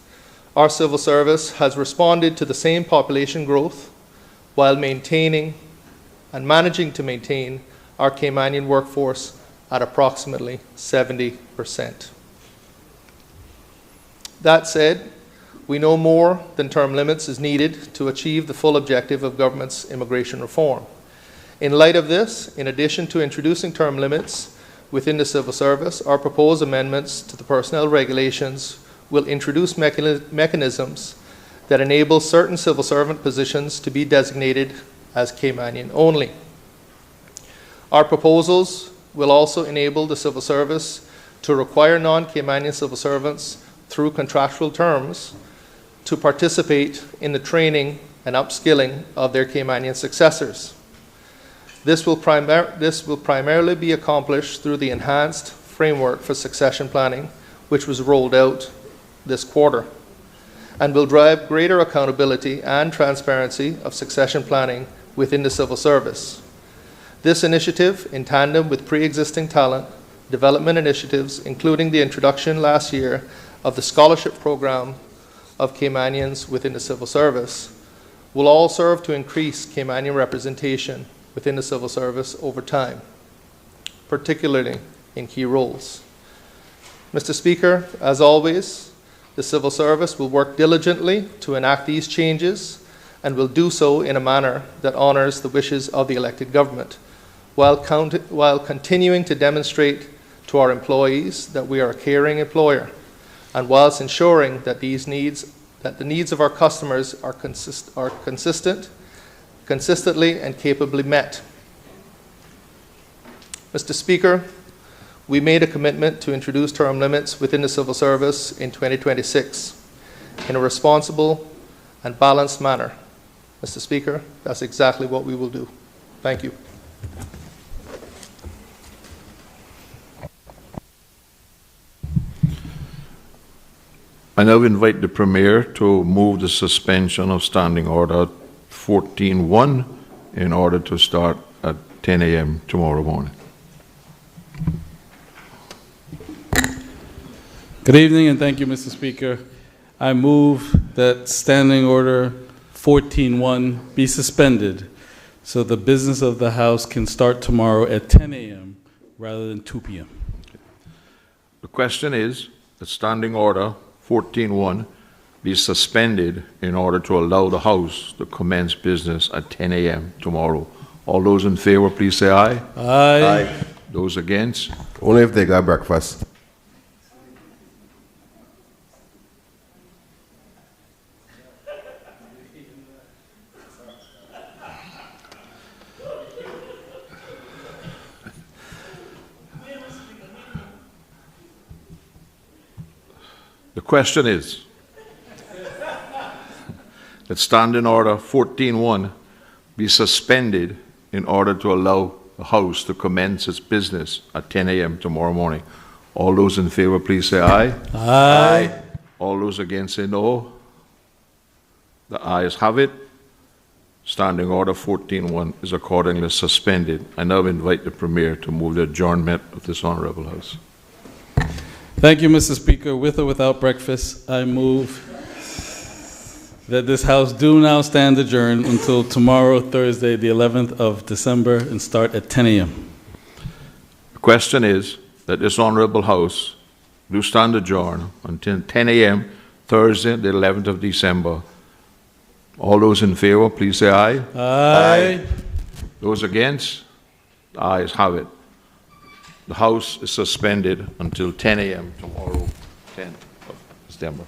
our civil service has responded to the same population growth while maintaining and managing to maintain our Caymanian workforce at approximately 70%. That said, we know more than term limits is needed to achieve the full objective of government's immigration reform. In light of this, in addition to introducing term limits within the civil service, our proposed amendments to the personnel regulations will introduce mechanisms that enable certain civil servant positions to be designated as Caymanian only. Our proposals will also enable the civil service to require non-Caymanian civil servants through contractual terms to participate in the training and upskilling of their Caymanian successors. This will primarily be accomplished through the enhanced framework for succession planning, which was rolled out this quarter, and will drive greater accountability and transparency of succession planning within the civil service. This initiative, in tandem with pre-existing talent development initiatives, including the introduction last year of the scholarship program of Caymanians within the civil service, will all serve to increase Caymanian representation within the civil service over time, particularly in key roles. Mr. Speaker, as always, the civil service will work diligently to enact these changes and will do so in a manner that honors the wishes of the elected government, while continuing to demonstrate to our employees that we are a caring employer, and whilst ensuring that the needs of our customers are consistently and capably met. Mr. Speaker, we made a commitment to introduce term limits within the civil service in 2026 in a responsible and balanced manner. Mr. Speaker, that's exactly what we will do. Thank you. I now invite the Premier to move the suspension of Standing Order 14.1 in order to start at 10 a.m. tomorrow morning. Good evening, and thank you, Mr. Speaker. I move that Standing Order 14.1 be suspended so the business of the House can start tomorrow at 10 a.m. rather than 2 p.m. The question is that Standing Order 14.1 be suspended in order to allow the House to commence business at 10 a.m. tomorrow. All those in favor, please say aye. Aye. Aye. Those against? Only if they got breakfast. The question is that Standing Order 14.1 be suspended in order to allow the House to commence its business at 10 a.m. tomorrow morning. All those in favor, please say aye. Aye. All those against say no. The ayes have it. Standing Order 14.1 is accordingly suspended. I now invite the Premier to move the adjournment of this Honourable House. Thank you, Mr. Speaker. With or without breakfast, I move that this House do now stand adjourned until tomorrow, Thursday, the 11th of December, and start at 10 a.m. The question is that this Honourable House do stand adjourned until 10 a.m. Thursday, the 11th of December, All those in favor, please say aye. Aye. Those against? The ayes have it. The House is suspended until 10 a.m. tomorrow, 10th of September.